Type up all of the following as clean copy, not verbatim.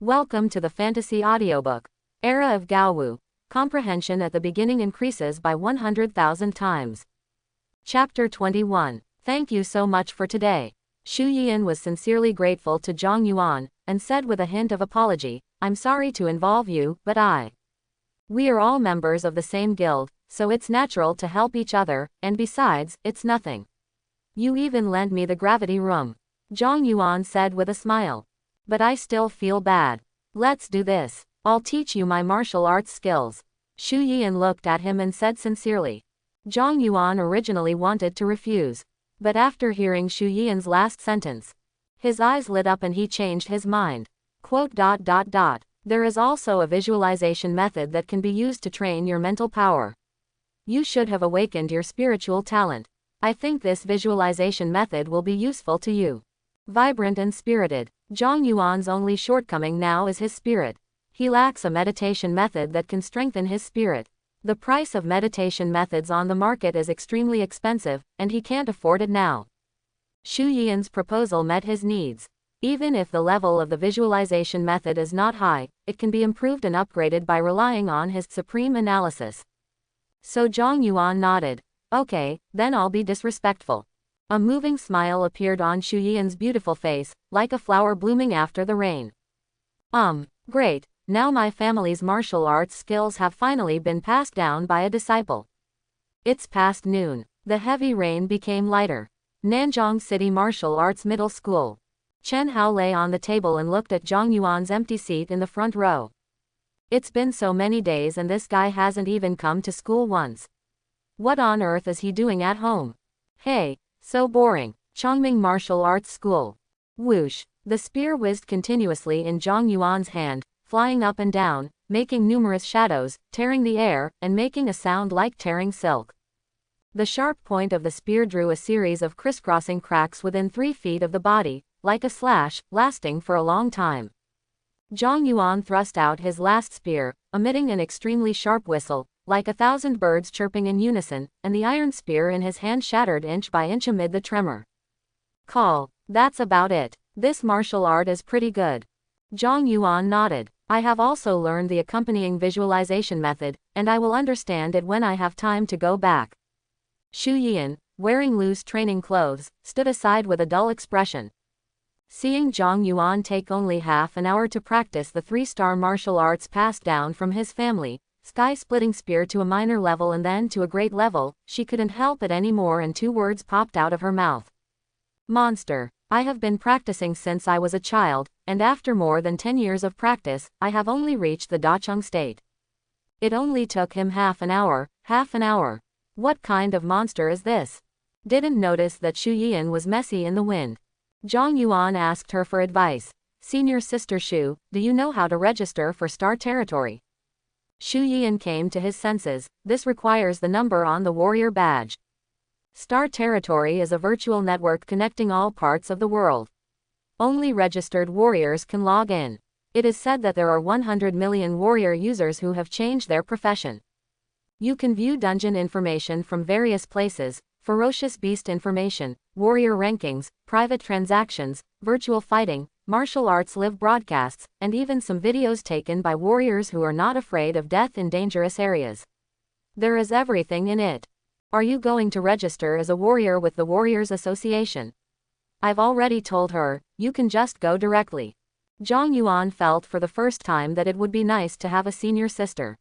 Welcome to the Fantasy Audiobook. Era of Gaowu. Comprehension at the beginning increases by 100,000 times. Chapter 21. Thank you so much for today. Xu Yiyan was sincerely grateful to Zhang Yuan, and said with a hint of apology, I'm sorry to involve you, but we are all members of the same guild, so it's natural to help each other, and besides, it's nothing. You even lent me the gravity room. Zhang Yuan said with a smile. But I still feel bad. Let's do this. I'll teach you my martial arts skills. Xu Yiyan looked at him and said sincerely. Zhang Yuan originally wanted to refuse. But after hearing Xu Yiyan's last sentence, his eyes lit up and he changed his mind. There is also a visualization method that can be used to train your mental power. You should have awakened your spiritual talent. I think this visualization method will be useful to you. Vibrant and spirited. Zhang Yuan's only shortcoming now is his spirit. He lacks a meditation method that can strengthen his spirit. The price of meditation methods on the market is extremely expensive, and he can't afford it now. Xu Yiyan's proposal met his needs. Even if the level of the visualization method is not high, it can be improved and upgraded by relying on his supreme analysis. So Zhang Yuan nodded. Okay, then I'll be disrespectful. A moving smile appeared on Xu Yiyan's beautiful face, like a flower blooming after the rain. Great, now my family's martial arts skills have finally been passed down by a disciple. It's past noon. The heavy rain became lighter. Nanzhong City Martial Arts Middle School. Chen Hao lay on the table and looked at Zhang Yuan's empty seat in the front row. It's been so many days and this guy hasn't even come to school once. What on earth is he doing at home? Hey. So boring. Chongming Martial Arts School. Whoosh. The spear whizzed continuously in Zhang Yuan's hand, flying up and down, making numerous shadows, tearing the air, and making a sound like tearing silk. The sharp point of the spear drew a series of crisscrossing cracks within 3 feet of the body, like a slash, lasting for a long time. Zhang Yuan thrust out his last spear, emitting an extremely sharp whistle, like 1,000 birds chirping in unison, and the iron spear in his hand shattered inch by inch amid the tremor. Call. That's about it. This martial art is pretty good. Zhang Yuan nodded. I have also learned the accompanying visualization method, and I will understand it when I have time to go back. Xu Yiyan, wearing loose training clothes, stood aside with a dull expression. Seeing Zhang Yuan take only half an hour to practice the 3-star martial arts passed down from his family, sky-splitting spear to a minor level and then to a great level, she couldn't help it anymore and 2 words popped out of her mouth. Monster. I have been practicing since I was a child, and after more than 10 years of practice, I have only reached the Dacheng state. It only took him half an hour. What kind of monster is this? Didn't notice that Xu Yiyan was messy in the wind. Zhang Yuan asked her for advice. Senior Sister Xu, do you know how to register for Star Territory? Xu Yiyan came to his senses. This requires the number on the warrior badge. Star Territory is a virtual network connecting all parts of the world. Only registered warriors can log in. It is said that there are 100 million warrior users who have changed their profession. You can view dungeon information from various places, ferocious beast information, warrior rankings, private transactions, virtual fighting, martial arts live broadcasts, and even some videos taken by warriors who are not afraid of death in dangerous areas. There is everything in it. Are you going to register as a warrior with the Warriors Association? I've already told her, you can just go directly. Zhang Yuan felt for the first time that it would be nice to have a senior sister.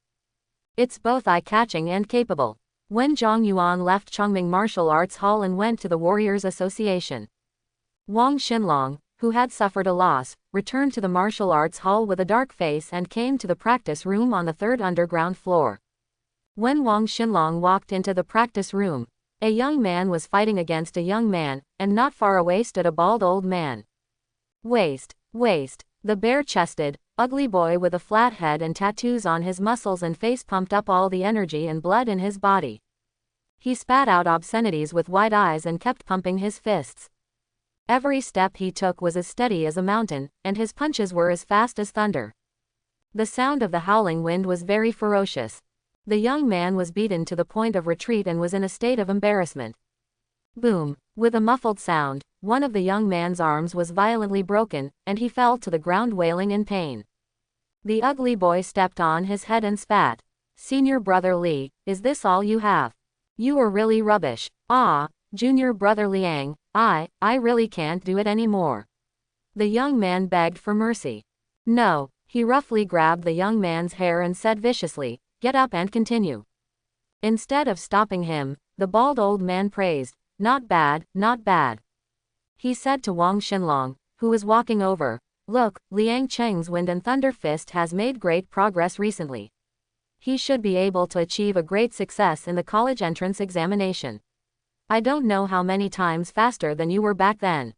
It's both eye-catching and capable. When Zhang Yuan left Chongming Martial Arts Hall and went to the Warriors Association, Wang Xinlong, who had suffered a loss, returned to the martial arts hall with a dark face and came to the practice room on the 3rd underground floor. When Wang Xinlong walked into the practice room, a young man was fighting against a young man, and not far away stood a bald old man. Waist. The bare-chested, ugly boy with a flat head and tattoos on his muscles and face pumped up all the energy and blood in his body. He spat out obscenities with wide eyes and kept pumping his fists. Every step he took was as steady as a mountain, and his punches were as fast as thunder. The sound of the howling wind was very ferocious. The young man was beaten to the point of retreat and was in a state of embarrassment. Boom! With a muffled sound, one of the young man's arms was violently broken, and he fell to the ground wailing in pain. The ugly boy stepped on his head and spat. Senior brother Li, is this all you have? You are really rubbish. Ah, junior brother Liang, I really can't do it anymore. The young man begged for mercy. No, he roughly grabbed the young man's hair and said viciously, get up and continue. Instead of stopping him, the bald old man praised, not bad, not bad. He said to Wang Xinlong, who was walking over, look, Liang Cheng's Wind and Thunder Fist has made great progress recently. He should be able to achieve a great success in the college entrance examination. I don't know how many times faster than you were back then.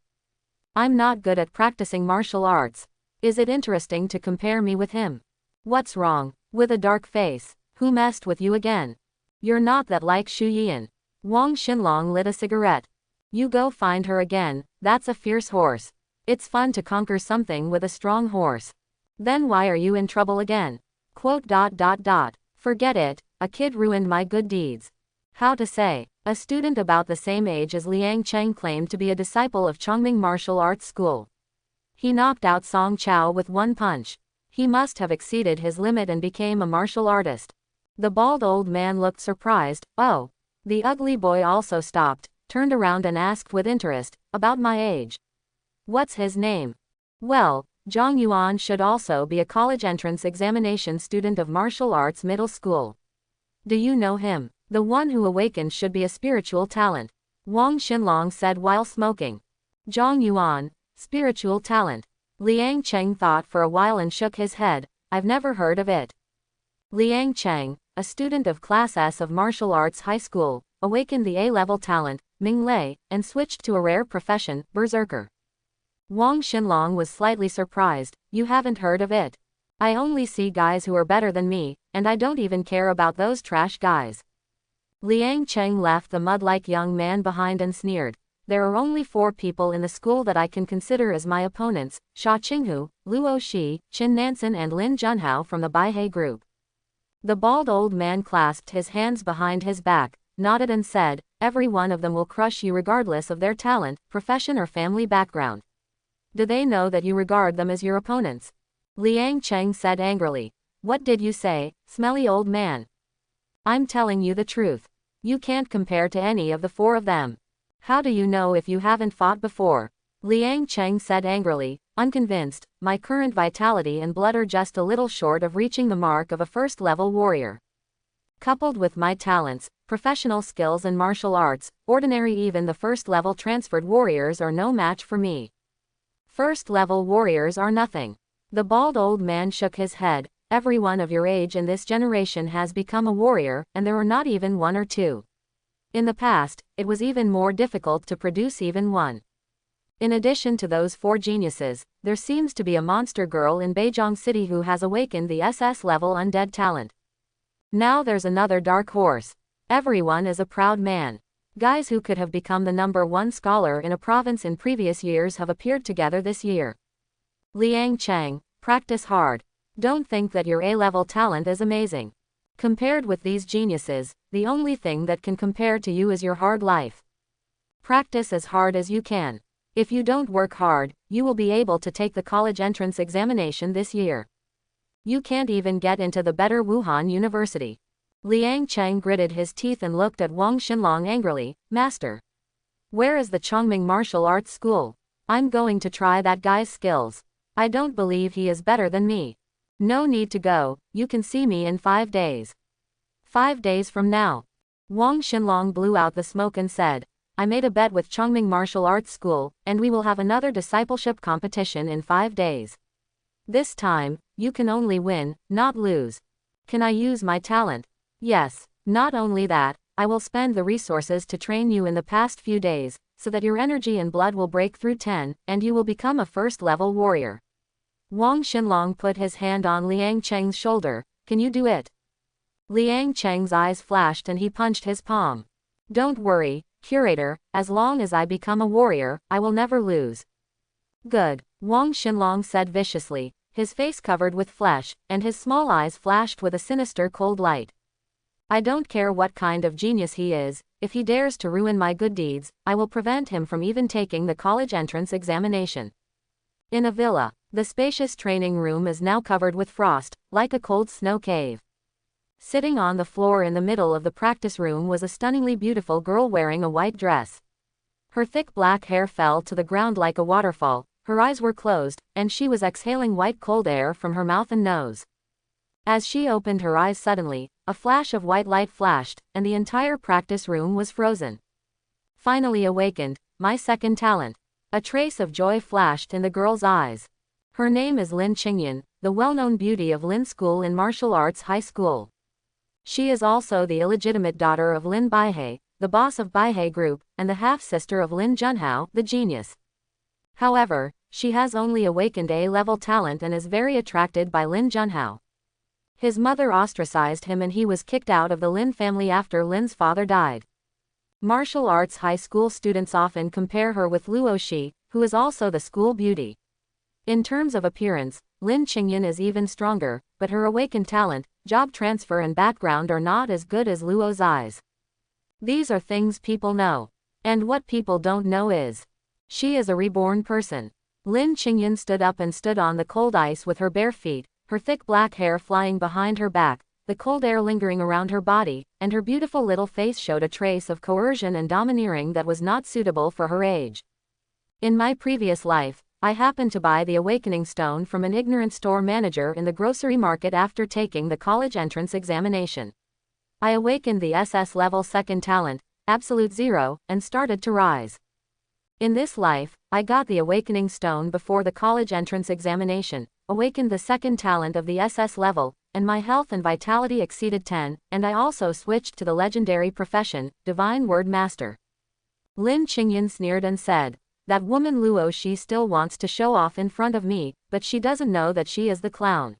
I'm not good at practicing martial arts. Is it interesting to compare me with him? What's wrong? With a dark face. Who messed with you again? You're not that like Xu Yian. Wang Xinlong lit a cigarette. You go find her again, that's a fierce horse. It's fun to conquer something with a strong horse. Then why are you in trouble again? Forget it, a kid ruined my good deeds. How to say? A student about the same age as Liang Cheng claimed to be a disciple of Chongming Martial Arts School. He knocked out Song Chao with one punch. He must have exceeded his limit and became a martial artist. The bald old man looked surprised. Oh. The ugly boy also stopped, turned around and asked with interest, about my age. What's his name? Well, Zhang Yuan should also be a college entrance examination student of martial arts middle school. Do you know him? The one who awakens should be a spiritual talent. Wang Xinlong said while smoking. Zhang Yuan, spiritual talent. Liang Cheng thought for a while and shook his head. I've never heard of it. Liang Cheng, a student of Class S of Martial Arts High School, awakened the A-level talent, Ming Lei, and switched to a rare profession, berserker. Wang Xinlong was slightly surprised. You haven't heard of it? I only see guys who are better than me, and I don't even care about those trash guys. Liang Cheng left the mud-like young man behind and sneered. There are only 4 people in the school that I can consider as my opponents, Xia Qinghu, Luo Shi, Qin Nansen and Lin Junhao from the Baihei group. The bald old man clasped his hands behind his back, nodded and said, every one of them will crush you regardless of their talent, profession or family background. Do they know that you regard them as your opponents? Liang Cheng said angrily. What did you say, smelly old man? I'm telling you the truth. You can't compare to any of the 4 of them. How do you know if you haven't fought before? Liang Cheng said angrily, unconvinced, my current vitality and blood are just a little short of reaching the mark of a first-level warrior. Coupled with my talents, professional skills and martial arts, ordinary even the first-level transferred warriors are no match for me. First-level warriors are nothing. The bald old man shook his head. Everyone of your age in this generation has become a warrior, and there are not even 1 or 2. In the past, it was even more difficult to produce even one. In addition to those 4 geniuses, there seems to be a monster girl in Beijing City who has awakened the SS-level undead talent. Now there's another dark horse. Everyone is a proud man. Guys who could have become the #1 scholar in a province in previous years have appeared together this year. Liang Cheng, practice hard. Don't think that your A-level talent is amazing. Compared with these geniuses, the only thing that can compare to you is your hard life. Practice as hard as you can. If you don't work hard, you will be able to take the college entrance examination this year. You can't even get into the better Wuhan University. Liang Cheng gritted his teeth and looked at Wang Xinlong angrily. Master, where is the Chongming Martial Arts School? I'm going to try that guy's skills. I don't believe he is better than me. No need to go, you can see me in 5 days. 5 days from now. Wang Xinlong blew out the smoke and said, I made a bet with Chongming Martial Arts School, and we will have another discipleship competition in 5 days. This time, you can only win, not lose. Can I use my talent? Yes. Not only that, I will spend the resources to train you in the past few days, so that your energy and blood will break through 10, and you will become a first-level warrior. Wang Xinlong put his hand on Liang Cheng's shoulder. Can you do it? Liang Cheng's eyes flashed and he punched his palm. Don't worry, curator, as long as I become a warrior, I will never lose. Good, Wang Xinlong said viciously, his face covered with flesh, and his small eyes flashed with a sinister cold light. I don't care what kind of genius he is, if he dares to ruin my good deeds, I will prevent him from even taking the college entrance examination. In a villa, the spacious training room is now covered with frost, like a cold snow cave. Sitting on the floor in the middle of the practice room was a stunningly beautiful girl wearing a white dress. Her thick black hair fell to the ground like a waterfall, her eyes were closed, and she was exhaling white cold air from her mouth and nose. As she opened her eyes suddenly, a flash of white light flashed, and the entire practice room was frozen. Finally awakened, my second talent. A trace of joy flashed in the girl's eyes. Her name is Lin Qingyan, the well-known beauty of Lin School in Martial Arts High School. She is also the illegitimate daughter of Lin Baihei, the boss of Baihei Group, and the half-sister of Lin Junhao, the genius. However, she has only awakened A-level talent and is very attracted by Lin Junhao. His mother ostracized him and he was kicked out of the Lin family after Lin's father died. Martial arts high school students often compare her with Luo Shi, who is also the school beauty. In terms of appearance, Lin Qingyan is even stronger, but her awakened talent, job transfer and background are not as good as Luo's eyes. These are things people know. And what people don't know is, she is a reborn person. Lin Qingyan stood up and stood on the cold ice with her bare feet, her thick black hair flying behind her back, the cold air lingering around her body, and her beautiful little face showed a trace of coercion and domineering that was not suitable for her age. In my previous life, I happened to buy the awakening stone from an ignorant store manager in the grocery market after taking the college entrance examination. I awakened the SS level second talent, absolute zero, and started to rise. In this life, I got the awakening stone before the college entrance examination, awakened the second talent of the SS level, and my health and vitality exceeded 10, and I also switched to the legendary profession, Divine Word Master. Lin Qingyan sneered and said, "That woman Luo Shi still wants to show off in front of me, but she doesn't know that she is the clown.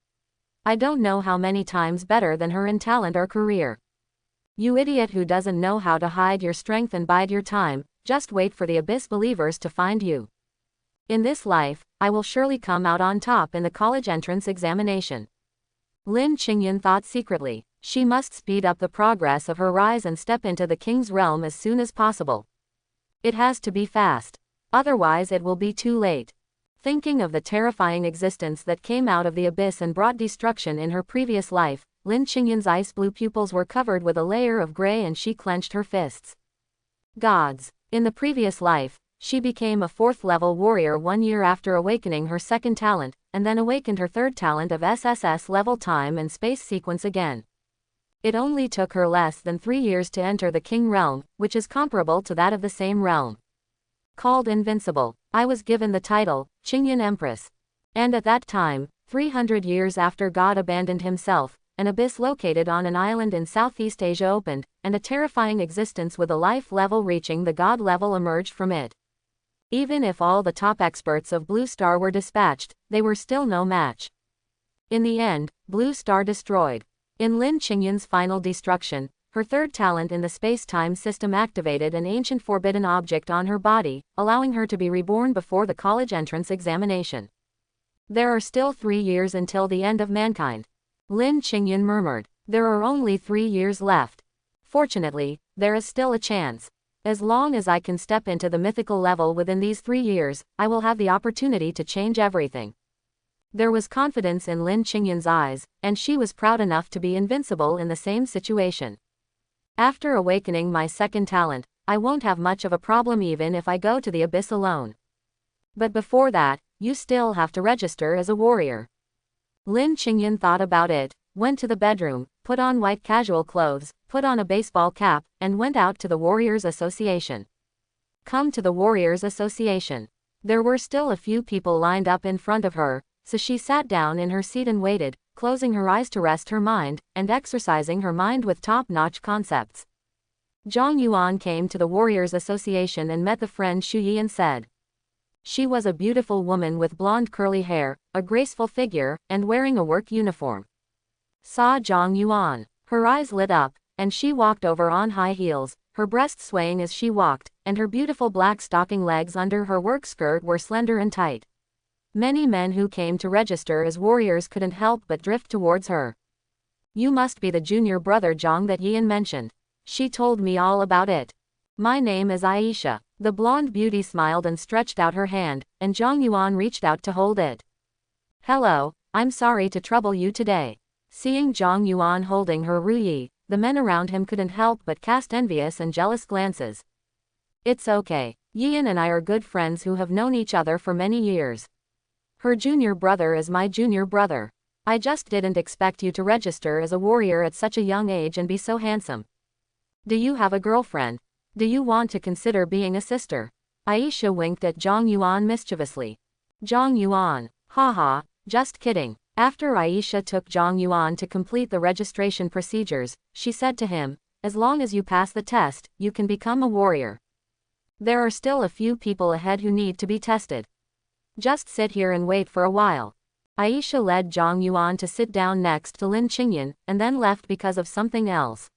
I don't know how many times better than her in talent or career. You idiot who doesn't know how to hide your strength and bide your time, just wait for the abyss believers to find you. In this life, I will surely come out on top in the college entrance examination." Lin Qingyan thought secretly, she must speed up the progress of her rise and step into the king's realm as soon as possible. It has to be fast. Otherwise it will be too late. Thinking of the terrifying existence that came out of the abyss and brought destruction in her previous life, Lin Qingyan's ice blue pupils were covered with a layer of gray and she clenched her fists. Gods. In the previous life, she became a 4th level warrior 1 year after awakening her second talent, and then awakened her third talent of SSS level time and space sequence again. It only took her less than 3 years to enter the king realm, which is comparable to that of the same realm. Called invincible, I was given the title, Qingyan Empress. And at that time, 300 years after God abandoned himself, an abyss located on an island in Southeast Asia opened, and a terrifying existence with a life level reaching the God level emerged from it. Even if all the top experts of Blue Star were dispatched, they were still no match. In the end, Blue Star destroyed. In Lin Qingyan's final destruction, her third talent in the space-time system activated an ancient forbidden object on her body, allowing her to be reborn before the college entrance examination. There are still 3 years until the end of mankind. Lin Qingyan murmured, "There are only 3 years left. Fortunately, there is still a chance. As long as I can step into the mythical level within these 3 years, I will have the opportunity to change everything." There was confidence in Lin Qingyan's eyes, and she was proud enough to be invincible in the same situation. After awakening my second talent, I won't have much of a problem even if I go to the abyss alone. But before that, you still have to register as a warrior. Lin Qingyan thought about it, went to the bedroom, put on white casual clothes, put on a baseball cap, and went out to the Warriors Association. Come to the Warriors Association. There were still a few people lined up in front of her, so she sat down in her seat and waited, closing her eyes to rest her mind, and exercising her mind with top-notch concepts. Zhang Yuan came to the Warriors Association and met the friend Xu Yi and said. She was a beautiful woman with blonde curly hair, a graceful figure, and wearing a work uniform. Saw Zhang Yuan. Her eyes lit up, and she walked over on high heels, her breasts swaying as she walked, and her beautiful black stocking legs under her work skirt were slender and tight. Many men who came to register as warriors couldn't help but drift towards her. "You must be the junior brother Zhang that Yian mentioned." She told me all about it. My name is Aisha. The blonde beauty smiled and stretched out her hand, and Zhang Yuan reached out to hold it. Hello, I'm sorry to trouble you today. Seeing Zhang Yuan holding her Ruyi, the men around him couldn't help but cast envious and jealous glances. It's okay. Yian and I are good friends who have known each other for many years. Her junior brother is my junior brother. I just didn't expect you to register as a warrior at such a young age and be so handsome. Do you have a girlfriend? Do you want to consider being a sister? Aisha winked at Zhang Yuan mischievously. Zhang Yuan, haha, just kidding. After Aisha took Zhang Yuan to complete the registration procedures, she said to him, as long as you pass the test, you can become a warrior. There are still a few people ahead who need to be tested. Just sit here and wait for a while. Aisha led Zhang Yuan to sit down next to Lin Qingyan, and then left because of something else.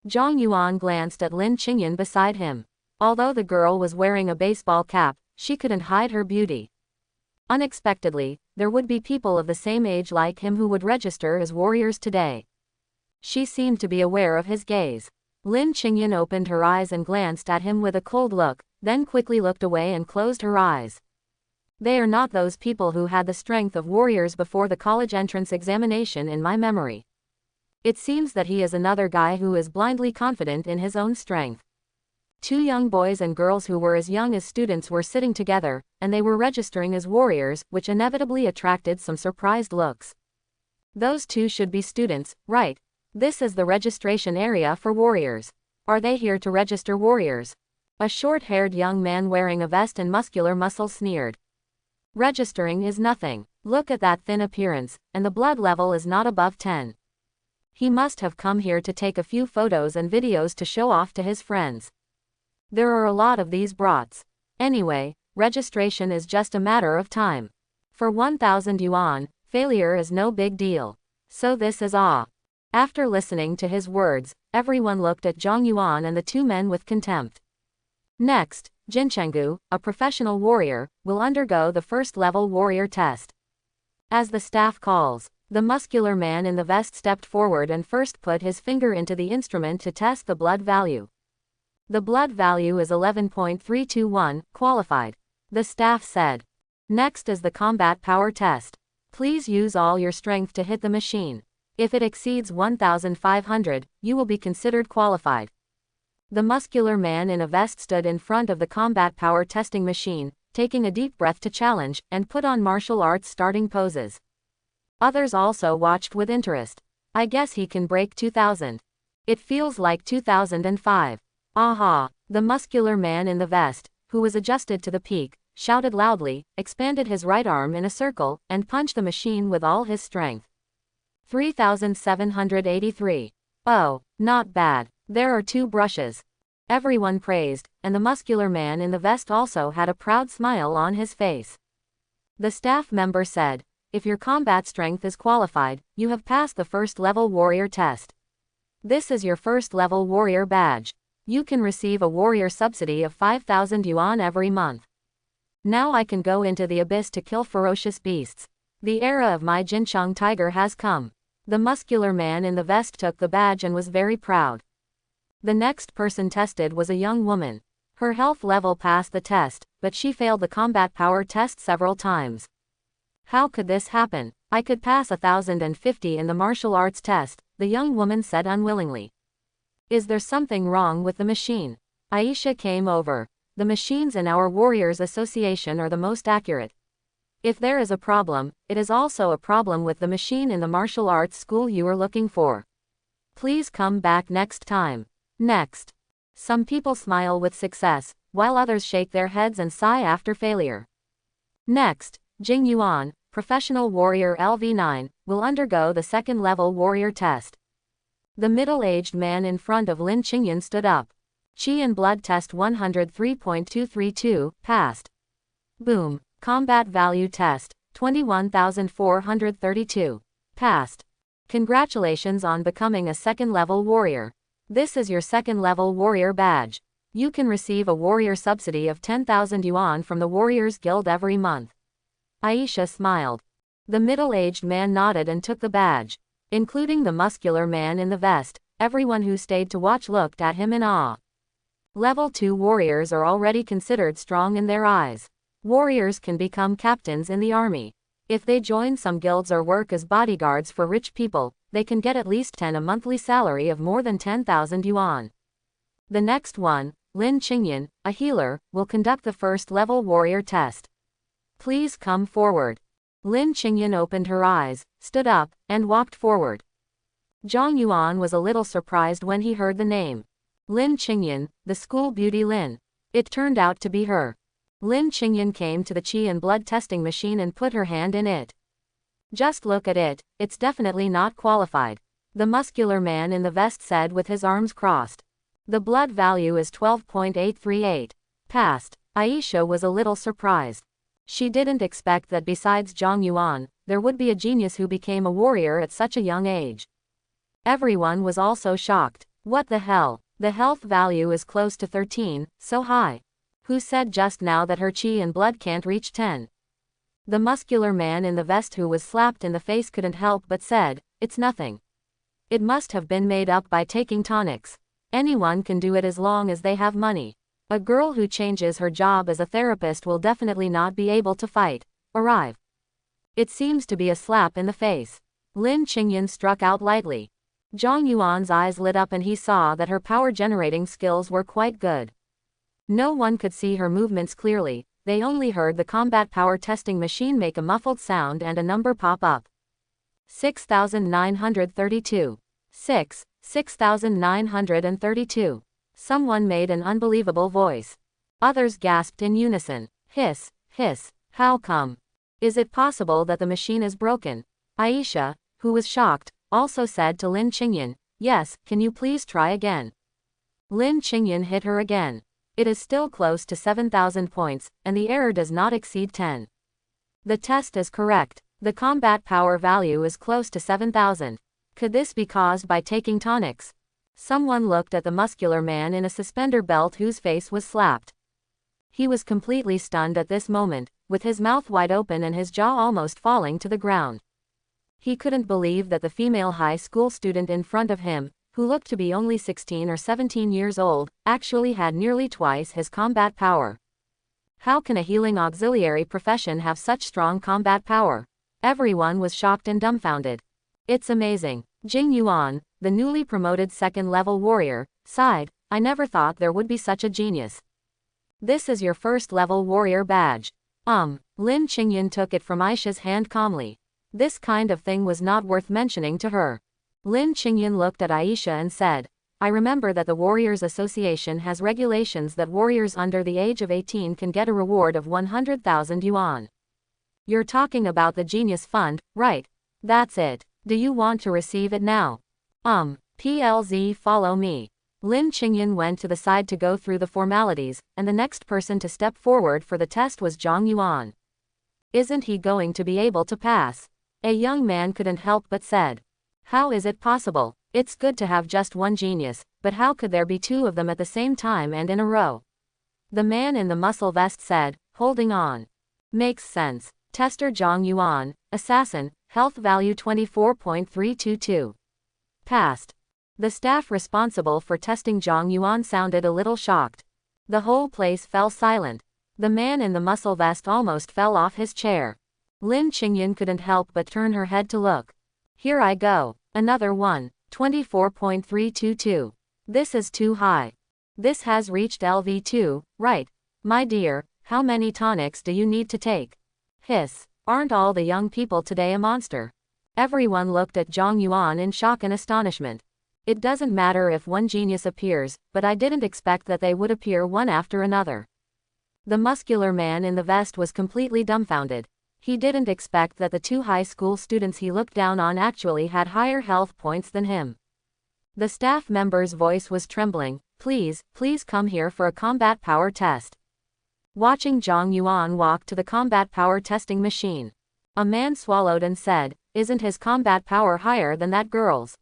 Zhang Yuan glanced at Lin Qingyan beside him. Although the girl was wearing a baseball cap, she couldn't hide her beauty. Unexpectedly, there would be people of the same age like him who would register as warriors today. She seemed to be aware of his gaze. Lin Qingyan opened her eyes and glanced at him with a cold look, then quickly looked away and closed her eyes. They are not those people who had the strength of warriors before the college entrance examination in my memory. It seems that he is another guy who is blindly confident in his own strength. Two young boys and girls who were as young as students were sitting together, and they were registering as warriors, which inevitably attracted some surprised looks. Those two should be students, right? This is the registration area for warriors. Are they here to register warriors? A short-haired young man wearing a vest and muscular muscle sneered. Registering is nothing. Look at that thin appearance, and the blood level is not above 10. He must have come here to take a few photos and videos to show off to his friends. There are a lot of these brats. Anyway, registration is just a matter of time. For 1,000 yuan, failure is no big deal. So this is all. After listening to his words, everyone looked at Zhang Yuan and the two men with contempt. Next, Jin Chenggu, a professional warrior, will undergo the first-level warrior test. As the staff calls, the muscular man in the vest stepped forward and first put his finger into the instrument to test the blood value. The blood value is 11.321, qualified. The staff said. Next is the combat power test. Please use all your strength to hit the machine. If it exceeds 1,500, you will be considered qualified. The muscular man in a vest stood in front of the combat power testing machine, taking a deep breath to challenge, and put on martial arts starting poses. Others also watched with interest. I guess he can break 2,000. It feels like 2005. Aha! The muscular man in the vest, who was adjusted to the peak, shouted loudly, expanded his right arm in a circle, and punched the machine with all his strength. 3,783. Oh, not bad. There are 2 brushes. Everyone praised, and the muscular man in the vest also had a proud smile on his face. The staff member said, if your combat strength is qualified, you have passed the first-level warrior test. This is your first-level warrior badge. You can receive a warrior subsidy of 5,000 yuan every month. Now I can go into the abyss to kill ferocious beasts. The era of my Jincheng tiger has come. The muscular man in the vest took the badge and was very proud. The next person tested was a young woman. Her health level passed the test, but she failed the combat power test several times. How could this happen? I could pass 1,050 in the martial arts test, the young woman said unwillingly. Is there something wrong with the machine? Aisha came over. The machines in our Warriors Association are the most accurate. If there is a problem, it is also a problem with the machine in the martial arts school you are looking for. Please come back next time. Next. Some people smile with success, while others shake their heads and sigh after failure. Next, Jing Yuan, professional warrior LV9, will undergo the second-level warrior test. The middle-aged man in front of Lin Qingyan stood up. Qi and blood test 103.232, passed. Boom. Combat value test, 21,432. Passed. Congratulations on becoming a second-level warrior. This is your second-level warrior badge. You can receive a warrior subsidy of 10,000 yuan from the Warriors Guild every month. Aisha smiled. The middle-aged man nodded and took the badge. Including the muscular man in the vest, Everyone who stayed to watch looked at him in awe. Level 2 warriors are already considered strong in their eyes. Warriors can become captains in the army. If they join some guilds or work as bodyguards for rich people, they can get at least 10 a monthly salary of more than 10,000 yuan. The next one, Lin Qingyan, a healer, will conduct the first level warrior test. Please come forward. Lin Qingyan opened her eyes, stood up, and walked forward. Zhang Yuan was a little surprised when he heard the name. Lin Qingyan, the school beauty Lin. It turned out to be her. Lin Qingyan came to the qi and blood testing machine and put her hand in it. Just look at it, it's definitely not qualified. The muscular man in the vest said with his arms crossed. The blood value is 12.838. Passed. Aisha was a little surprised. She didn't expect that besides Zhang Yuan, there would be a genius who became a warrior at such a young age. Everyone was also shocked. What the hell? The health value is close to 13, so high. Who said just now that her qi and blood can't reach 10? The muscular man in the vest who was slapped in the face couldn't help but said, it's nothing. It must have been made up by taking tonics. Anyone can do it as long as they have money. A girl who changes her job as a therapist will definitely not be able to fight. Arrive. It seems to be a slap in the face. Lin Qingyan struck out lightly. Zhang Yuan's eyes lit up and he saw that her power-generating skills were quite good. No one could see her movements clearly, they only heard the combat power testing machine make a muffled sound and a number pop up. 6,932. 6,932. Someone made an unbelievable voice. Others gasped in unison. Hiss, hiss, how come? Is it possible that the machine is broken? Aisha, who was shocked, also said to Lin Qingyan, yes, can you please try again? Lin Qingyan hit her again. It is still close to 7,000 points, and the error does not exceed 10. The test is correct. The combat power value is close to 7,000. Could this be caused by taking tonics? Someone looked at the muscular man in a suspender belt whose face was slapped. He was completely stunned at this moment, with his mouth wide open and his jaw almost falling to the ground. He couldn't believe that the female high school student in front of him, who looked to be only 16 or 17 years old, actually had nearly twice his combat power. How can a healing auxiliary profession have such strong combat power? Everyone was shocked and dumbfounded. It's amazing. Jing Yuan, the newly promoted second-level warrior, sighed, I never thought there would be such a genius. This is your first-level warrior badge. Lin Qingyan took it from Aisha's hand calmly. This kind of thing was not worth mentioning to her. Lin Qingyan looked at Aisha and said, I remember that the Warriors Association has regulations that warriors under the age of 18 can get a reward of 100,000 yuan. You're talking about the Genius Fund, right? That's it. Do you want to receive it now? PLZ, follow me. Lin Qingyan went to the side to go through the formalities, and the next person to step forward for the test was Zhang Yuan. Isn't he going to be able to pass? A young man couldn't help but said. How is it possible? It's good to have just one genius, but how could there be two of them at the same time and in a row? The man in the muscle vest said, holding on. Makes sense. Tester Zhang Yuan, assassin, health value 24.322. Passed. The staff responsible for testing Zhang Yuan sounded a little shocked. The whole place fell silent. The man in the muscle vest almost fell off his chair. Lin Qingyan couldn't help but turn her head to look. Here I go. Another one. 24.322. This is too high. This has reached LV2, right? My dear, how many tonics do you need to take? Hiss. Aren't all the young people today a monster? Everyone looked at Zhang Yuan in shock and astonishment. It doesn't matter if one genius appears, but I didn't expect that they would appear one after another. The muscular man in the vest was completely dumbfounded. He didn't expect that the two high school students he looked down on actually had higher health points than him. The staff member's voice was trembling. Please come here for a combat power test. Watching Zhang Yuan walk to the combat power testing machine. A man swallowed and said, isn't his combat power higher than that girl's?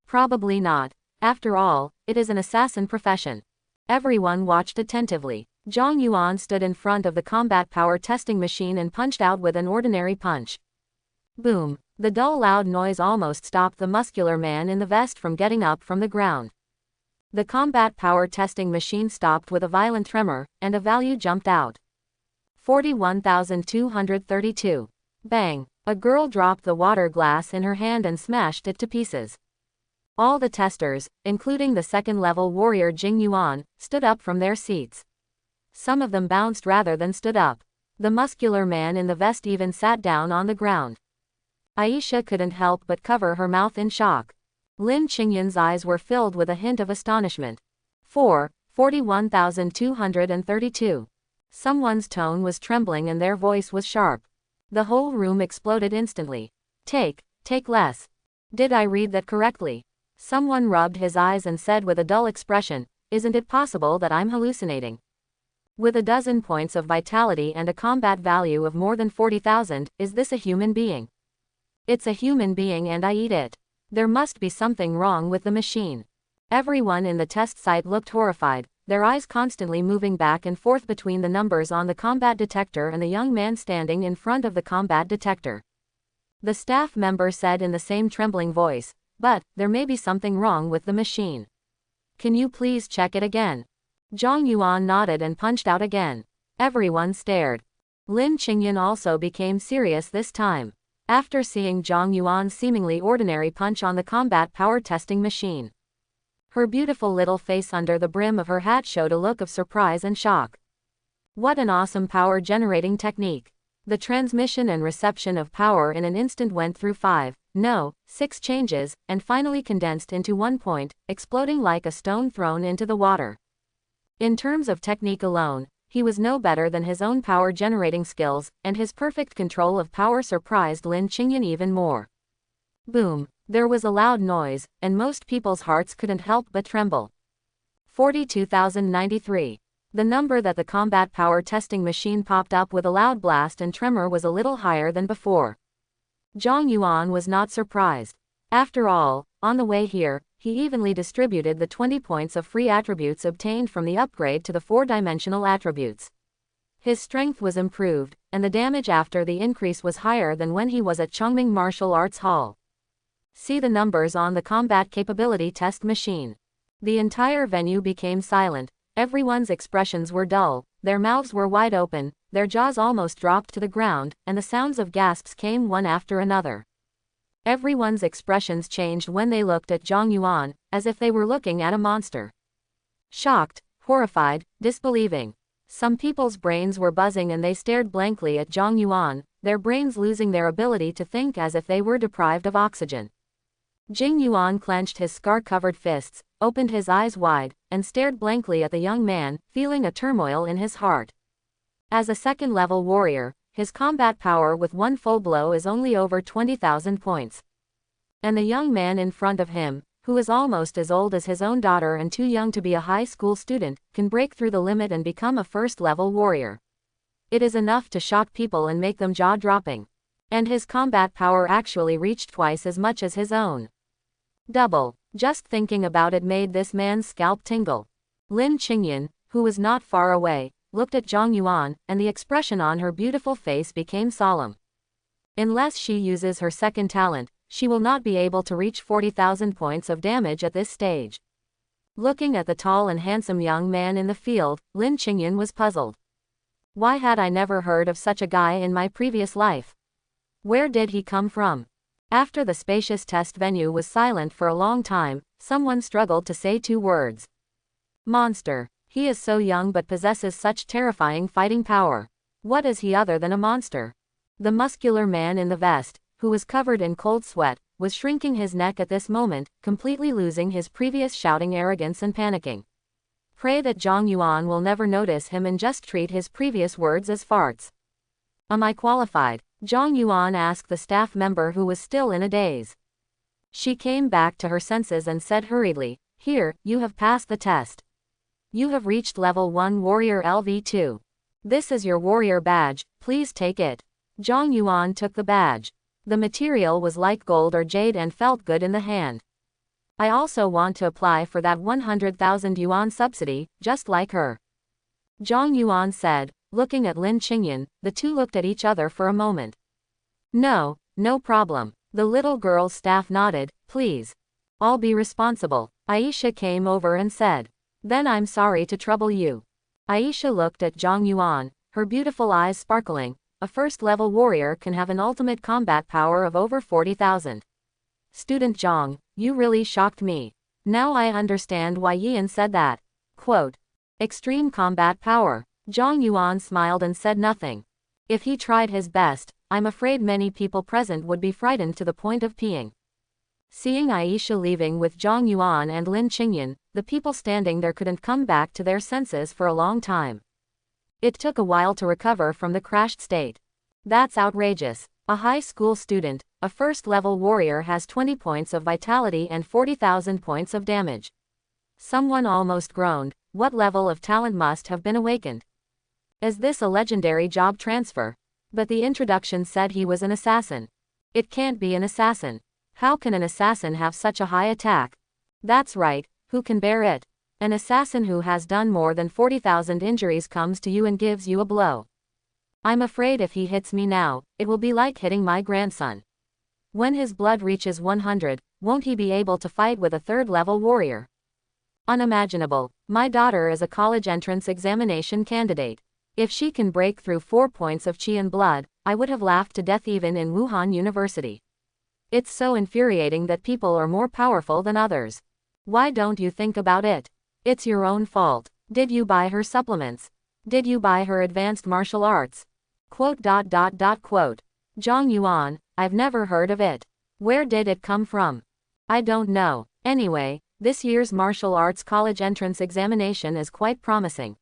Probably not. After all, it is an assassin profession. Everyone watched attentively. Zhang Yuan stood in front of the combat power testing machine and punched out with an ordinary punch. Boom! The dull loud noise almost stopped the muscular man in the vest from getting up from the ground. The combat power testing machine stopped with a violent tremor, and a value jumped out. 41,232. Bang! A girl dropped the water glass in her hand and smashed it to pieces. All the testers, including the second-level warrior Jing Yuan, stood up from their seats. Some of them bounced rather than stood up. The muscular man in the vest even sat down on the ground. Aisha couldn't help but cover her mouth in shock. Lin Qingyan's eyes were filled with a hint of astonishment. 41,232. Someone's tone was trembling and their voice was sharp. The whole room exploded instantly. Take less. Did I read that correctly? Someone rubbed his eyes and said with a dull expression, isn't it possible that I'm hallucinating? With a dozen points of vitality and a combat value of more than 40,000, is this a human being? It's a human being and I eat it. There must be something wrong with the machine. Everyone in the test site looked horrified, their eyes constantly moving back and forth between the numbers on the combat detector and the young man standing in front of the combat detector. The staff member said in the same trembling voice, but there may be something wrong with the machine. Can you please check it again? Zhang Yuan nodded and punched out again. Everyone stared. Lin Qingyan also became serious this time. After seeing Zhang Yuan's seemingly ordinary punch on the combat power testing machine, her beautiful little face under the brim of her hat showed a look of surprise and shock. What an awesome power generating technique. The transmission and reception of power in an instant went through 6 changes, and finally condensed into 1 point, exploding like a stone thrown into the water. In terms of technique alone, he was no better than his own power generating skills, and his perfect control of power surprised Lin Qingyan even more. Boom! There was a loud noise, and most people's hearts couldn't help but tremble. 42,093. The number that the combat power testing machine popped up with a loud blast and tremor was a little higher than before. Zhang Yuan was not surprised. After all, on the way here, he evenly distributed the 20 points of free attributes obtained from the upgrade to the 4-dimensional attributes. His strength was improved, and the damage after the increase was higher than when he was at Chongming Martial Arts Hall. See the numbers on the combat capability test machine. The entire venue became silent, everyone's expressions were dull, their mouths were wide open, their jaws almost dropped to the ground, and the sounds of gasps came one after another. Everyone's expressions changed when they looked at Zhang Yuan, as if they were looking at a monster. Shocked, horrified, disbelieving. Some people's brains were buzzing and they stared blankly at Zhang Yuan, their brains losing their ability to think as if they were deprived of oxygen. Jing Yuan clenched his scar-covered fists, opened his eyes wide, and stared blankly at the young man, feeling a turmoil in his heart. As a second-level warrior, his combat power with one full blow is only over 20,000 points. And the young man in front of him, who is almost as old as his own daughter and too young to be a high school student, can break through the limit and become a first-level warrior. It is enough to shock people and make them jaw-dropping. And his combat power actually reached twice as much as his own. Double. Just thinking about it made this man's scalp tingle. Lin Qingyan, who was not far away, looked at Zhang Yuan, and the expression on her beautiful face became solemn. Unless she uses her second talent, she will not be able to reach 40,000 points of damage at this stage. Looking at the tall and handsome young man in the field, Lin Qingyan was puzzled. Why had I never heard of such a guy in my previous life? Where did he come from? After the spacious test venue was silent for a long time, someone struggled to say 2 words. Monster. He is so young but possesses such terrifying fighting power. What is he other than a monster? The muscular man in the vest, who was covered in cold sweat, was shrinking his neck at this moment, completely losing his previous shouting arrogance and panicking. Pray that Zhang Yuan will never notice him and just treat his previous words as farts. Am I qualified? Zhang Yuan asked the staff member who was still in a daze. She came back to her senses and said hurriedly, "Here, you have passed the test. You have reached level 1 warrior LV2. This is your warrior badge, please take it." Zhang Yuan took the badge. The material was like gold or jade and felt good in the hand. I also want to apply for that 100,000 yuan subsidy, just like her. Zhang Yuan said, looking at Lin Qingyan. The two looked at each other for a moment. No problem. The little girl's staff nodded. Please. I'll be responsible. Aisha came over and said. Then I'm sorry to trouble you. Aisha looked at Zhang Yuan, her beautiful eyes sparkling. A first-level warrior can have an ultimate combat power of over 40,000. Student Zhang, you really shocked me. Now I understand why Yian said that. Quote. Extreme combat power. Zhang Yuan smiled and said nothing. If he tried his best, I'm afraid many people present would be frightened to the point of peeing. Seeing Aisha leaving with Zhang Yuan and Lin Qingyan, the people standing there couldn't come back to their senses for a long time. It took a while to recover from the crashed state. That's outrageous. A high school student, a first-level warrior has 20 points of vitality and 40,000 points of damage. Someone almost groaned. What level of talent must have been awakened? Is this a legendary job transfer? But the introduction said he was an assassin. It can't be an assassin. How can an assassin have such a high attack? That's right, who can bear it? An assassin who has done more than 40,000 injuries comes to you and gives you a blow. I'm afraid if he hits me now, it will be like hitting my grandson. When his blood reaches 100, won't he be able to fight with a third-level warrior? Unimaginable. My daughter is a college entrance examination candidate. If she can break through 4 points of qi and blood, I would have laughed to death even in Wuhan University. It's so infuriating that people are more powerful than others. Why don't you think about it? It's your own fault. Did you buy her supplements? Did you buy her advanced martial arts? Quote. Zhang Yuan, I've never heard of it. Where did it come from? I don't know. Anyway, this year's martial arts college entrance examination is quite promising.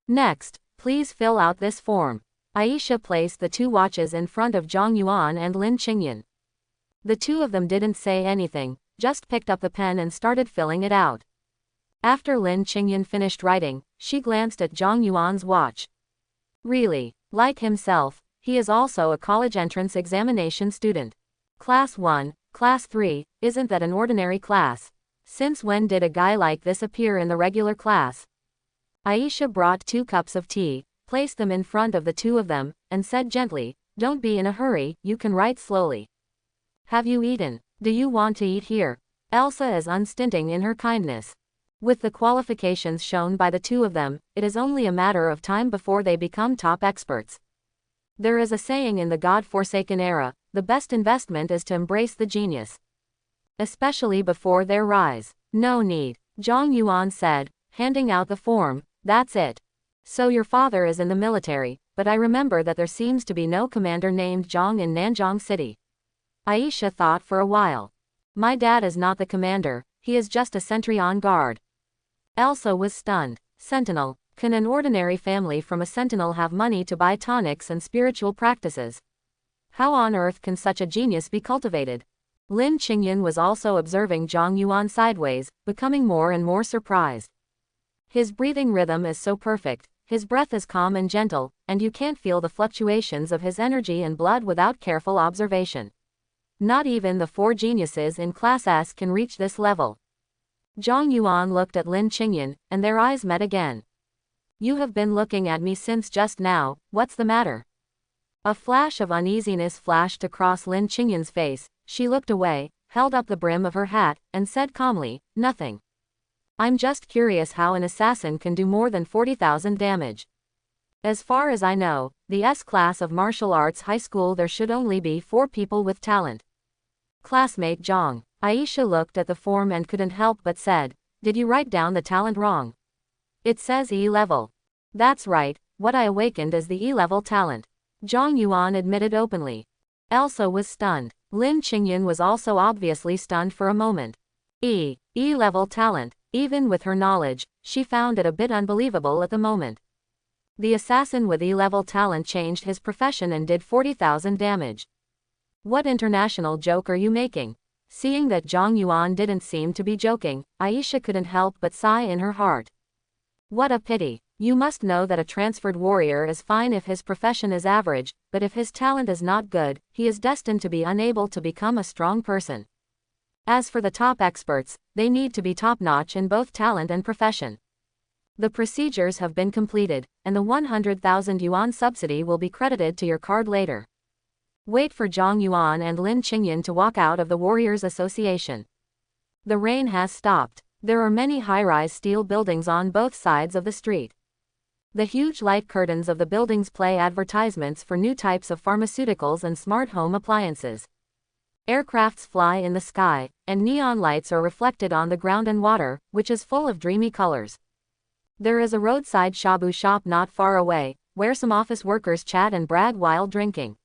Next, please fill out this form. Aisha placed the 2 watches in front of Zhang Yuan and Lin Qingyan. The 2 of them didn't say anything, just picked up the pen and started filling it out. After Lin Qingyan finished writing, she glanced at Zhang Yuan's watch. Really, like himself, he is also a college entrance examination student. Class 1, Class 3, isn't that an ordinary class? Since when did a guy like this appear in the regular class? Aisha brought 2 cups of tea, placed them in front of the 2 of them, and said gently, don't be in a hurry, you can write slowly. Have you eaten? Do you want to eat here? Elsa is unstinting in her kindness. With the qualifications shown by the 2 of them, it is only a matter of time before they become top experts. There is a saying in the God-forsaken era, the best investment is to embrace the genius. Especially before their rise. No need, Zhang Yuan said, handing out the form. That's it. So your father is in the military, but I remember that there seems to be no commander named Zhang in Nanjing City. Aisha thought for a while. My dad is not the commander, he is just a sentry on guard. Elsa was stunned. Sentinel. Can an ordinary family from a sentinel have money to buy tonics and spiritual practices? How on earth can such a genius be cultivated? Lin Qingyan was also observing Zhang Yuan sideways, becoming more and more surprised. His breathing rhythm is so perfect, his breath is calm and gentle, and you can't feel the fluctuations of his energy and blood without careful observation. Not even the 4 geniuses in Class S can reach this level. Zhang Yuan looked at Lin Qingyan, and their eyes met again. You have been looking at me since just now, what's the matter? A flash of uneasiness flashed across Lin Qingyan's face. She looked away, held up the brim of her hat, and said calmly, nothing. I'm just curious how an assassin can do more than 40,000 damage. As far as I know, the S class of martial arts high school there should only be 4 people with talent. Classmate Zhang. Aisha looked at the form and couldn't help but said, did you write down the talent wrong? It says E-level. That's right, what I awakened is the E-level talent. Zhang Yuan admitted openly. Elsa was stunned. Lin Qingyan was also obviously stunned for a moment. E-level talent. Even with her knowledge, she found it a bit unbelievable at the moment. The assassin with E-level talent changed his profession and did 40,000 damage. What international joke are you making? Seeing that Zhang Yuan didn't seem to be joking, Aisha couldn't help but sigh in her heart. What a pity. You must know that a transferred warrior is fine if his profession is average, but if his talent is not good, he is destined to be unable to become a strong person. As for the top experts, they need to be top-notch in both talent and profession. The procedures have been completed, and the 100,000 yuan subsidy will be credited to your card later. Wait for Zhang Yuan and Lin Qingyan to walk out of the Warriors Association. The rain has stopped. There are many high-rise steel buildings on both sides of the street. The huge light curtains of the buildings play advertisements for new types of pharmaceuticals and smart home appliances. Aircrafts fly in the sky, and neon lights are reflected on the ground and water, which is full of dreamy colors. There is a roadside shabu shop not far away, where some office workers chat and brag while drinking.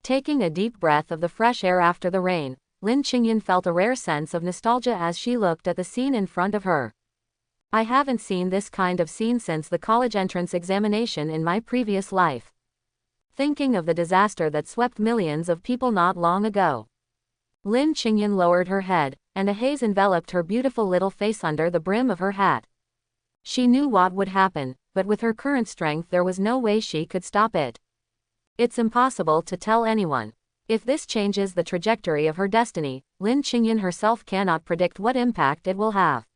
Taking a deep breath of the fresh air after the rain, Lin Qingyan felt a rare sense of nostalgia as she looked at the scene in front of her. I haven't seen this kind of scene since the college entrance examination in my previous life. Thinking of the disaster that swept millions of people not long ago. Lin Qingyan lowered her head, and a haze enveloped her beautiful little face under the brim of her hat. She knew what would happen, but with her current strength there was no way she could stop it. It's impossible to tell anyone. If this changes the trajectory of her destiny, Lin Qingyan herself cannot predict what impact it will have.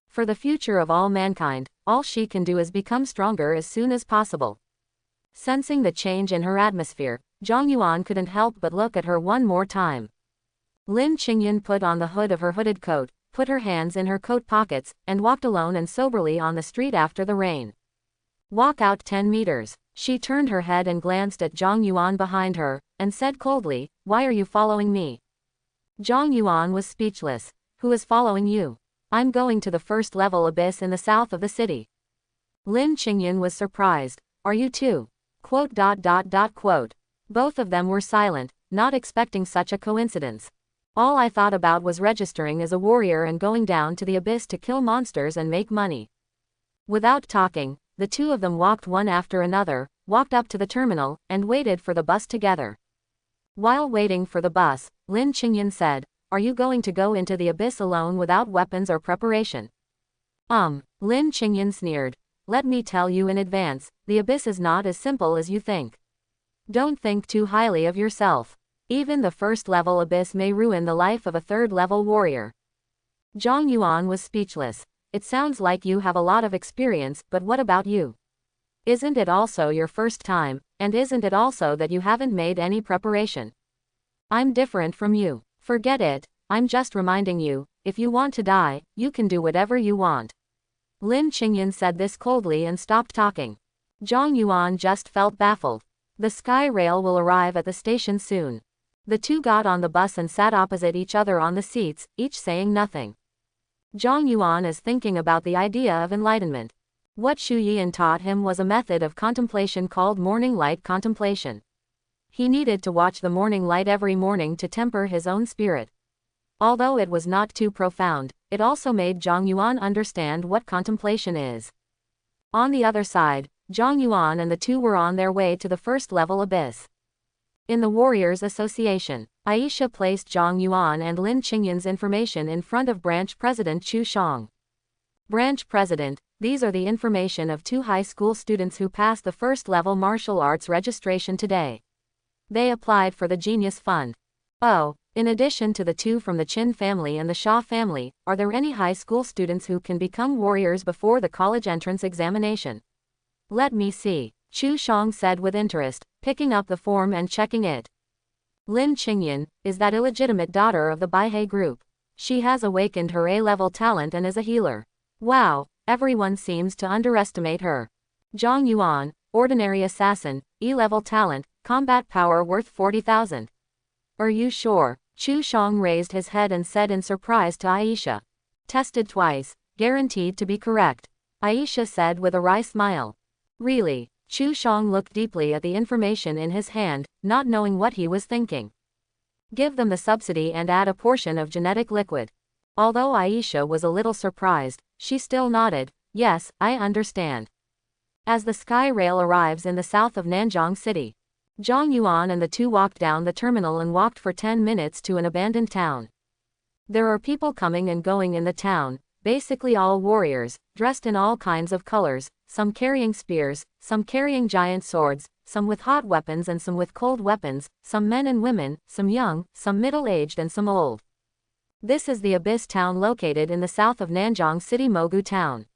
For the future of all mankind, all she can do is become stronger as soon as possible. Sensing the change in her atmosphere, Zhang Yuan couldn't help but look at her one more time. Lin Qingyan put on the hood of her hooded coat, put her hands in her coat pockets, and walked alone and soberly on the street after the rain. Walk out 10 meters. She turned her head and glanced at Zhang Yuan behind her, and said coldly, "Why are you following me?" Zhang Yuan was speechless. "Who is following you?" "I'm going to the first-level abyss in the south of the city." Lin Qingyan was surprised. "Are you too?" Both of them were silent, not expecting such a coincidence. "All I thought about was registering as a warrior and going down to the abyss to kill monsters and make money." Without talking, the two of them walked one after another, walked up to the terminal, and waited for the bus together. While waiting for the bus, Lin Qingyan said, "Are you going to go into the abyss alone without weapons or preparation?" Lin Qingyan sneered. "Let me tell you in advance, the abyss is not as simple as you think. Don't think too highly of yourself. Even the first-level abyss may ruin the life of a third-level warrior." Zhang Yuan was speechless. "It sounds like you have a lot of experience, but what about you? Isn't it also your first time, and isn't it also that you haven't made any preparation?" "I'm different from you. Forget it, I'm just reminding you, if you want to die, you can do whatever you want." Lin Qingyan said this coldly and stopped talking. Zhang Yuan just felt baffled. The sky rail will arrive at the station soon. The two got on the bus and sat opposite each other on the seats, each saying nothing. Zhang Yuan is thinking about the idea of enlightenment. What Xu Yian taught him was a method of contemplation called morning light contemplation. He needed to watch the morning light every morning to temper his own spirit. Although it was not too profound, it also made Zhang Yuan understand what contemplation is. On the other side, Zhang Yuan and the two were on their way to the first-level abyss. In the Warriors Association, Aisha placed Zhang Yuan and Lin Qingyan's information in front of Branch President Chu Shang. "Branch President, these are the information of 2 high school students who passed the first-level martial arts registration today. They applied for the Genius Fund. Oh, in addition to the 2 from the Qin family and the Xia family, are there any high school students who can become warriors before the college entrance examination?" "Let me see," Chu Shang said with interest, picking up the form and checking it. "Lin Qingyan is that illegitimate daughter of the Baihei group. She has awakened her A-level talent and is a healer. Wow, everyone seems to underestimate her. Zhang Yuan, ordinary assassin, E-level talent, combat power worth 40,000. Are you sure?" Chu Shang raised his head and said in surprise to Aisha. "Tested twice, guaranteed to be correct," Aisha said with a wry smile. "Really?" Chu Shang looked deeply at the information in his hand, not knowing what he was thinking. "Give them the subsidy and add a portion of genetic liquid." Although Aisha was a little surprised, she still nodded, "Yes, I understand." As the sky rail arrives in the south of Nanjing City, Zhang Yuan and the two walked down the terminal and walked for 10 minutes to an abandoned town. There are people coming and going in the town, basically all warriors, dressed in all kinds of colors, some carrying spears, some carrying giant swords, some with hot weapons and some with cold weapons, some men and women, some young, some middle-aged and some old. This is the Abyss town located in the south of Nanjing City Mogu town.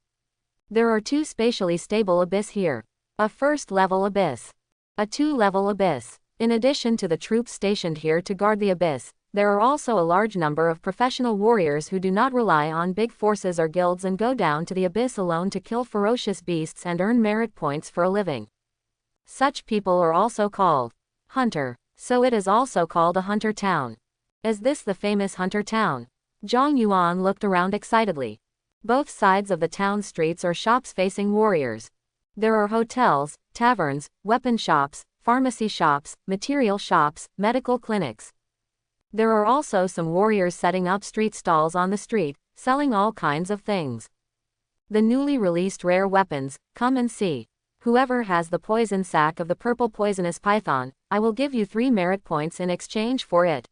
There are 2 spatially stable abyss here. A first-level abyss. A 2-level abyss. In addition to the troops stationed here to guard the abyss, there are also a large number of professional warriors who do not rely on big forces or guilds and go down to the abyss alone to kill ferocious beasts and earn merit points for a living. Such people are also called hunter, so it is also called a hunter town. Is this the famous hunter town? Zhang Yuan looked around excitedly. Both sides of the town streets are shops facing warriors. There are hotels, taverns, weapon shops, pharmacy shops, material shops, medical clinics. There are also some warriors setting up street stalls on the street, selling all kinds of things. The newly released rare weapons, come and see. Whoever has the poison sac of the purple poisonous python, I will give you 3 merit points in exchange for it.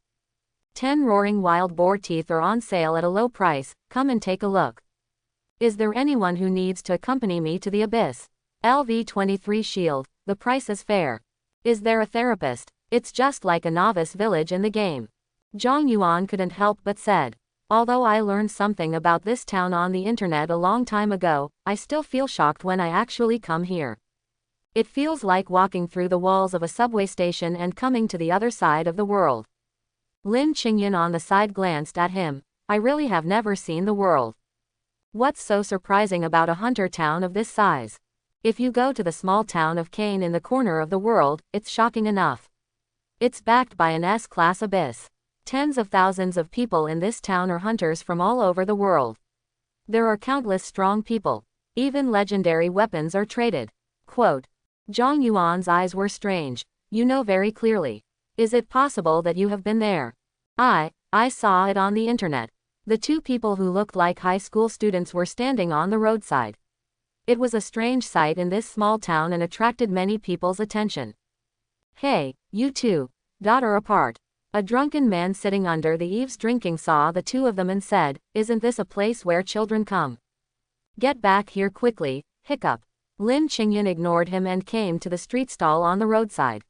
10 roaring wild boar teeth are on sale at a low price, come and take a look. Is there anyone who needs to accompany me to the abyss? LV-23 shield, the price is fair. Is there a therapist? It's just like a novice village in the game. Zhang Yuan couldn't help but said, although I learned something about this town on the internet a long time ago, I still feel shocked when I actually come here. It feels like walking through the walls of a subway station and coming to the other side of the world. Lin Qingyan on the side glanced at him. I really have never seen the world. What's so surprising about a hunter town of this size? If you go to the small town of Kane in the corner of the world, it's shocking enough. It's backed by an S-class abyss. Tens of thousands of people in this town are hunters from all over the world. There are countless strong people. Even legendary weapons are traded. Quote. Zhang Yuan's eyes were strange. You know very clearly. Is it possible that you have been there? I saw it on the internet. The 2 people who looked like high school students were standing on the roadside. It was a strange sight in this small town and attracted many people's attention. Hey, you two, are apart. A drunken man sitting under the eaves drinking saw the 2 of them and said, isn't this a place where children come? Get back here quickly, hiccup. Lin Qingyan ignored him and came to the street stall on the roadside.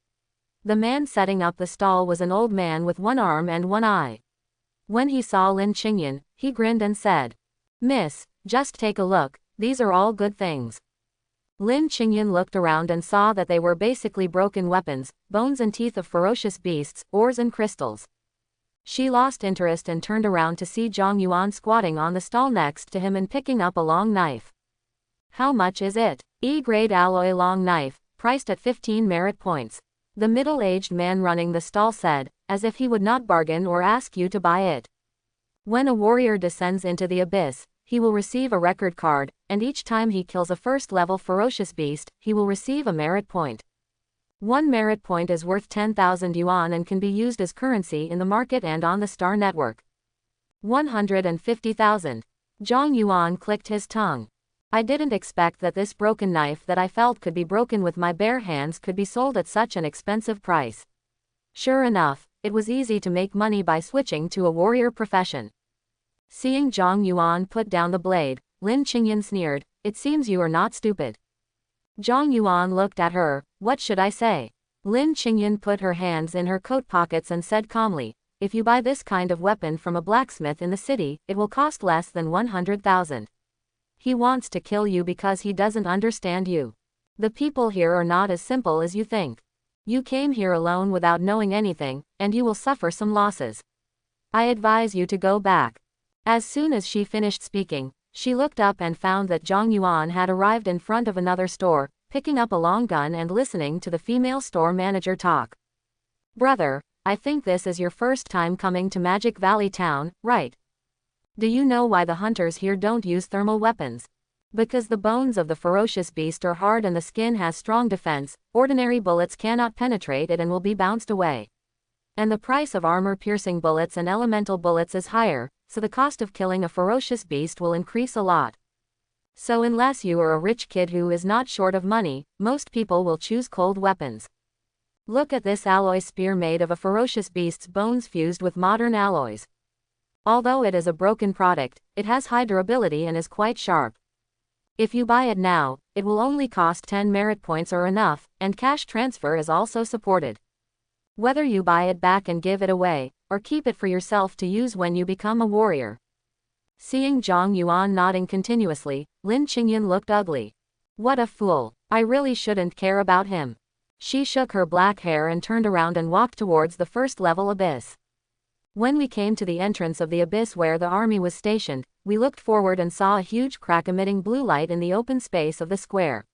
The man setting up the stall was an old man with 1 arm and 1 eye. When he saw Lin Qingyan, he grinned and said, Miss, just take a look, these are all good things. Lin Qingyan looked around and saw that they were basically broken weapons, bones and teeth of ferocious beasts, ores and crystals. She lost interest and turned around to see Zhang Yuan squatting on the stall next to him and picking up a long knife. How much is it? E-grade alloy long knife, priced at 15 merit points. The middle-aged man running the stall said, as if he would not bargain or ask you to buy it. When a warrior descends into the abyss, he will receive a record card, and each time he kills a first-level ferocious beast, he will receive a merit point. 1 merit point is worth 10,000 yuan and can be used as currency in the market and on the Star Network. 150,000. Zhang Yuan clicked his tongue. I didn't expect that this broken knife that I felt could be broken with my bare hands could be sold at such an expensive price. Sure enough, it was easy to make money by switching to a warrior profession. Seeing Zhang Yuan put down the blade, Lin Qingyan sneered, it seems you are not stupid. Zhang Yuan looked at her, what should I say? Lin Qingyan put her hands in her coat pockets and said calmly, if you buy this kind of weapon from a blacksmith in the city, it will cost less than 100,000. He wants to kill you because he doesn't understand you. The people here are not as simple as you think. You came here alone without knowing anything, and you will suffer some losses. I advise you to go back. As soon as she finished speaking, she looked up and found that Zhang Yuan had arrived in front of another store, picking up a long gun and listening to the female store manager talk. Brother, I think this is your first time coming to Magic Valley Town, right? Do you know why the hunters here don't use thermal weapons? Because the bones of the ferocious beast are hard and the skin has strong defense, ordinary bullets cannot penetrate it and will be bounced away. And the price of armor-piercing bullets and elemental bullets is higher, so the cost of killing a ferocious beast will increase a lot. So unless you are a rich kid who is not short of money, most people will choose cold weapons. Look at this alloy spear made of a ferocious beast's bones fused with modern alloys. Although it is a broken product, it has high durability and is quite sharp. If you buy it now, it will only cost 10 merit points or enough, and cash transfer is also supported. Whether you buy it back and give it away, or keep it for yourself to use when you become a warrior. Seeing Zhang Yuan nodding continuously, Lin Qingyan looked ugly. What a fool, I really shouldn't care about him. She shook her black hair and turned around and walked towards the first level abyss. When we came to the entrance of the abyss where the army was stationed, we looked forward and saw a huge crack emitting blue light in the open space of the square.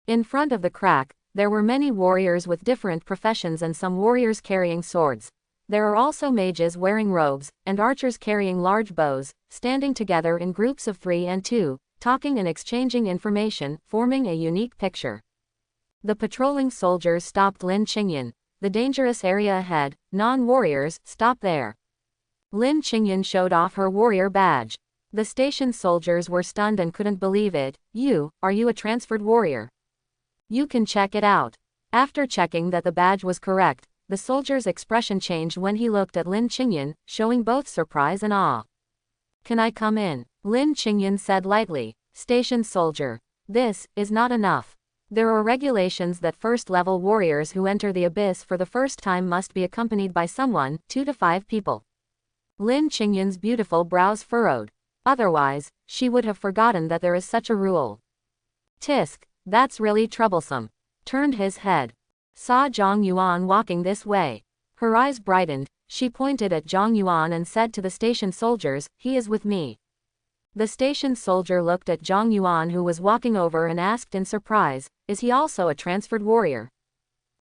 In front of the crack, there were many warriors with different professions and some warriors carrying swords. There are also mages wearing robes, and archers carrying large bows, standing together in groups of 3 and 2, talking and exchanging information, forming a unique picture. The patrolling soldiers stopped Lin Qingyan. The dangerous area ahead, non-warriors, stop there. Lin Qingyan showed off her warrior badge. The station soldiers were stunned and couldn't believe it. Are you a transferred warrior? You can check it out. After checking that the badge was correct, the soldier's expression changed when he looked at Lin Qingyan, showing both surprise and awe. Can I come in? Lin Qingyan said lightly. Station soldier. This is not enough. There are regulations that first-level warriors who enter the abyss for the first time must be accompanied by someone, 2 to 5 people. Lin Qingyan's beautiful brows furrowed. Otherwise, she would have forgotten that there is such a rule. Tisk, that's really troublesome. Turned his head. Saw Zhang Yuan walking this way. Her eyes brightened, she pointed at Zhang Yuan and said to the station soldiers, he is with me. The station soldier looked at Zhang Yuan who was walking over and asked in surprise, is he also a transferred warrior?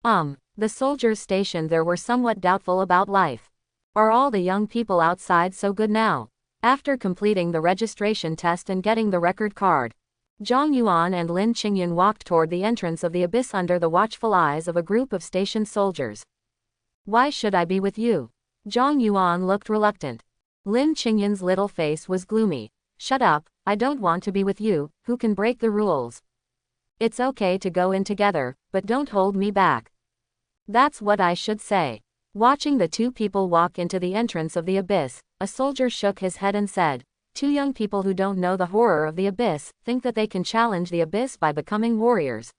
The soldiers stationed there were somewhat doubtful about life. Are all the young people outside so good now? After completing the registration test and getting the record card, Zhang Yuan and Lin Qingyan walked toward the entrance of the abyss under the watchful eyes of a group of station soldiers. Why should I be with you? Zhang Yuan looked reluctant. Lin Qingyan's little face was gloomy. Shut up, I don't want to be with you, who can break the rules. It's okay to go in together, but don't hold me back. That's what I should say. Watching the 2 people walk into the entrance of the abyss, a soldier shook his head and said, 2 young people who don't know the horror of the abyss, think that they can challenge the abyss by becoming warriors.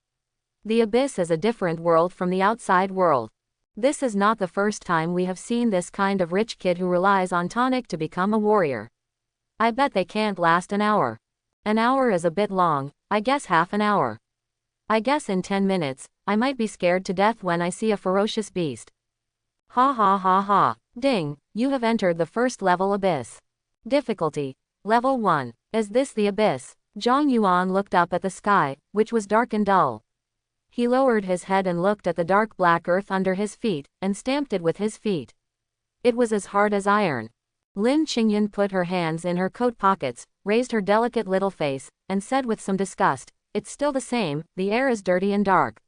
The abyss is a different world from the outside world. This is not the first time we have seen this kind of rich kid who relies on tonic to become a warrior. I bet they can't last an hour. An hour is a bit long, I guess half an hour. I guess in 10 minutes, I might be scared to death when I see a ferocious beast. Ha ha ha ha. Ding, you have entered the first level abyss. Difficulty. Level 1. Is this the abyss? Zhang Yuan looked up at the sky, which was dark and dull. He lowered his head and looked at the dark black earth under his feet, and stamped it with his feet. It was as hard as iron. Lin Qingyan put her hands in her coat pockets, raised her delicate little face, and said with some disgust, it's still the same, the air is dirty and dark.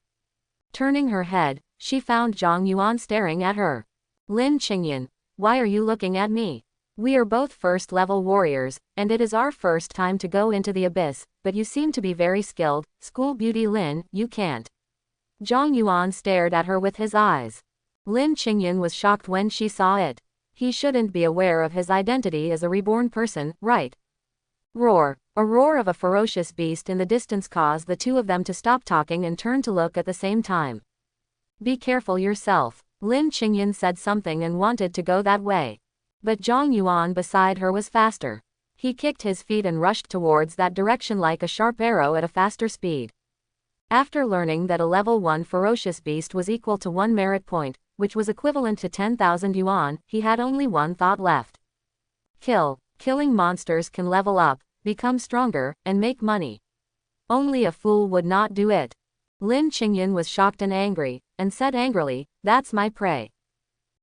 Turning her head, she found Zhang Yuan staring at her. Lin Qingyan, why are you looking at me? We are both first-level warriors, and it is our first time to go into the abyss, but you seem to be very skilled, school beauty Lin, you can't. Zhang Yuan stared at her with his eyes. Lin Qingyan was shocked when she saw it. He shouldn't be aware of his identity as a reborn person, right? Roar. A roar of a ferocious beast in the distance caused the 2 of them to stop talking and turn to look at the same time. Be careful yourself. Lin Qingyan said something and wanted to go that way. But Zhang Yuan beside her was faster. He kicked his feet and rushed towards that direction like a sharp arrow at a faster speed. After learning that a level 1 ferocious beast was equal to 1 merit point, which was equivalent to 10,000 yuan, he had only one thought left. Kill. Killing monsters can level up, become stronger, and make money. Only a fool would not do it. Lin Qingyan was shocked and angry, and said angrily, that's my prey.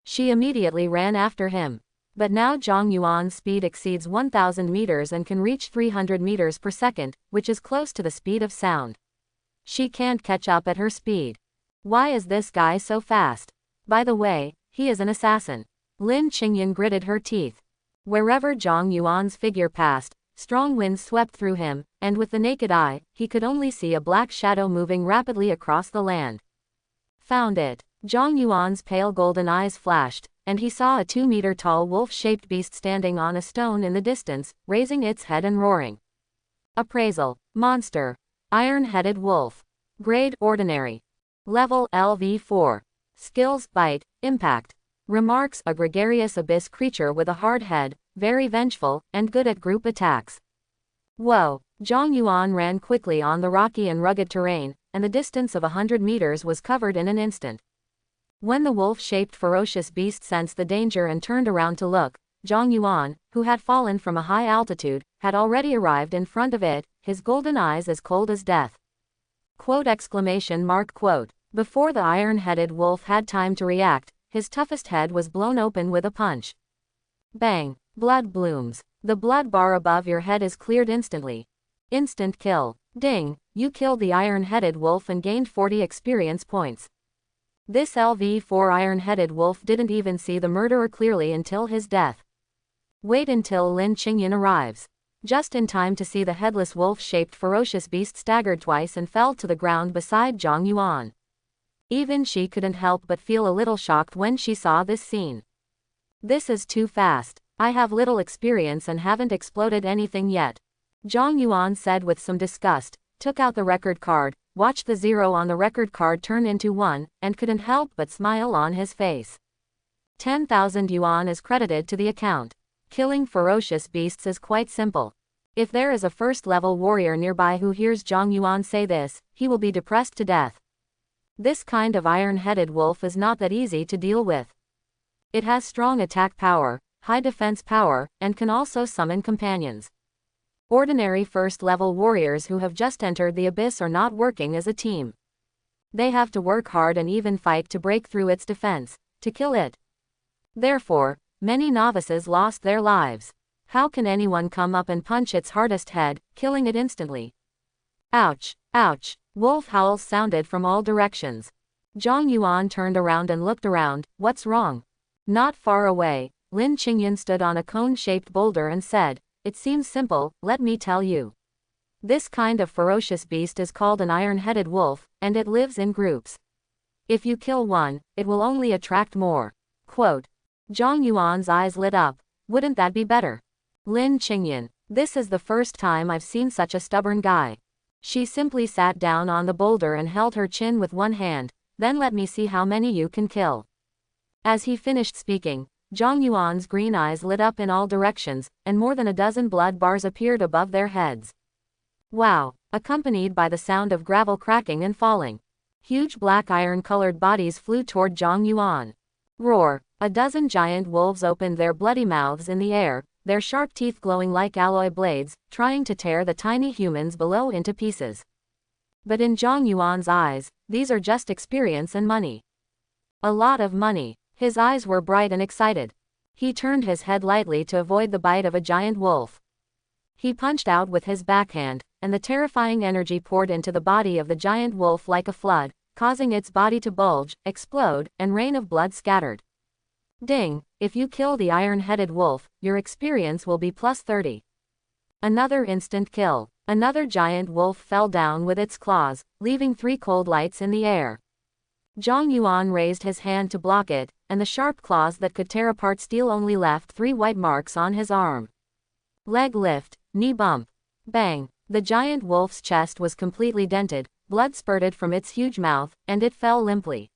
She immediately ran after him. But now Zhang Yuan's speed exceeds 1,000 meters and can reach 300 meters per second, which is close to the speed of sound. She can't catch up at her speed. Why is this guy so fast? By the way, he is an assassin. Lin Qingyan gritted her teeth. Wherever Zhang Yuan's figure passed, strong winds swept through him, and with the naked eye, he could only see a black shadow moving rapidly across the land. Found it. Zhang Yuan's pale golden eyes flashed, and he saw a 2-meter-tall wolf-shaped beast standing on a stone in the distance, raising its head and roaring. Appraisal. Monster. Iron-headed wolf. Grade Ordinary. Level LV4. Skills, Bite, Impact. Remarks, a gregarious abyss creature with a hard head, very vengeful, and good at group attacks. Whoa. Zhang Yuan ran quickly on the rocky and rugged terrain, and the distance of 100 meters was covered in an instant. When the wolf-shaped ferocious beast sensed the danger and turned around to look, Zhang Yuan, who had fallen from a high altitude, had already arrived in front of it, his golden eyes as cold as death. Quote! Quote. Before the iron-headed wolf had time to react, his toughest head was blown open with a punch. Bang! Blood blooms. The blood bar above your head is cleared instantly. Instant kill. Ding! You killed the iron-headed wolf and gained 40 experience points. This LV4 iron-headed wolf didn't even see the murderer clearly until his death. Wait until Lin Qingyan arrives. Just in time to see the headless wolf-shaped ferocious beast staggered twice and fell to the ground beside Zhang Yuan. Even she couldn't help but feel a little shocked when she saw this scene. This is too fast. I have little experience and haven't exploded anything yet. Zhang Yuan said with some disgust, took out the record card, watched the 0 on the record card turn into 1, and couldn't help but smile on his face. 10,000 yuan is credited to the account. Killing ferocious beasts is quite simple. If there is a first-level warrior nearby who hears Zhang Yuan say this, he will be depressed to death. This kind of iron-headed wolf is not that easy to deal with. It has strong attack power, high defense power, and can also summon companions. Ordinary first-level warriors who have just entered the abyss are not working as a team. They have to work hard and even fight to break through its defense, to kill it. Therefore, many novices lost their lives. How can anyone come up and punch its hardest head, killing it instantly? Ouch! Ouch! Wolf howls sounded from all directions. Zhang Yuan turned around and looked around. What's wrong? Not far away, Lin Qingyan stood on a cone-shaped boulder and said, "It seems simple, let me tell you. This kind of ferocious beast is called an iron-headed wolf, and it lives in groups. If you kill one, it will only attract more." Quote. Zhang Yuan's eyes lit up. Wouldn't that be better? Lin Qingyan, this is the first time I've seen such a stubborn guy. She simply sat down on the boulder and held her chin with one hand. Then let me see how many you can kill. As he finished speaking, Zhang Yuan's green eyes lit up in all directions, and more than a dozen blood bars appeared above their heads. Wow! Accompanied by the sound of gravel cracking and falling. Huge black iron-colored bodies flew toward Zhang Yuan. Roar! A dozen giant wolves opened their bloody mouths in the air, their sharp teeth glowing like alloy blades, trying to tear the tiny humans below into pieces. But in Zhang Yuan's eyes, these are just experience and money. A lot of money. His eyes were bright and excited. He turned his head lightly to avoid the bite of a giant wolf. He punched out with his backhand, and the terrifying energy poured into the body of the giant wolf like a flood, causing its body to bulge, explode, and rain of blood scattered. Ding! If you kill the iron-headed wolf, your experience will be plus 30. Another instant kill. Another giant wolf fell down with its claws, leaving 3 cold lights in the air. Zhang Yuan raised his hand to block it, and the sharp claws that could tear apart steel only left 3 white marks on his arm. Leg lift, knee bump. Bang! The giant wolf's chest was completely dented, blood spurted from its huge mouth, and it fell limply.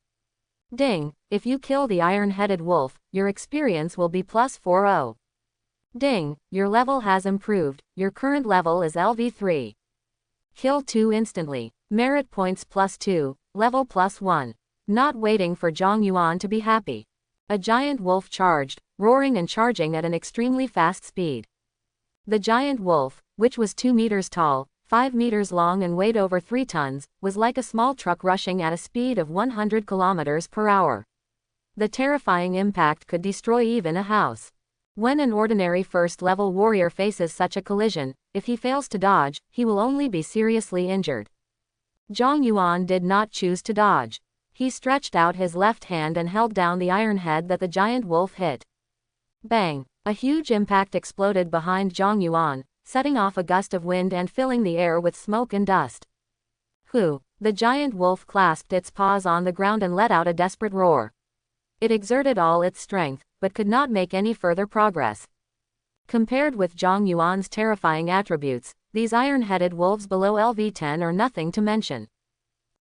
Ding! If you kill the iron-headed wolf, your experience will be plus 40. Ding! Your level has improved, your current level is LV3. Kill 2 instantly. Merit points plus 2, level plus 1. Not waiting for Zhang Yuan to be happy. A giant wolf charged, roaring and charging at an extremely fast speed. The giant wolf, which was 2 meters tall, 5 meters long and weighed over 3 tons, was like a small truck rushing at a speed of 100 kilometers per hour. The terrifying impact could destroy even a house. When an ordinary first-level warrior faces such a collision, if he fails to dodge, he will only be seriously injured. Zhang Yuan did not choose to dodge. He stretched out his left hand and held down the iron head that the giant wolf hit. Bang! A huge impact exploded behind Zhang Yuan, setting off a gust of wind and filling the air with smoke and dust. Hoo! The giant wolf clasped its paws on the ground and let out a desperate roar. It exerted all its strength, but could not make any further progress. Compared with Zhang Yuan's terrifying attributes, these iron-headed wolves below LV10 are nothing to mention.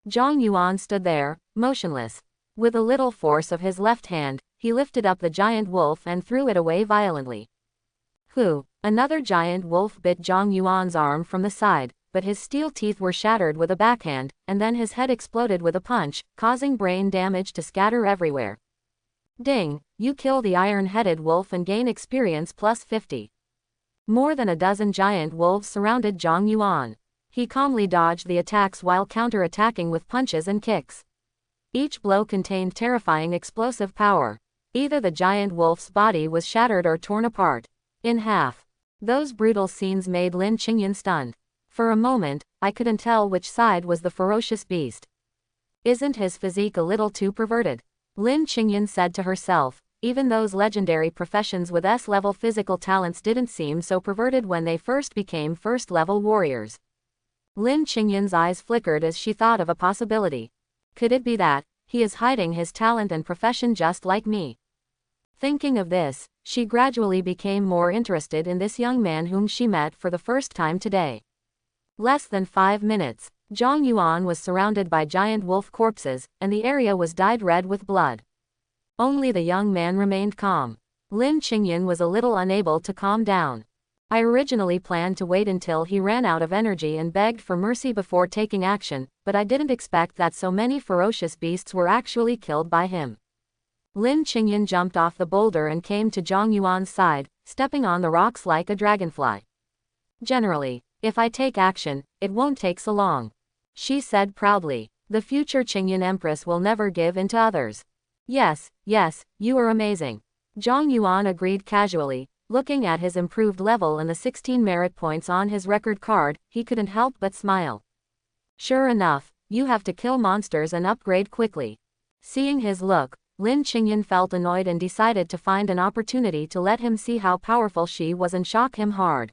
Zhang Yuan stood there, motionless. With a little force of his left hand, he lifted up the giant wolf and threw it away violently. Hoo! Another giant wolf bit Zhang Yuan's arm from the side, but his steel teeth were shattered with a backhand, and then his head exploded with a punch, causing brain damage to scatter everywhere. Ding, you kill the iron-headed wolf and gain experience plus 50. More than a dozen giant wolves surrounded Zhang Yuan. He calmly dodged the attacks while counter-attacking with punches and kicks. Each blow contained terrifying explosive power. Either the giant wolf's body was shattered or torn apart in half. Those brutal scenes made Lin Qingyan stunned. For a moment, I couldn't tell which side was the ferocious beast. Isn't his physique a little too perverted? Lin Qingyan said to herself. Even those legendary professions with S-level physical talents didn't seem so perverted when they first became first-level warriors. Lin Qingyan's eyes flickered as she thought of a possibility. Could it be that he is hiding his talent and profession just like me? Thinking of this, she gradually became more interested in this young man whom she met for the first time today. Less than 5 minutes, Zhang Yuan was surrounded by giant wolf corpses, and the area was dyed red with blood. Only the young man remained calm. Lin Qingyan was a little unable to calm down. I originally planned to wait until he ran out of energy and begged for mercy before taking action, but I didn't expect that so many ferocious beasts were actually killed by him. Lin Qingyan jumped off the boulder and came to Zhang Yuan's side, stepping on the rocks like a dragonfly. Generally, if I take action, it won't take so long, she said proudly. The future Qingyan Empress will never give in to others. Yes, you are amazing. Zhang Yuan agreed casually. Looking at his improved level and the 16 merit points on his record card, he couldn't help but smile. Sure enough, you have to kill monsters and upgrade quickly. Seeing his look, Lin Qingyan felt annoyed and decided to find an opportunity to let him see how powerful she was and shock him hard.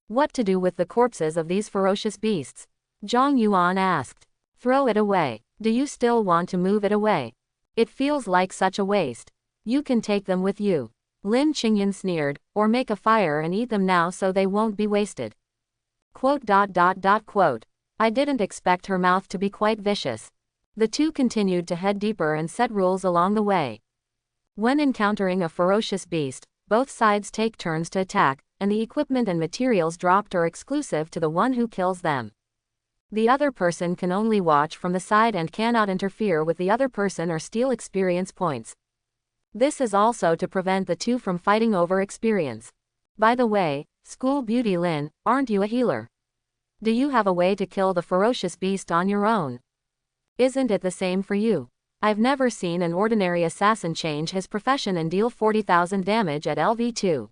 What to do with the corpses of these ferocious beasts? Zhang Yuan asked. Throw it away. Do you still want to move it away? It feels like such a waste. You can take them with you. Lin Qingyan sneered, or make a fire and eat them now so they won't be wasted. Quote. I didn't expect her mouth to be quite vicious. The two continued to head deeper and set rules along the way. When encountering a ferocious beast, both sides take turns to attack, and the equipment and materials dropped are exclusive to the one who kills them. The other person can only watch from the side and cannot interfere with the other person or steal experience points. This is also to prevent the two from fighting over experience. By the way, School Beauty Lin, aren't you a healer? Do you have a way to kill the ferocious beast on your own? Isn't it the same for you? I've never seen an ordinary assassin change his profession and deal 40,000 damage at LV2.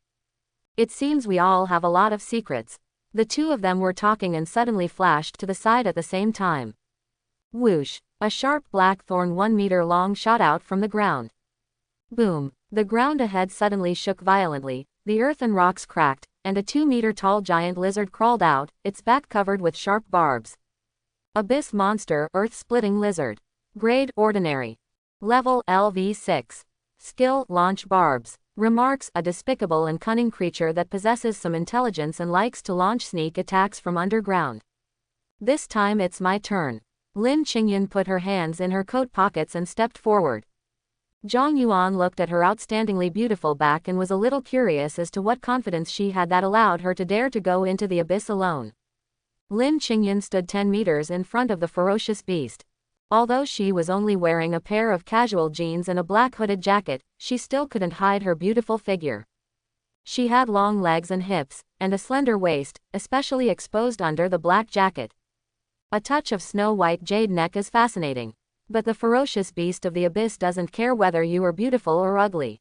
It seems we all have a lot of secrets. The two of them were talking and suddenly flashed to the side at the same time. Whoosh! A sharp black thorn 1 meter long shot out from the ground. Boom! The ground ahead suddenly shook violently, the earth and rocks cracked, and a 2-meter-tall giant lizard crawled out, its back covered with sharp barbs. Abyss monster, earth-splitting lizard. Grade ordinary. Level LV6. Skill, launch barbs. Remarks, a despicable and cunning creature that possesses some intelligence and likes to launch sneak attacks from underground. This time it's my turn. Lin Qingyan put her hands in her coat pockets and stepped forward. Zhang Yuan looked at her outstandingly beautiful back and was a little curious as to what confidence she had that allowed her to dare to go into the abyss alone. Lin Qingyan stood 10 meters in front of the ferocious beast. Although she was only wearing a pair of casual jeans and a black hooded jacket, she still couldn't hide her beautiful figure. She had long legs and hips, and a slender waist, especially exposed under the black jacket. A touch of snow-white jade neck is fascinating. But the ferocious beast of the abyss doesn't care whether you are beautiful or ugly.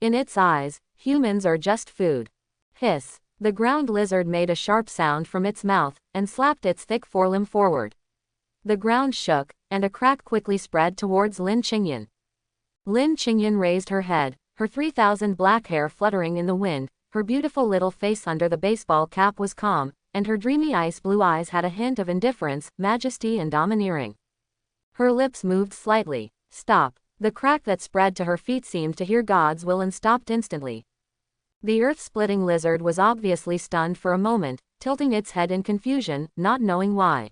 In its eyes, humans are just food. Hiss! The ground lizard made a sharp sound from its mouth, and slapped its thick forelimb forward. The ground shook, and a crack quickly spread towards Lin Qingyan. Lin Qingyan raised her head, her 3,000 black hair fluttering in the wind, her beautiful little face under the baseball cap was calm, and her dreamy ice blue eyes had a hint of indifference, majesty and domineering. Her lips moved slightly. Stop. The crack that spread to her feet seemed to hear God's will and stopped instantly. The earth-splitting lizard was obviously stunned for a moment, tilting its head in confusion, not knowing why.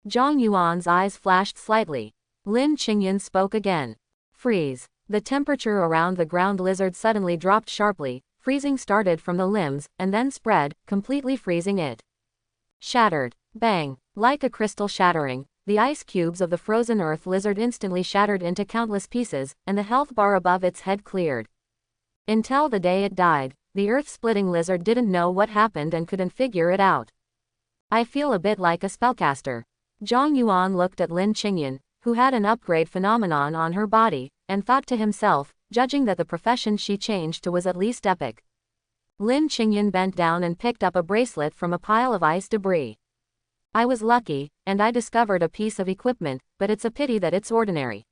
Zhang Yuan's eyes flashed slightly. Lin Qingyan spoke again. Freeze. The temperature around the ground lizard suddenly dropped sharply, freezing started from the limbs, and then spread, completely freezing it. Shattered. Bang. Like a crystal shattering, the ice cubes of the frozen earth lizard instantly shattered into countless pieces, and the health bar above its head cleared. Until the day it died, the earth-splitting lizard didn't know what happened and couldn't figure it out. I feel a bit like a spellcaster. Zhang Yuan looked at Lin Qingyan, who had an upgrade phenomenon on her body, and thought to himself, judging that the profession she changed to was at least epic. Lin Qingyan bent down and picked up a bracelet from a pile of ice debris. I was lucky, and I discovered a piece of equipment, but it's a pity that it's ordinary.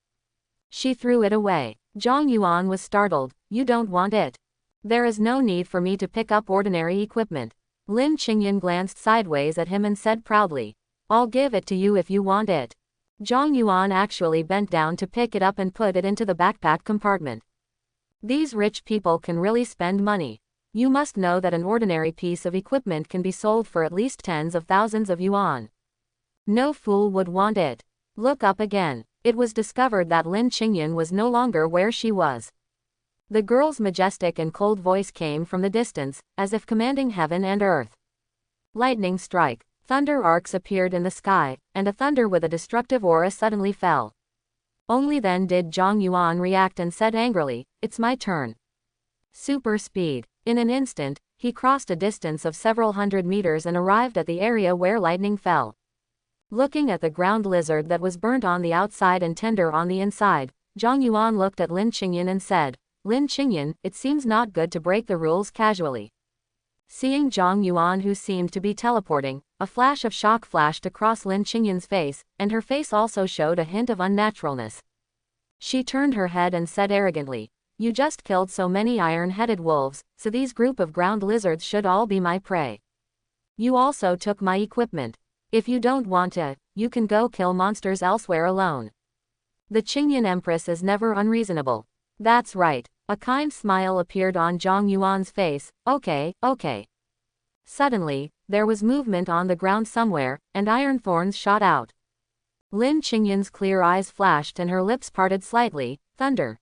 She threw it away. Zhang Yuan was startled. You don't want it? There is no need for me to pick up ordinary equipment. Lin Qingyan glanced sideways at him and said proudly, I'll give it to you if you want it. Zhang Yuan actually bent down to pick it up and put it into the backpack compartment. These rich people can really spend money. You must know that an ordinary piece of equipment can be sold for at least tens of thousands of yuan. No fool would want it. Look up again. It was discovered that Lin Qingyan was no longer where she was. The girl's majestic and cold voice came from the distance, as if commanding heaven and earth. Lightning strike. Thunder arcs appeared in the sky, and a thunder with a destructive aura suddenly fell. Only then did Zhang Yuan react and said angrily, It's my turn. Super speed. In an instant, he crossed a distance of several hundred meters and arrived at the area where lightning fell. Looking at the ground lizard that was burnt on the outside and tender on the inside, Zhang Yuan looked at Lin Qingyan and said, Lin Qingyan, it seems not good to break the rules casually. Seeing Zhang Yuan, who seemed to be teleporting, a flash of shock flashed across Lin Qingyan's face, and her face also showed a hint of unnaturalness. She turned her head and said arrogantly, You just killed so many iron-headed wolves, so these group of ground lizards should all be my prey. You also took my equipment. If you don't want it, you can go kill monsters elsewhere alone. The Qingyan Empress is never unreasonable. That's right. A kind smile appeared on Zhang Yuan's face. Okay. Suddenly, there was movement on the ground somewhere, and iron thorns shot out. Lin Qingyan's clear eyes flashed and her lips parted slightly. Thunder.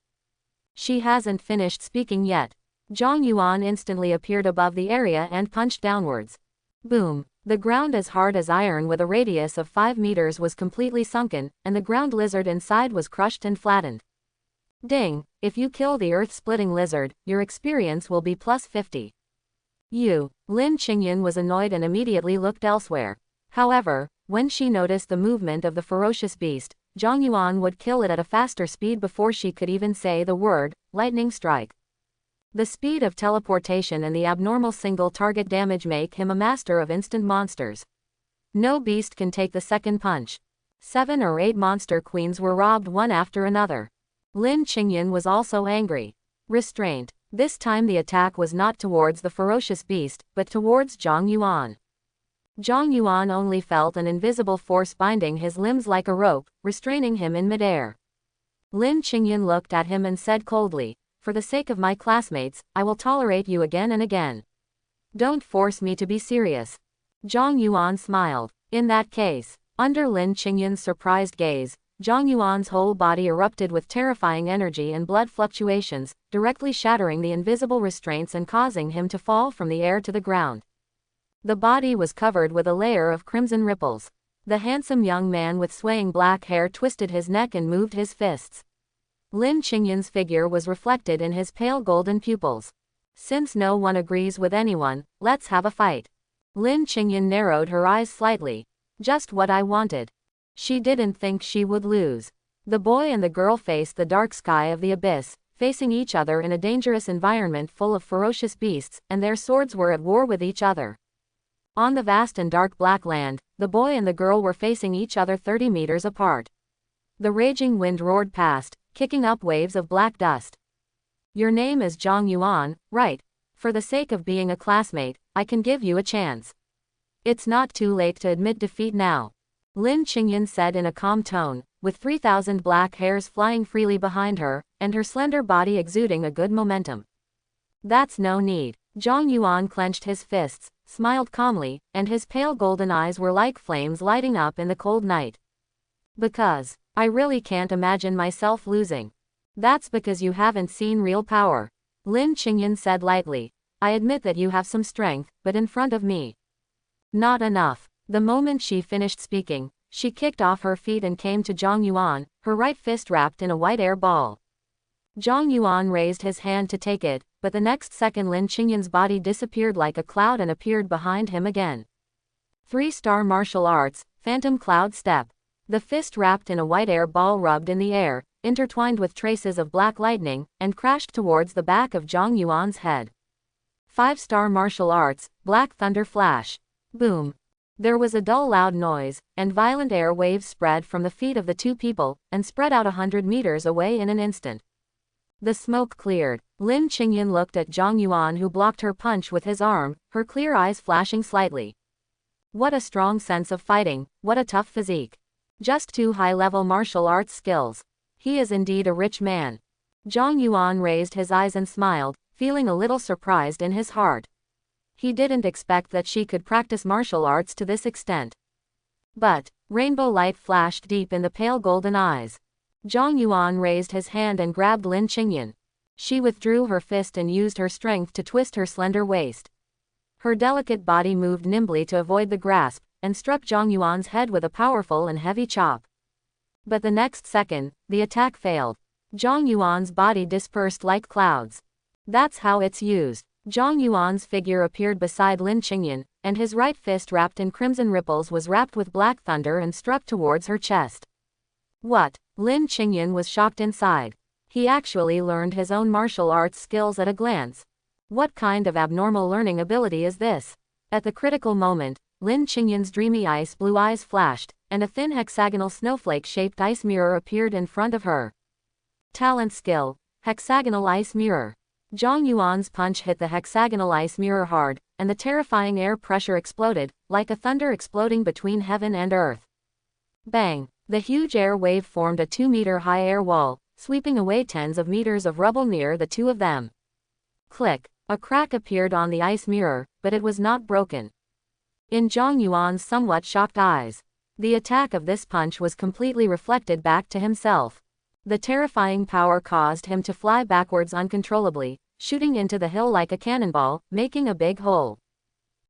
She hasn't finished speaking yet. Zhang Yuan instantly appeared above the area and punched downwards. Boom. The ground as hard as iron with a radius of 5 meters was completely sunken, and the ground lizard inside was crushed and flattened. Ding. If you kill the earth-splitting lizard, your experience will be plus 50. Lin Qingyan was annoyed and immediately looked elsewhere. However, when she noticed the movement of the ferocious beast, Zhang Yuan would kill it at a faster speed before she could even say the word, lightning strike. The speed of teleportation and the abnormal single target damage make him a master of instant monsters. No beast can take the second punch. 7 or 8 monster queens were robbed one after another. Lin Qingyan was also angry. Restraint. This time the attack was not towards the ferocious beast, but towards Zhang Yuan. Zhang Yuan only felt an invisible force binding his limbs like a rope, restraining him in midair. Lin Qingyan looked at him and said coldly, For the sake of my classmates, I will tolerate you again and again. Don't force me to be serious. Zhang Yuan smiled. In that case, under Lin Qingyan's surprised gaze, Zhang Yuan's whole body erupted with terrifying energy and blood fluctuations, directly shattering the invisible restraints and causing him to fall from the air to the ground. The body was covered with a layer of crimson ripples. The handsome young man with swaying black hair twisted his neck and moved his fists. Lin Qingyan's figure was reflected in his pale golden pupils. Since no one agrees with anyone, let's have a fight. Lin Qingyan narrowed her eyes slightly. Just what I wanted. She didn't think she would lose. The boy and the girl faced the dark sky of the abyss, facing each other in a dangerous environment full of ferocious beasts, and their swords were at war with each other. On the vast and dark black land, the boy and the girl were facing each other 30 meters apart. The raging wind roared past, kicking up waves of black dust. Your name is Zhang Yuan, right? For the sake of being a classmate, I can give you a chance. It's not too late to admit defeat now. Lin Qingyan said in a calm tone, with 3,000 black hairs flying freely behind her, and her slender body exuding a good momentum. That's no need. Zhang Yuan clenched his fists, smiled calmly, and his pale golden eyes were like flames lighting up in the cold night. Because, I really can't imagine myself losing. That's because you haven't seen real power. Lin Qingyan said lightly. I admit that you have some strength, but in front of me. Not enough. The moment she finished speaking, she kicked off her feet and came to Zhang Yuan, her right fist wrapped in a white air ball. Zhang Yuan raised his hand to take it, but the next second Lin Qingyan's body disappeared like a cloud and appeared behind him again. 3-star martial arts, phantom cloud step. The fist wrapped in a white air ball rubbed in the air, intertwined with traces of black lightning, and crashed towards the back of Zhang Yuan's head. 5-star martial arts, black thunder flash. Boom. There was a dull loud noise, and violent air waves spread from the feet of the two people, and spread out 100 meters away in an instant. The smoke cleared. Lin Qingyan looked at Zhang Yuan, who blocked her punch with his arm, her clear eyes flashing slightly. What a strong sense of fighting, what a tough physique. Just 2 high-level martial arts skills. He is indeed a rich man. Zhang Yuan raised his eyes and smiled, feeling a little surprised in his heart. He didn't expect that she could practice martial arts to this extent. But, rainbow light flashed deep in the pale golden eyes. Zhang Yuan raised his hand and grabbed Lin Qingyan. She withdrew her fist and used her strength to twist her slender waist. Her delicate body moved nimbly to avoid the grasp, and struck Zhang Yuan's head with a powerful and heavy chop. But the next second, the attack failed. Zhang Yuan's body dispersed like clouds. That's how it's used. Zhang Yuan's figure appeared beside Lin Qingyan, and his right fist wrapped in crimson ripples was wrapped with black thunder and struck towards her chest. What? Lin Qingyan was shocked inside. He actually learned his own martial arts skills at a glance. What kind of abnormal learning ability is this? At the critical moment, Lin Qingyan's dreamy ice blue eyes flashed, and a thin hexagonal snowflake-shaped ice mirror appeared in front of her. Talent skill, hexagonal ice mirror. Zhang Yuan's punch hit the hexagonal ice mirror hard, and the terrifying air pressure exploded, like a thunder exploding between heaven and earth. Bang! The huge air wave formed a 2-meter-high air wall, sweeping away tens of meters of rubble near the two of them. Click! A crack appeared on the ice mirror, but it was not broken. In Zhang Yuan's somewhat shocked eyes, the attack of this punch was completely reflected back to himself. The terrifying power caused him to fly backwards uncontrollably, shooting into the hill like a cannonball, making a big hole.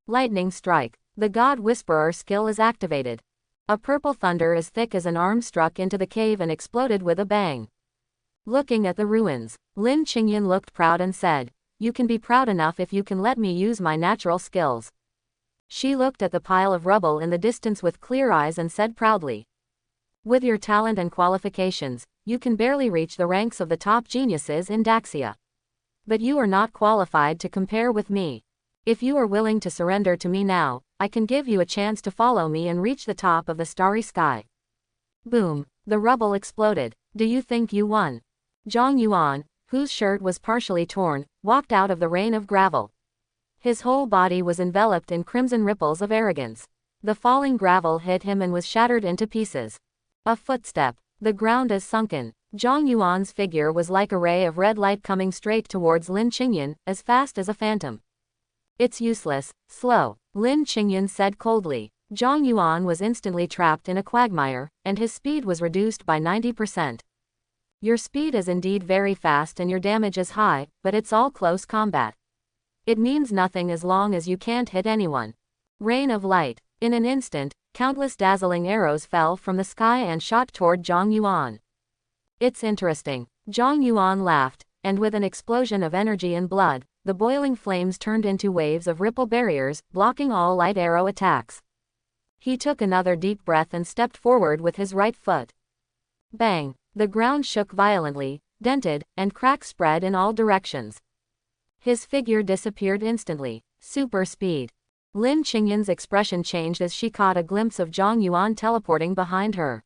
Lightning strike. The God Whisperer skill is activated. A purple thunder as thick as an arm struck into the cave and exploded with a bang. Looking at the ruins, Lin Qingyan looked proud and said, "You can be proud enough if you can let me use my natural skills." She looked at the pile of rubble in the distance with clear eyes and said proudly, "With your talent and qualifications, you can barely reach the ranks of the top geniuses in Daxia. But you are not qualified to compare with me. If you are willing to surrender to me now, I can give you a chance to follow me and reach the top of the starry sky." Boom! The rubble exploded. Do you think you won? Zhang Yuan, whose shirt was partially torn, walked out of the rain of gravel. His whole body was enveloped in crimson ripples of arrogance. The falling gravel hit him and was shattered into pieces. A footstep. The ground is sunken. Zhang Yuan's figure was like a ray of red light coming straight towards Lin Qingyan, as fast as a phantom. "It's useless, slow," Lin Qingyan said coldly. Zhang Yuan was instantly trapped in a quagmire, and his speed was reduced by 90%. "Your speed is indeed very fast and your damage is high, but it's all close combat. It means nothing as long as you can't hit anyone." Rain of light. In an instant, countless dazzling arrows fell from the sky and shot toward Zhang Yuan. "It's interesting." Zhang Yuan laughed, and with an explosion of energy and blood, the boiling flames turned into waves of ripple barriers, blocking all light arrow attacks. He took another deep breath and stepped forward with his right foot. Bang! The ground shook violently, dented, and cracks spread in all directions. His figure disappeared instantly. Super speed. Lin Qingyan's expression changed as she caught a glimpse of Zhang Yuan teleporting behind her.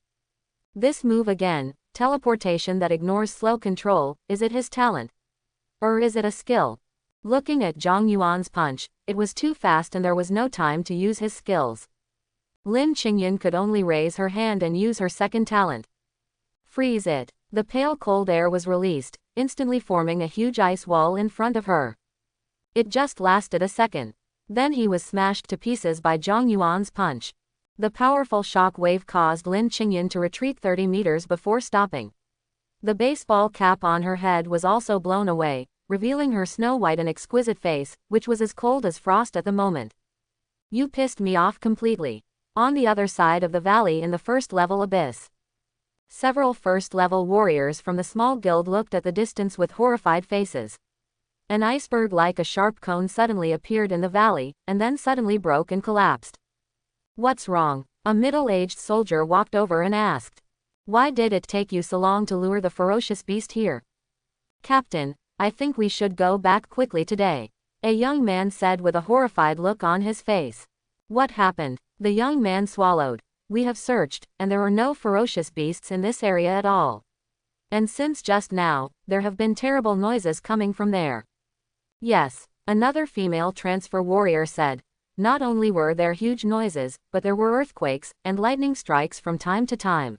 This move again, teleportation that ignores slow control, is it his talent? Or is it a skill? Looking at Zhang Yuan's punch, it was too fast and there was no time to use his skills. Lin Qingyan could only raise her hand and use her second talent. Freeze it. The pale cold air was released, instantly forming a huge ice wall in front of her. It just lasted a second. Then he was smashed to pieces by Zhang Yuan's punch. The powerful shock wave caused Lin Qingyan to retreat 30 meters before stopping. The baseball cap on her head was also blown away, revealing her snow-white and exquisite face, which was as cold as frost at the moment. "You pissed me off completely." On the other side of the valley in the first-level abyss, several first-level warriors from the small guild looked at the distance with horrified faces. An iceberg like a sharp cone suddenly appeared in the valley, and then suddenly broke and collapsed. What's wrong? A middle-aged soldier walked over and asked. Why did it take you so long to lure the ferocious beast here? Captain, I think we should go back quickly today, a young man said with a horrified look on his face. What happened? The young man swallowed. We have searched, and there are no ferocious beasts in this area at all. And since just now, there have been terrible noises coming from there. Yes, another female transfer warrior said. Not only were there huge noises, but there were earthquakes and lightning strikes from time to time.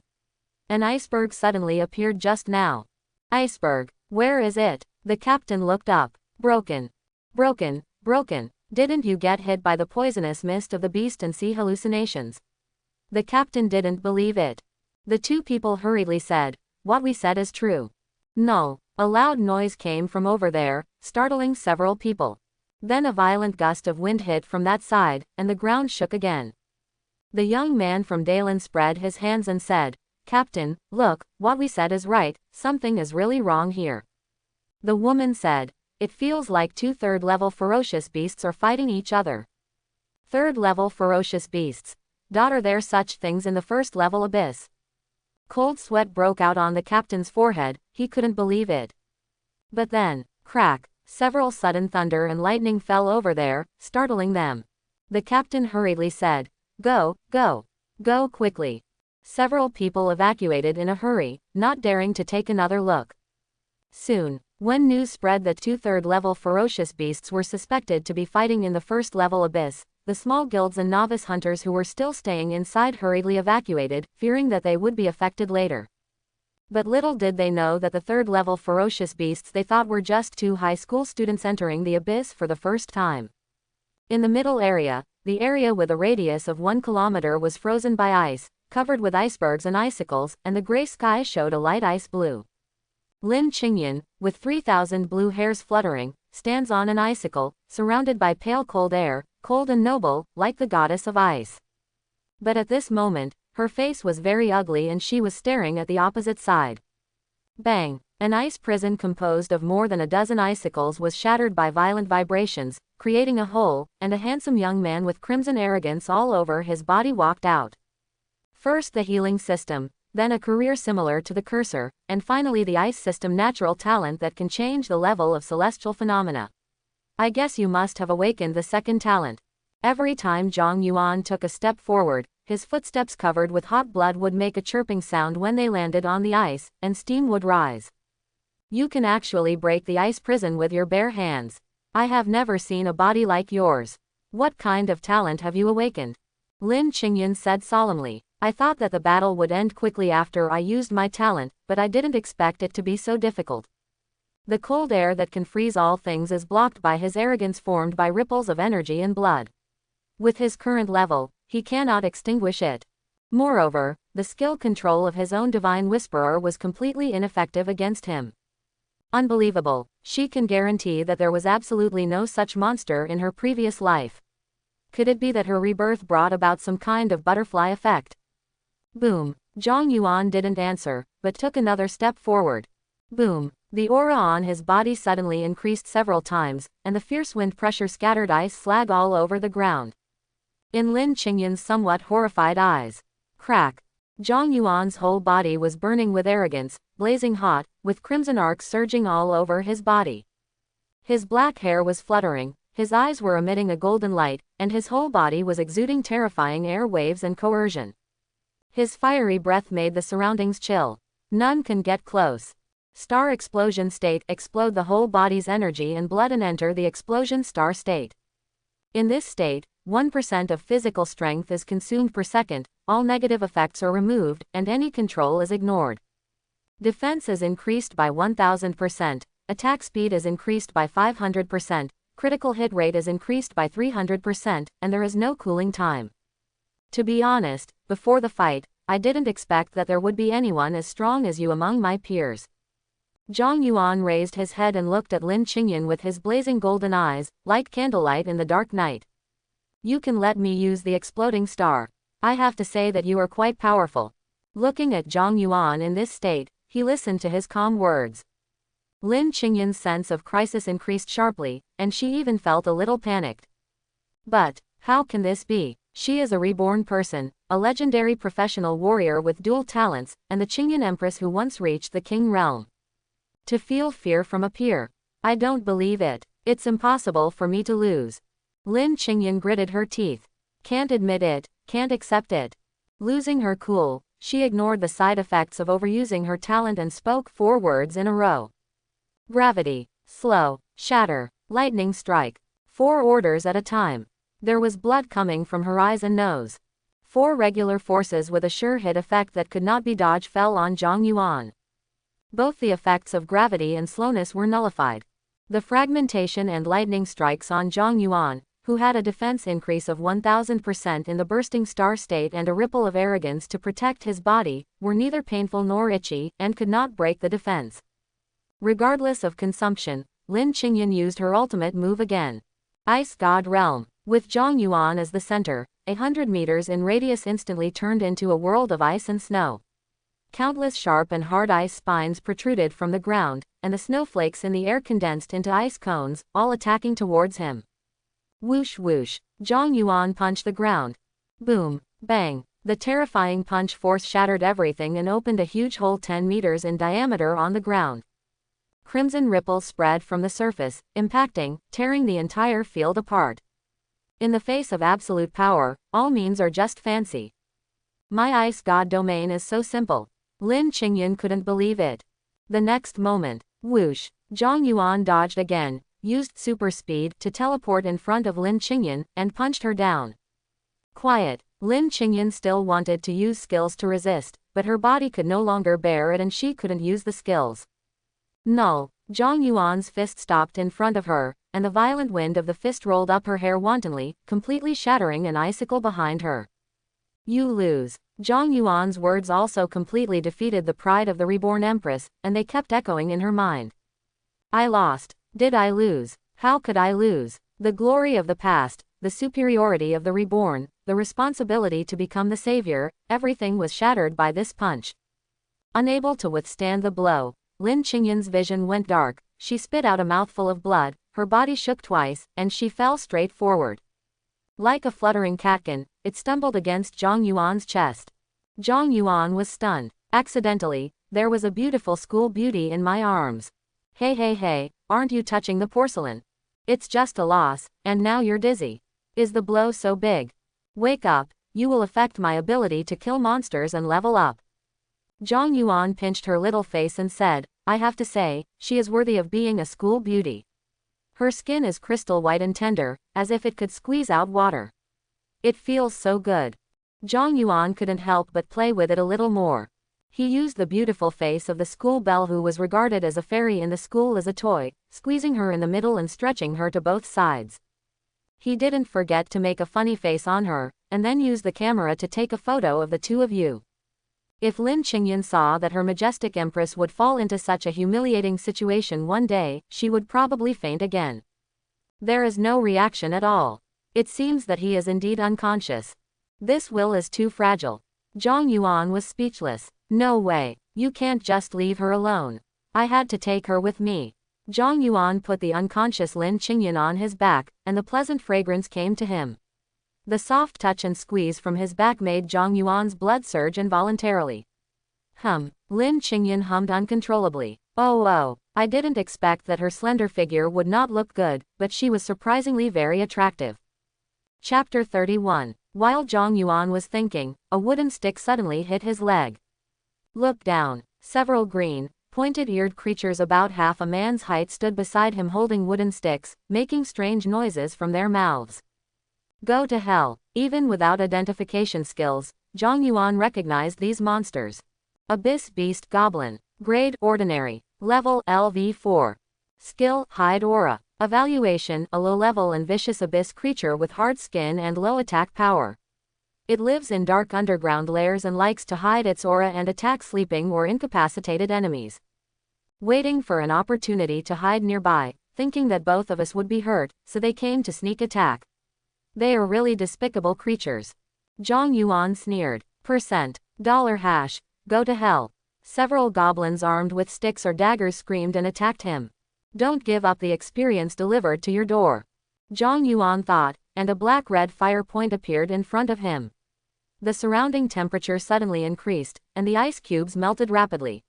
An iceberg suddenly appeared just now. Iceberg, where is it? The captain looked up. Broken. Broken, broken. Didn't you get hit by the poisonous mist of the beast and see hallucinations? The captain didn't believe it. The two people hurriedly said, what we said is true. No. A loud noise came from over there, startling several people. Then a violent gust of wind hit from that side, and the ground shook again. The young man from Dalen spread his hands and said, Captain, look, what we said is right, something is really wrong here. The woman said, it feels like two third-level ferocious beasts are fighting each other. Third-level ferocious beasts. Are there such things in the first-level abyss? Cold sweat broke out on the captain's forehead, he couldn't believe it. But then, crack, several sudden thunder and lightning fell over there, startling them. The captain hurriedly said, go, go, go quickly. Several people evacuated in a hurry, not daring to take another look. Soon, when news spread that two third-level ferocious beasts were suspected to be fighting in the first-level abyss, the small guilds and novice hunters who were still staying inside hurriedly evacuated, fearing that they would be affected later. But little did they know that the third-level ferocious beasts they thought were just two high school students entering the abyss for the first time. In the middle area, the area with a radius of 1 kilometer was frozen by ice, covered with icebergs and icicles, and the gray sky showed a light ice blue. Lin Qingyan, with 3,000 blue hairs fluttering, stands on an icicle, surrounded by pale cold air, cold and noble, like the goddess of ice. But at this moment, her face was very ugly and she was staring at the opposite side. Bang! An ice prison composed of more than a dozen icicles was shattered by violent vibrations, creating a hole, and a handsome young man with crimson arrogance all over his body walked out. First the healing system, then a career similar to the cursor, and finally the ice system natural talent that can change the level of celestial phenomena. I guess you must have awakened the second talent. Every time Zhang Yuan took a step forward, his footsteps covered with hot blood would make a chirping sound when they landed on the ice, and steam would rise. You can actually break the ice prison with your bare hands. I have never seen a body like yours. What kind of talent have you awakened? Lin Qingyan said solemnly. I thought that the battle would end quickly after I used my talent, but I didn't expect it to be so difficult. The cold air that can freeze all things is blocked by his arrogance formed by ripples of energy and blood. With his current level, he cannot extinguish it. Moreover, the skill control of his own divine whisperer was completely ineffective against him. Unbelievable. She can guarantee that there was absolutely no such monster in her previous life. Could it be that her rebirth brought about some kind of butterfly effect? Boom. Zhang Yuan didn't answer, but took another step forward. Boom. The aura on his body suddenly increased several times, and the fierce wind pressure scattered ice slag all over the ground. In Lin Qingyan's somewhat horrified eyes. Crack. Zhang Yuan's whole body was burning with arrogance, blazing hot, with crimson arcs surging all over his body. His black hair was fluttering, his eyes were emitting a golden light, and his whole body was exuding terrifying air waves and coercion. His fiery breath made the surroundings chill. None can get close. Star explosion state. Explode the whole body's energy and blood and enter the explosion star state. In this state, 1% of physical strength is consumed per second, all negative effects are removed, and any control is ignored. Defense is increased by 1000%, attack speed is increased by 500%, critical hit rate is increased by 300%, and there is no cooling time. To be honest, before the fight, I didn't expect that there would be anyone as strong as you among my peers. Zhang Yuan raised his head and looked at Lin Qingyan with his blazing golden eyes, like candlelight in the dark night. You can let me use the exploding star. I have to say that you are quite powerful. Looking at Zhang Yuan in this state, he listened to his calm words. Lin Qingyan's sense of crisis increased sharply, and she even felt a little panicked. But, how can this be? She is a reborn person, a legendary professional warrior with dual talents, and the Qingyan empress who once reached the king realm. To feel fear from a peer. I don't believe it. It's impossible for me to lose. Lin Qingyan gritted her teeth. Can't admit it, can't accept it. Losing her cool, she ignored the side effects of overusing her talent and spoke 4 words in a row. Gravity, slow, shatter, lightning strike. 4 orders at a time. There was blood coming from her eyes and nose. 4 regular forces with a sure hit effect that could not be dodged fell on Zhang Yuan. Both the effects of gravity and slowness were nullified. The fragmentation and lightning strikes on Zhang Yuan, who had a defense increase of 1000% in the bursting star state and a ripple of arrogance to protect his body, were neither painful nor itchy, and could not break the defense. Regardless of consumption, Lin Qingyan used her ultimate move again. Ice God Realm. With Zhang Yuan as the center, 100 meters in radius instantly turned into a world of ice and snow. Countless sharp and hard ice spines protruded from the ground, and the snowflakes in the air condensed into ice cones, all attacking towards him. Whoosh whoosh. Zhang Yuan punched the ground. Boom, bang. The terrifying punch force shattered everything and opened a huge hole 10 meters in diameter on the ground. Crimson ripples spread from the surface, impacting, tearing the entire field apart. In the face of absolute power, all means are just fancy. My ice god domain is so simple. Lin Qingyan couldn't believe it. The next moment, whoosh, Zhang Yuan dodged again, used super speed to teleport in front of Lin Qingyan, and punched her down. Quiet. Lin Qingyan still wanted to use skills to resist, but her body could no longer bear it and she couldn't use the skills. Null. Zhang Yuan's fist stopped in front of her, and the violent wind of the fist rolled up her hair wantonly, completely shattering an icicle behind her. You lose. Zhang Yuan's words also completely defeated the pride of the reborn empress, and they kept echoing in her mind. I lost. Did I lose? How could I lose? The glory of the past, the superiority of the reborn, the responsibility to become the savior, everything was shattered by this punch. Unable to withstand the blow, Lin Qingyan's vision went dark, she spit out a mouthful of blood, her body shook twice, and she fell straight forward. Like a fluttering catkin, it stumbled against Zhang Yuan's chest. Zhang Yuan was stunned. Accidentally, there was a beautiful school beauty in my arms. Hey, aren't you touching the porcelain? It's just a loss, and now you're dizzy. Is the blow so big? Wake up, you will affect my ability to kill monsters and level up. Zhang Yuan pinched her little face and said, I have to say, she is worthy of being a school beauty. Her skin is crystal white and tender, as if it could squeeze out water. It feels so good. Zhang Yuan couldn't help but play with it a little more. He used the beautiful face of the school belle who was regarded as a fairy in the school as a toy, squeezing her in the middle and stretching her to both sides. He didn't forget to make a funny face on her, and then use the camera to take a photo of the two of you. If Lin Qingyan saw that her majestic empress would fall into such a humiliating situation one day, she would probably faint again. There is no reaction at all. It seems that he is indeed unconscious. This will is too fragile. Zhang Yuan was speechless. No way, you can't just leave her alone. I had to take her with me. Zhang Yuan put the unconscious Lin Qingyan on his back, and the pleasant fragrance came to him. The soft touch and squeeze from his back made Zhang Yuan's blood surge involuntarily. Lin Qingyan hummed uncontrollably. Oh, I didn't expect that her slender figure would not look good, but she was surprisingly very attractive. Chapter 31. While Zhang Yuan was thinking, a wooden stick suddenly hit his leg. Look down. Several green, pointed-eared creatures about half a man's height stood beside him holding wooden sticks, making strange noises from their mouths. Go to hell. Even without identification skills, Zhang Yuan recognized these monsters. Abyss Beast Goblin. Grade Ordinary. Level LV4. Skill Hide Aura. Evaluation a low-level and vicious abyss creature with hard skin and low attack power. It lives in dark underground layers and likes to hide its aura and attack sleeping or incapacitated enemies. Waiting for an opportunity to hide nearby, thinking that both of us would be hurt, so they came to sneak attack. They are really despicable creatures. Zhang Yuan sneered. $. Hash. Go to hell. Several goblins armed with sticks or daggers screamed and attacked him. Don't give up the experience delivered to your door. Zhang Yuan thought, and a black-red fire point appeared in front of him. The surrounding temperature suddenly increased, and the ice cubes melted rapidly.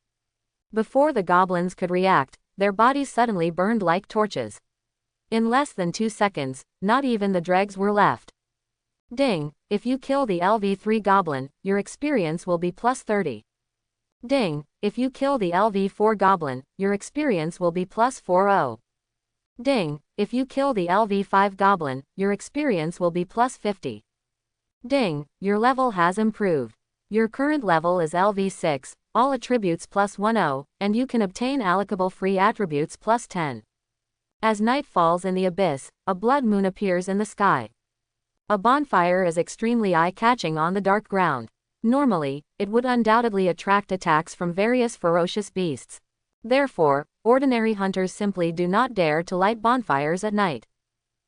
Before the goblins could react, their bodies suddenly burned like torches. In less than 2 seconds, not even the dregs were left. Ding, if you kill the LV3 goblin, your experience will be plus 30. Ding, if you kill the LV4 goblin, your experience will be plus 40. Ding, if you kill the LV5 goblin, your experience will be plus 50. Ding, your level has improved. Your current level is LV6, all attributes plus 10, and you can obtain allocable free attributes plus 10. As night falls in the abyss, a blood moon appears in the sky. A bonfire is extremely eye-catching on the dark ground. Normally, it would undoubtedly attract attacks from various ferocious beasts. Therefore, ordinary hunters simply do not dare to light bonfires at night.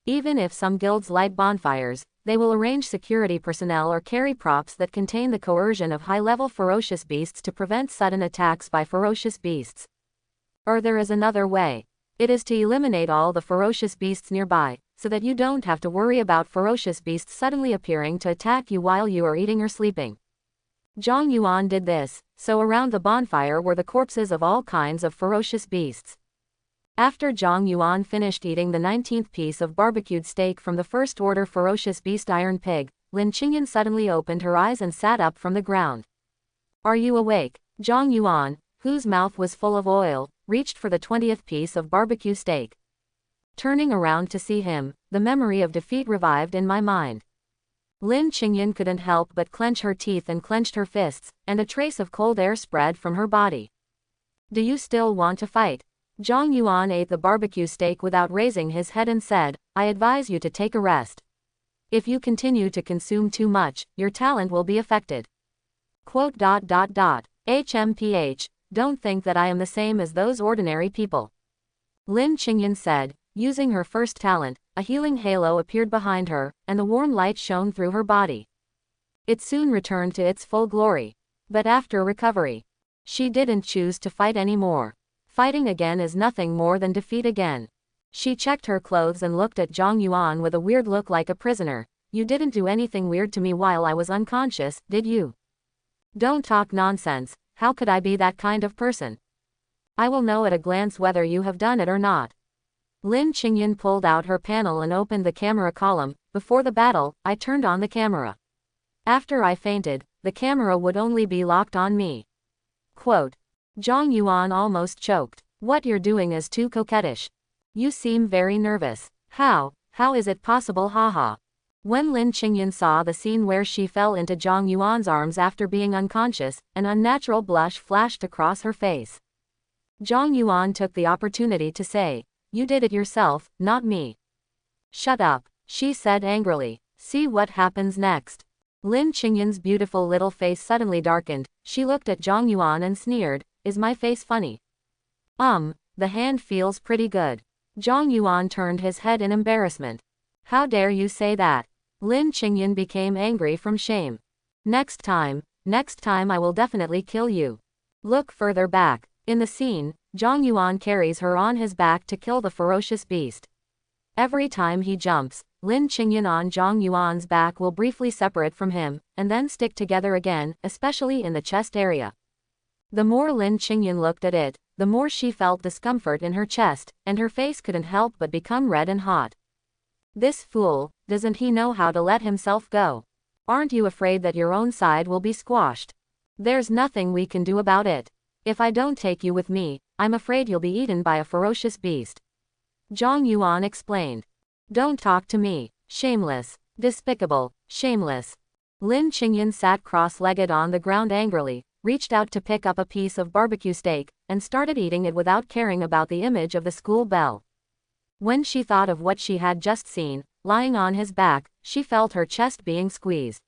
Even if some guilds light bonfires, they will arrange security personnel or carry props that contain the coercion of high-level ferocious beasts to prevent sudden attacks by ferocious beasts. Or there is another way. It is to eliminate all the ferocious beasts nearby, so that you don't have to worry about ferocious beasts suddenly appearing to attack you while you are eating or sleeping. Zhang Yuan did this, so around the bonfire were the corpses of all kinds of ferocious beasts. After Zhang Yuan finished eating the 19th piece of barbecued steak from the first-order ferocious beast Iron Pig, Lin Qingyan suddenly opened her eyes and sat up from the ground. Are you awake? Zhang Yuan, whose mouth was full of oil, reached for the 20th piece of barbecue steak. Turning around to see him, the memory of defeat revived in my mind. Lin Qingyan couldn't help but clench her teeth and clenched her fists, and a trace of cold air spread from her body. Do you still want to fight? Zhang Yuan ate the barbecue steak without raising his head and said, I advise you to take a rest. If you continue to consume too much, your talent will be affected. HMPH, don't think that I am the same as those ordinary people. Lin Qingyan said, using her first talent, a healing halo appeared behind her, and the warm light shone through her body. It soon returned to its full glory. But after recovery, she didn't choose to fight anymore. Fighting again is nothing more than defeat again. She checked her clothes and looked at Zhang Yuan with a weird look like a prisoner. You didn't do anything weird to me while I was unconscious, did you? Don't talk nonsense, how could I be that kind of person? I will know at a glance whether you have done it or not. Lin Qingyan pulled out her panel and opened the camera column. Before the battle, I turned on the camera. After I fainted, the camera would only be locked on me. Quote. Zhang Yuan almost choked. What you're doing is too coquettish. You seem very nervous. How is it possible, haha. When Lin Qingyan saw the scene where she fell into Zhang Yuan's arms after being unconscious, an unnatural blush flashed across her face. Zhang Yuan took the opportunity to say, you did it yourself, not me. Shut up, she said angrily. See what happens next. Lin Qingyan's beautiful little face suddenly darkened. She looked at Zhang Yuan and sneered, is my face funny? The hand feels pretty good. Zhang Yuan turned his head in embarrassment. How dare you say that? Lin Qingyan became angry from shame. Next time I will definitely kill you. Look further back. In the scene, Zhang Yuan carries her on his back to kill the ferocious beast. Every time he jumps, Lin Qingyan on Zhang Yuan's back will briefly separate from him, and then stick together again, especially in the chest area. The more Lin Qingyan looked at it, the more she felt discomfort in her chest, and her face couldn't help but become red and hot. This fool, doesn't he know how to let himself go? Aren't you afraid that your own side will be squashed? There's nothing we can do about it. If I don't take you with me, I'm afraid you'll be eaten by a ferocious beast. Zhang Yuan explained. Don't talk to me. Shameless. Despicable. Shameless. Lin Qingyan sat cross-legged on the ground angrily, reached out to pick up a piece of barbecue steak, and started eating it without caring about the image of the school bell. When she thought of what she had just seen, lying on his back, she felt her chest being squeezed.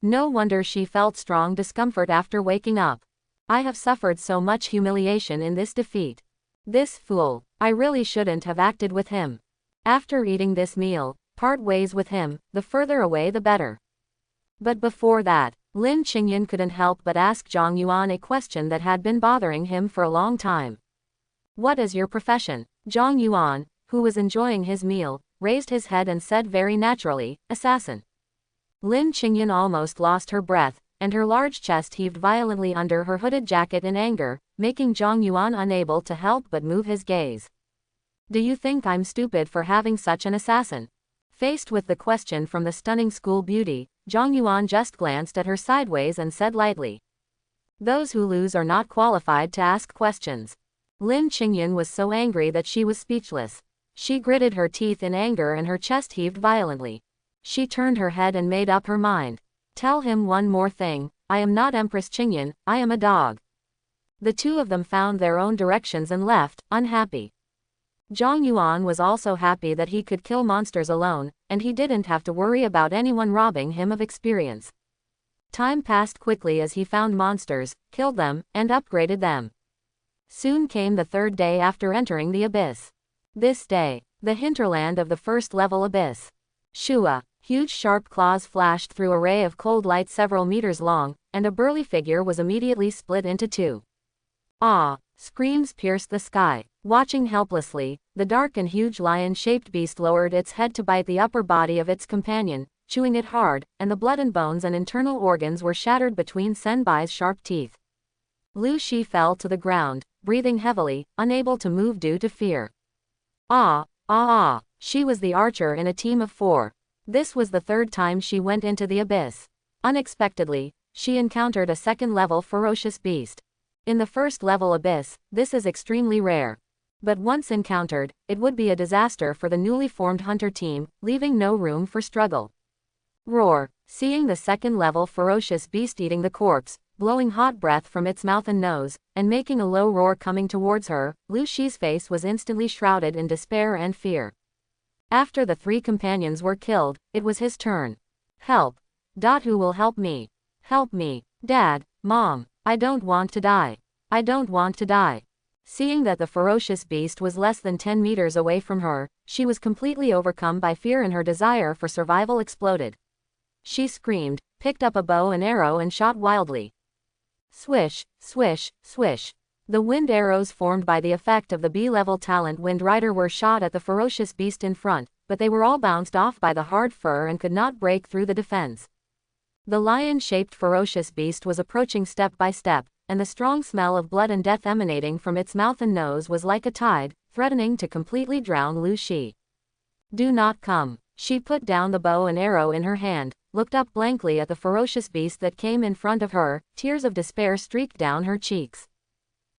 No wonder she felt strong discomfort after waking up. I have suffered so much humiliation in this defeat. This fool, I really shouldn't have acted with him. After eating this meal, part ways with him, the further away the better. But before that, Lin Qingyan couldn't help but ask Zhang Yuan a question that had been bothering him for a long time. What is your profession? Zhang Yuan, who was enjoying his meal, raised his head and said very naturally, assassin. Lin Qingyan almost lost her breath, and her large chest heaved violently under her hooded jacket in anger, making Zhang Yuan unable to help but move his gaze. Do you think I'm stupid for having such an assassin? Faced with the question from the stunning school beauty, Zhang Yuan just glanced at her sideways and said lightly. Those who lose are not qualified to ask questions. Lin Qingyan was so angry that she was speechless. She gritted her teeth in anger and her chest heaved violently. She turned her head and made up her mind. Tell him one more thing, I am not Empress Qingyan, I am a dog. The two of them found their own directions and left, unhappy. Zhang Yuan was also happy that he could kill monsters alone, and he didn't have to worry about anyone robbing him of experience. Time passed quickly as he found monsters, killed them, and upgraded them. Soon came the third day after entering the abyss. This day, the hinterland of the first-level abyss. Shua, huge sharp claws flashed through a ray of cold light several meters long, and a burly figure was immediately split into two. Ah! Screams pierced the sky. Watching helplessly, the dark and huge lion-shaped beast lowered its head to bite the upper body of its companion, chewing it hard, and the blood and bones and internal organs were shattered between Senbai's sharp teeth. Lu Shi fell to the ground, breathing heavily, unable to move due to fear. She was the archer in a team of 4. This was the third time she went into the abyss. Unexpectedly, she encountered a second-level ferocious beast. In the first-level abyss, this is extremely rare. But once encountered, it would be a disaster for the newly formed hunter team, leaving no room for struggle. Roar! Seeing the second-level ferocious beast eating the corpse, blowing hot breath from its mouth and nose, and making a low roar coming towards her, Lu Shi's face was instantly shrouded in despair and fear. After the 3 companions were killed, it was his turn. Help! Who will help me? Help me! Dad, Mom! I don't want to die. I don't want to die. Seeing that the ferocious beast was less than 10 meters away from her, she was completely overcome by fear and her desire for survival exploded. She screamed, picked up a bow and arrow and shot wildly. Swish, swish, swish. The wind arrows formed by the effect of the B-level talent Wind Rider were shot at the ferocious beast in front, but they were all bounced off by the hard fur and could not break through the defense. The lion-shaped ferocious beast was approaching step by step, and the strong smell of blood and death emanating from its mouth and nose was like a tide, threatening to completely drown Lu Shi. Do not come. She put down the bow and arrow in her hand, looked up blankly at the ferocious beast that came in front of her, tears of despair streaked down her cheeks.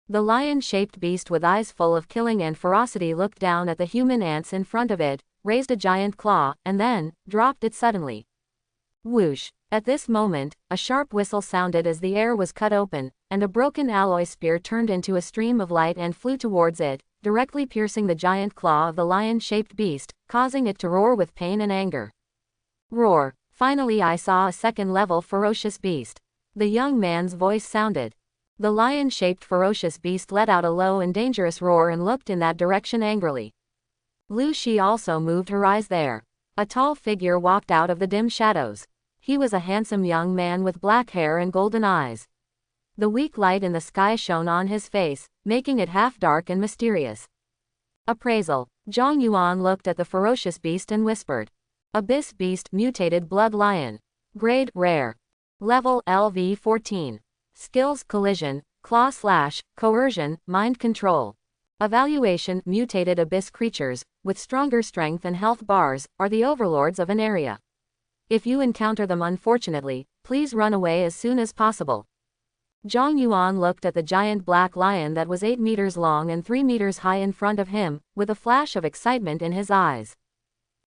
The lion-shaped beast with eyes full of killing and ferocity looked down at the human ants in front of it, raised a giant claw, and then dropped it suddenly. Whoosh! At this moment, a sharp whistle sounded as the air was cut open, and a broken alloy spear turned into a stream of light and flew towards it, directly piercing the giant claw of the lion-shaped beast, causing it to roar with pain and anger. Roar! Finally I saw a second-level ferocious beast. The young man's voice sounded. The lion-shaped ferocious beast let out a low and dangerous roar and looked in that direction angrily. Lu Shi also moved her eyes there. A tall figure walked out of the dim shadows. He was a handsome young man with black hair and golden eyes. The weak light in the sky shone on his face, making it half dark and mysterious. Appraisal. Zhang Yuan looked at the ferocious beast and whispered. Abyss Beast Mutated Blood Lion. Grade Rare. Level LV14. Skills Collision, Claw Slash, Coercion, Mind Control. Evaluation. Mutated abyss creatures, with stronger strength and health bars, are the overlords of an area. If you encounter them unfortunately, please run away as soon as possible. Zhang Yuan looked at the giant black lion that was 8 meters long and 3 meters high in front of him, with a flash of excitement in his eyes.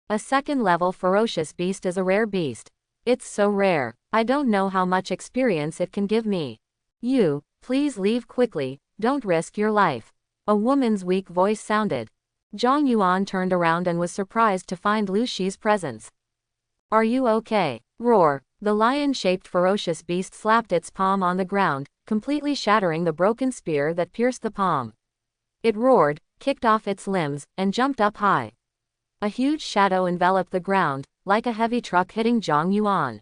A second-level ferocious beast is a rare beast. It's so rare, I don't know how much experience it can give me. You, please leave quickly, don't risk your life. A woman's weak voice sounded. Zhang Yuan turned around and was surprised to find Lu Shi's presence. Are you okay? Roar! The lion-shaped ferocious beast slapped its palm on the ground, completely shattering the broken spear that pierced the palm. It roared, kicked off its limbs, and jumped up high. A huge shadow enveloped the ground, like a heavy truck hitting Zhang Yuan.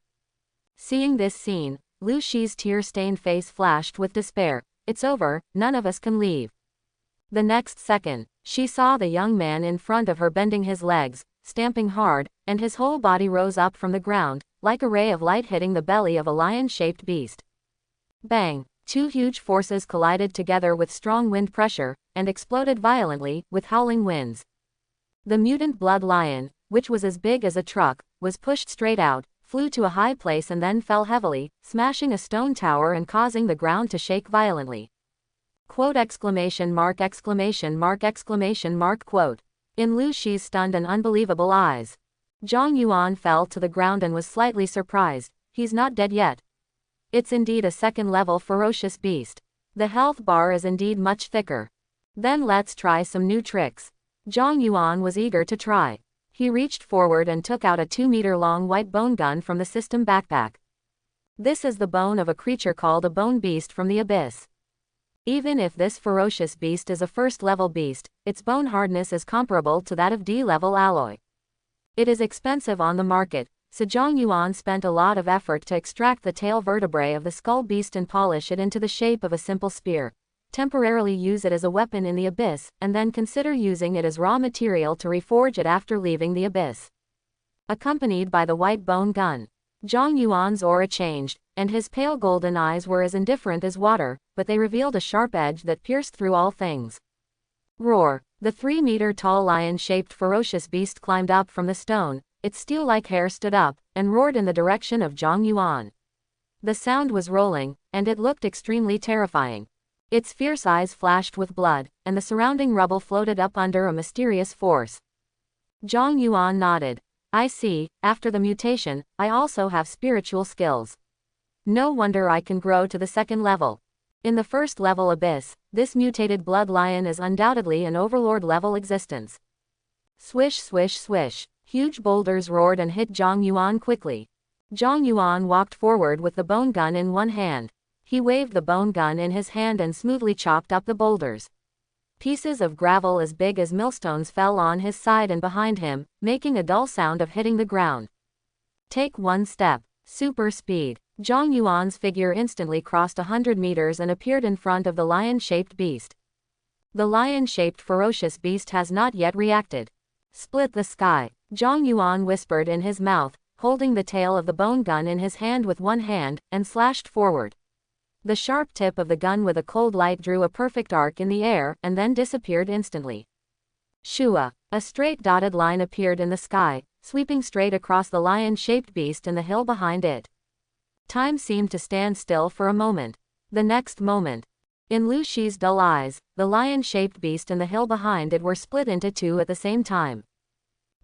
Seeing this scene, Lu Shi's tear-stained face flashed with despair. It's over, none of us can leave. The next second, she saw the young man in front of her bending his legs, stamping hard, and his whole body rose up from the ground, like a ray of light hitting the belly of a lion-shaped beast. Bang! Two huge forces collided together with strong wind pressure, and exploded violently, with howling winds. The mutant blood lion, which was as big as a truck, was pushed straight out, flew to a high place and then fell heavily, smashing a stone tower and causing the ground to shake violently. Quote exclamation mark. Quote. In Lu Shi's stunned and unbelievable eyes, Zhang Yuan fell to the ground and was slightly surprised. He's not dead yet. It's indeed a second-level ferocious beast. The health bar is indeed much thicker. Then let's try some new tricks. Zhang Yuan was eager to try. He reached forward and took out a 2-meter-long white bone gun from the system backpack. This is the bone of a creature called a bone beast from the abyss. Even if this ferocious beast is a first-level beast, its bone hardness is comparable to that of D-level alloy. It is expensive on the market, so Zhang Yuan spent a lot of effort to extract the tail vertebrae of the skull beast and polish it into the shape of a simple spear, temporarily use it as a weapon in the abyss, and then consider using it as raw material to reforge it after leaving the abyss. Accompanied by the white bone gun, Zhang Yuan's aura changed, and his pale golden eyes were as indifferent as water, but they revealed a sharp edge that pierced through all things. Roar! The 3-meter-tall lion-shaped ferocious beast climbed up from the stone. Its steel-like hair stood up, and roared in the direction of Zhang Yuan. The sound was rolling, and it looked extremely terrifying. Its fierce eyes flashed with blood, and the surrounding rubble floated up under a mysterious force. Zhang Yuan nodded. I see, after the mutation, I also have spiritual skills. No wonder I can grow to the second level. In the first level abyss, this mutated blood lion is undoubtedly an overlord-level existence. Swish swish swish. Huge boulders roared and hit Zhang Yuan quickly. Zhang Yuan walked forward with the bone gun in one hand. He waved the bone gun in his hand and smoothly chopped up the boulders. Pieces of gravel as big as millstones fell on his side and behind him, making a dull sound of hitting the ground. Take one step. Super speed. Zhang Yuan's figure instantly crossed 100 meters and appeared in front of the lion-shaped beast. The lion-shaped ferocious beast has not yet reacted. Split the sky. Zhang Yuan whispered in his mouth, holding the tail of the bone gun in his hand with one hand, and slashed forward. The sharp tip of the gun with a cold light drew a perfect arc in the air, and then disappeared instantly. Shua! A straight dotted line appeared in the sky, sweeping straight across the lion-shaped beast and the hill behind it. Time seemed to stand still for a moment. The next moment, in Lu Shi's dull eyes, the lion-shaped beast and the hill behind it were split into two at the same time.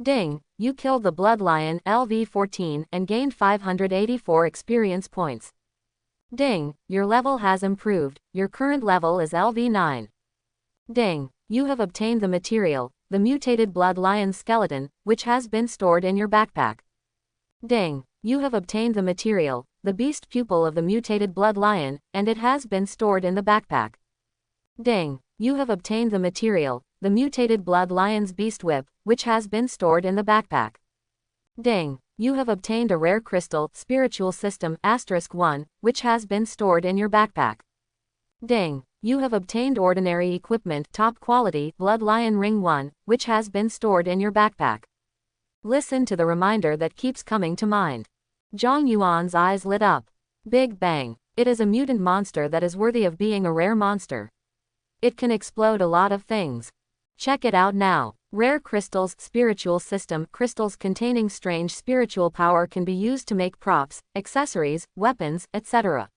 Ding! You killed the blood lion LV14 and gained 584 experience points. Ding! Your level has improved, your current level is LV9. Ding! You have obtained the material, the mutated blood lion skeleton, which has been stored in your backpack. Ding! You have obtained the material, the beast pupil of the mutated blood lion, and it has been stored in the backpack. Ding! You have obtained the material, the mutated blood lion's beast whip, which has been stored in the backpack. Ding! You have obtained a rare crystal, spiritual system *1, which has been stored in your backpack. Ding! You have obtained ordinary equipment, top quality, blood lion ring 1, which has been stored in your backpack. Listen to the reminder that keeps coming to mind. Zhang Yuan's eyes lit up. Big bang! It is a mutant monster that is worthy of being a rare monster. It can explode a lot of things. Check it out now. Rare crystals, spiritual system, crystals containing strange spiritual power can be used to make props, accessories, weapons, etc.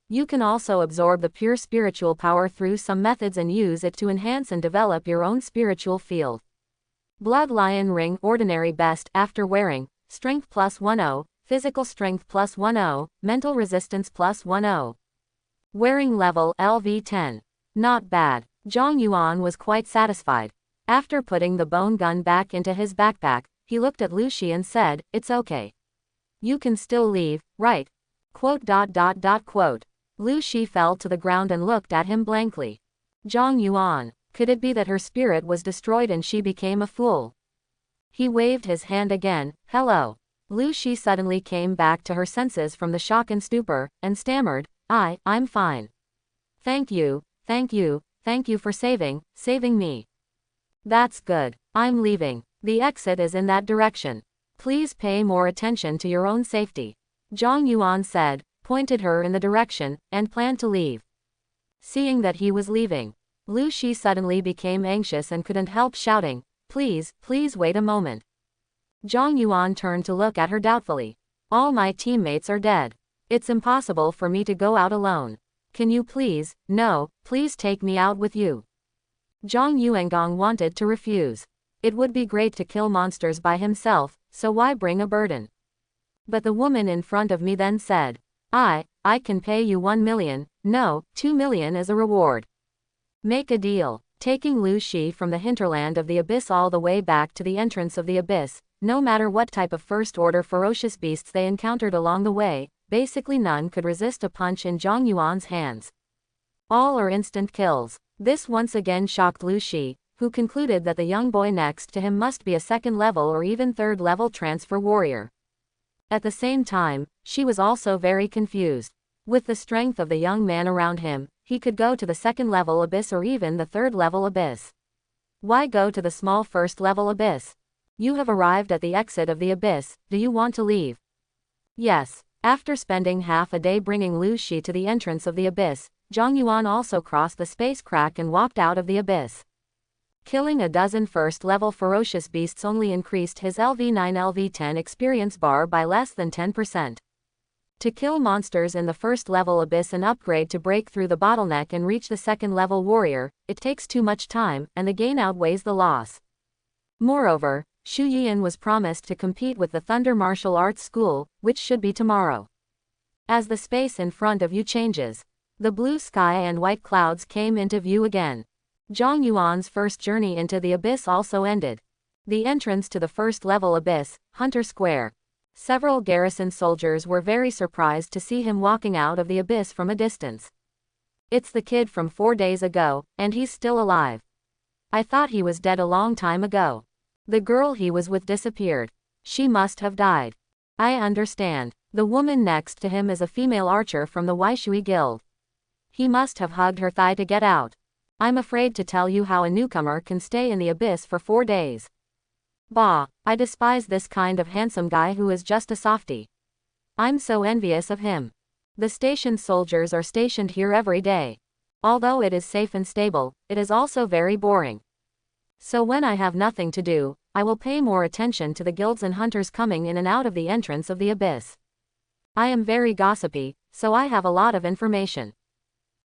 You can also absorb the pure spiritual power through some methods and use it to enhance and develop your own spiritual field. Blood Lion Ring Ordinary Best after wearing, Strength +10, Physical Strength +10, Mental Resistance +10. Wearing level LV10. Not bad. Zhang Yuan was quite satisfied. After putting the bone gun back into his backpack, he looked at Lu Shi and said, "It's okay. You can still leave, right?" Quote. Lu Shi fell to the ground and looked at him blankly. Zhang Yuan, could it be that her spirit was destroyed and she became a fool? He waved his hand again. Hello. Lu Shi suddenly came back to her senses from the shock and stupor, and stammered, I'm fine. Thank you for saving me. That's good. I'm leaving. The exit is in that direction. Please pay more attention to your own safety. Zhang Yuan said, pointed her in the direction, and planned to leave. Seeing that he was leaving, Lu Shi suddenly became anxious and couldn't help shouting, please wait a moment. Zhang Yuan turned to look at her doubtfully. All my teammates are dead. It's impossible for me to go out alone. Can you please take me out with you? Zhang Yuangong wanted to refuse. It would be great to kill monsters by himself, so why bring a burden? But the woman in front of me then said, I can pay you 1 million, no, 2 million as a reward. Make a deal. Taking Lu Shi from the hinterland of the abyss all the way back to the entrance of the abyss, no matter what type of first-order ferocious beasts they encountered along the way, basically none could resist a punch in Zhang Yuan's hands. All are instant kills. This once again shocked Lu Shi, who concluded that the young boy next to him must be a second-level or even third-level transfer warrior. At the same time, she was also very confused. With the strength of the young man around him, he could go to the second-level abyss or even the third-level abyss. Why go to the small first-level abyss? You have arrived at the exit of the abyss, do you want to leave? Yes. After spending half a day bringing Lu Shi to the entrance of the abyss, Zhang Yuan also crossed the space crack and walked out of the abyss. Killing a dozen first-level ferocious beasts only increased his LV9-LV10 experience bar by less than 10%. To kill monsters in the first-level abyss and upgrade to break through the bottleneck and reach the second-level warrior, it takes too much time, and the gain outweighs the loss. Moreover, Xu Yian was promised to compete with the Thunder Martial Arts School, which should be tomorrow. As the space in front of you changes, the blue sky and white clouds came into view again. Zhang Yuan's first journey into the abyss also ended. The entrance to the first-level abyss, Hunter Square. Several garrison soldiers were very surprised to see him walking out of the abyss from a distance. It's the kid from 4 days ago, and he's still alive. I thought he was dead a long time ago. The girl he was with disappeared. She must have died. I understand. The woman next to him is a female archer from the Waishui Guild. He must have hugged her thigh to get out. I'm afraid to tell you how a newcomer can stay in the abyss for 4 days. Bah, I despise this kind of handsome guy who is just a softie. I'm so envious of him. The station soldiers are stationed here every day. Although it is safe and stable, it is also very boring. So when I have nothing to do, I will pay more attention to the guilds and hunters coming in and out of the entrance of the abyss. I am very gossipy, so I have a lot of information.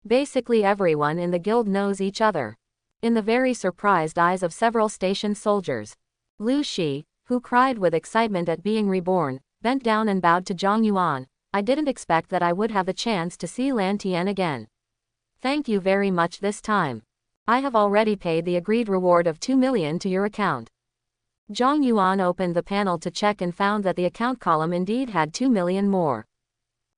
Basically everyone in the guild knows each other. In the very surprised eyes of several station soldiers, Lu Shi, who cried with excitement at being reborn, bent down and bowed to Zhang Yuan. I didn't expect that I would have the chance to see Lan Tian again. Thank you very much this time. I have already paid the agreed reward of 2 million to your account. Zhang Yuan opened the panel to check and found that the account column indeed had 2 million more.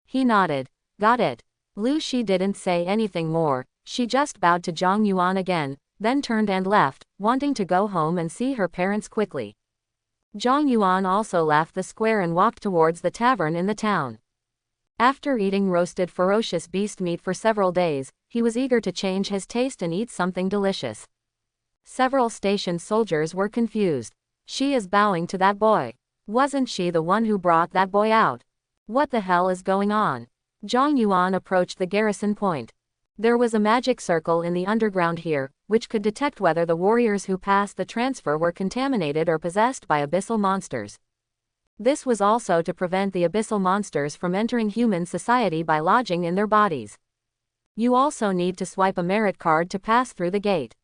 He nodded. Got it. Lu Shi didn't say anything more, she just bowed to Zhang Yuan again, then turned and left, wanting to go home and see her parents quickly. Zhang Yuan also left the square and walked towards the tavern in the town. After eating roasted ferocious beast meat for several days, he was eager to change his taste and eat something delicious. Several station soldiers were confused. She is bowing to that boy. Wasn't she the one who brought that boy out? What the hell is going on? Zhang Yuan approached the garrison point. There was a magic circle in the underground here, which could detect whether the warriors who passed the transfer were contaminated or possessed by abyssal monsters. This was also to prevent the abyssal monsters from entering human society by lodging in their bodies. You also need to swipe a merit card to pass through the gate.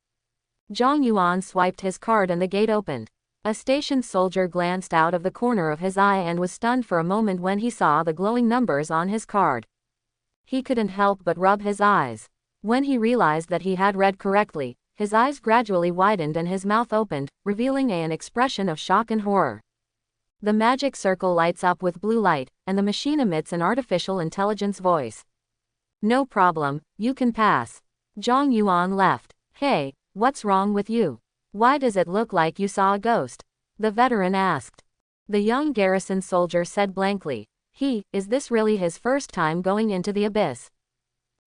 Zhang Yuan swiped his card and the gate opened. A station soldier glanced out of the corner of his eye and was stunned for a moment when he saw the glowing numbers on his card. He couldn't help but rub his eyes. When he realized that he had read correctly, his eyes gradually widened and his mouth opened, revealing an expression of shock and horror. The magic circle lights up with blue light, and the machine emits an artificial intelligence voice. No problem, you can pass. Zhang Yuan left. Hey, what's wrong with you? Why does it look like you saw a ghost? The veteran asked. The young garrison soldier said blankly. Is this really his first time going into the abyss?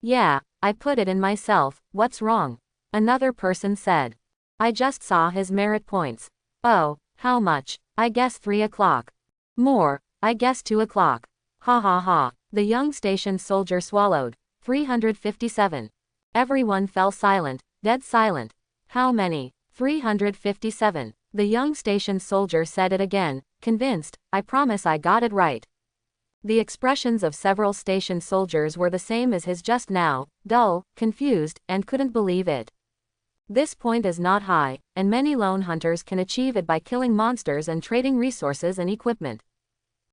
Yeah, I put it in myself, what's wrong? Another person said. I just saw his merit points. Oh, how much? I guess 3 o'clock. More, I guess 2 o'clock. Ha ha ha. The young station soldier swallowed. 357. Everyone fell silent, dead silent. How many? 357. The young station soldier said it again, convinced, I promise I got it right. The expressions of several station soldiers were the same as his just now, dull, confused, and couldn't believe it. This point is not high, and many lone hunters can achieve it by killing monsters and trading resources and equipment.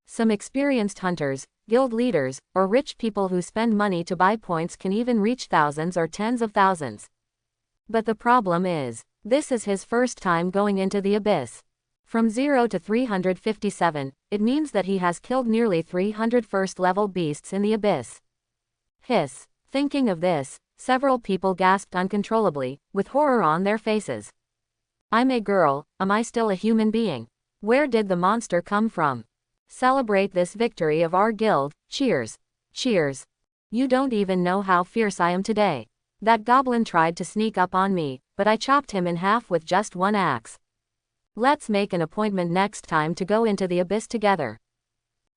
Some experienced hunters, guild leaders, or rich people who spend money to buy points can even reach thousands or tens of thousands. But the problem is, this is his first time going into the abyss. From 0 to 357, it means that he has killed nearly 300 first-level beasts in the abyss. Hiss. Thinking of this, several people gasped uncontrollably, with horror on their faces. I'm a girl, am I still a human being? Where did the monster come from? Celebrate this victory of our guild, cheers. Cheers. You don't even know how fierce I am today. That goblin tried to sneak up on me, but I chopped him in half with just one axe. Let's make an appointment next time to go into the abyss together.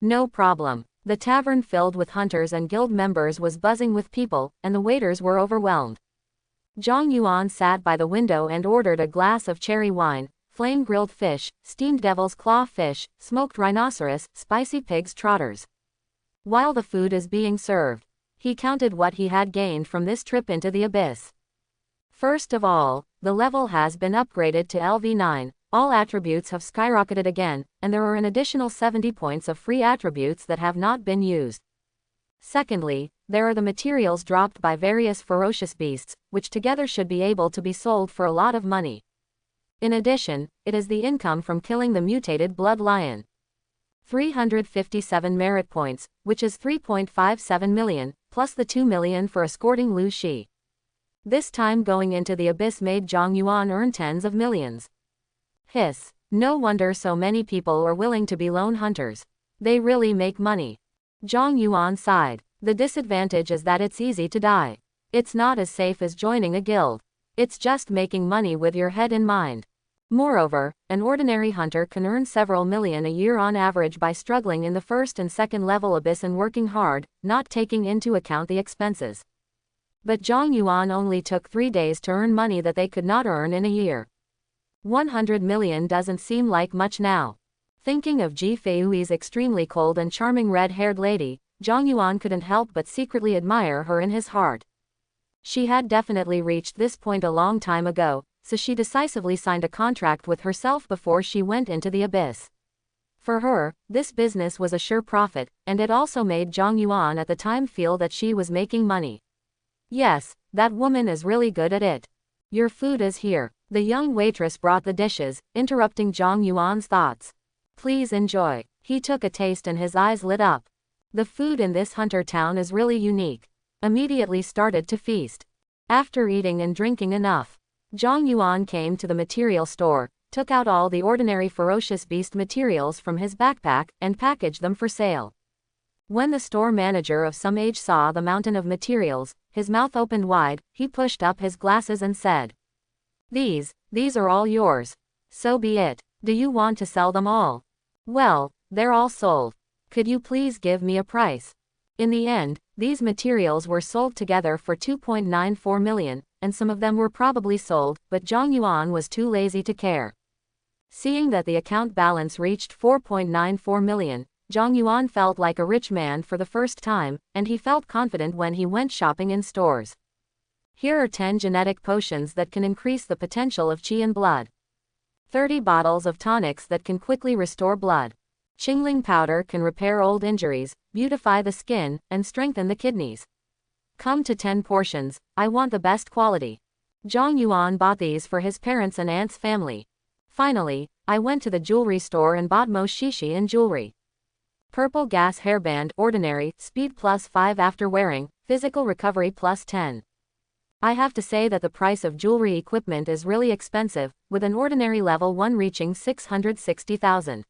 No problem. The tavern filled with hunters and guild members was buzzing with people, and the waiters were overwhelmed. Zhang Yuan sat by the window and ordered a glass of cherry wine, flame-grilled fish, steamed devil's claw fish, smoked rhinoceros, spicy pig's trotters. While the food is being served, he counted what he had gained from this trip into the abyss. First of all, the level has been upgraded to LV9, all attributes have skyrocketed again, and there are an additional 70 points of free attributes that have not been used. Secondly, there are the materials dropped by various ferocious beasts, which together should be able to be sold for a lot of money. In addition, it is the income from killing the mutated blood lion. 357 merit points, which is 3.57 million, plus the 2 million for escorting Lu Shi. This time going into the abyss made Zhang Yuan earn tens of millions. Hiss. No wonder so many people are willing to be lone hunters. They really make money. Zhang Yuan sighed. The disadvantage is that it's easy to die. It's not as safe as joining a guild. It's just making money with your head in mind. Moreover, an ordinary hunter can earn several million a year on average by struggling in the first and second level abyss and working hard, not taking into account the expenses. But Zhang Yuan only took 3 days to earn money that they could not earn in a year. 100 million doesn't seem like much now. Thinking of Ji Feiyi's extremely cold and charming red-haired lady, Zhang Yuan couldn't help but secretly admire her in his heart. She had definitely reached this point a long time ago, so she decisively signed a contract with herself before she went into the abyss. For her, this business was a sure profit, and it also made Zhang Yuan at the time feel that she was making money. Yes, that woman is really good at it. Your food is here. The young waitress brought the dishes, interrupting Zhang Yuan's thoughts. Please enjoy. He took a taste and his eyes lit up. The food in this hunter town is really unique. Immediately started to feast. After eating and drinking enough, Zhang Yuan came to the material store, took out all the ordinary ferocious beast materials from his backpack, and packaged them for sale. When the store manager of some age saw the mountain of materials, his mouth opened wide, he pushed up his glasses and said, These are all yours. So be it. Do you want to sell them all? Well, they're all sold. Could you please give me a price? In the end, these materials were sold together for 2.94 million, and some of them were probably sold, but Zhang Yuan was too lazy to care. Seeing that the account balance reached 4.94 million, Zhang Yuan felt like a rich man for the first time, and he felt confident when he went shopping in stores. Here are 10 genetic potions that can increase the potential of qi in blood. 30 bottles of tonics that can quickly restore blood. Qingling powder can repair old injuries, beautify the skin, and strengthen the kidneys. Come to 10 portions, I want the best quality. Zhang Yuan bought these for his parents and aunt's family. Finally, I went to the jewelry store and bought Mo Shishi and jewelry. Purple gas hairband, ordinary, speed +5 after wearing, physical recovery +10. I have to say that the price of jewelry equipment is really expensive, with an ordinary level 1 reaching 660,000.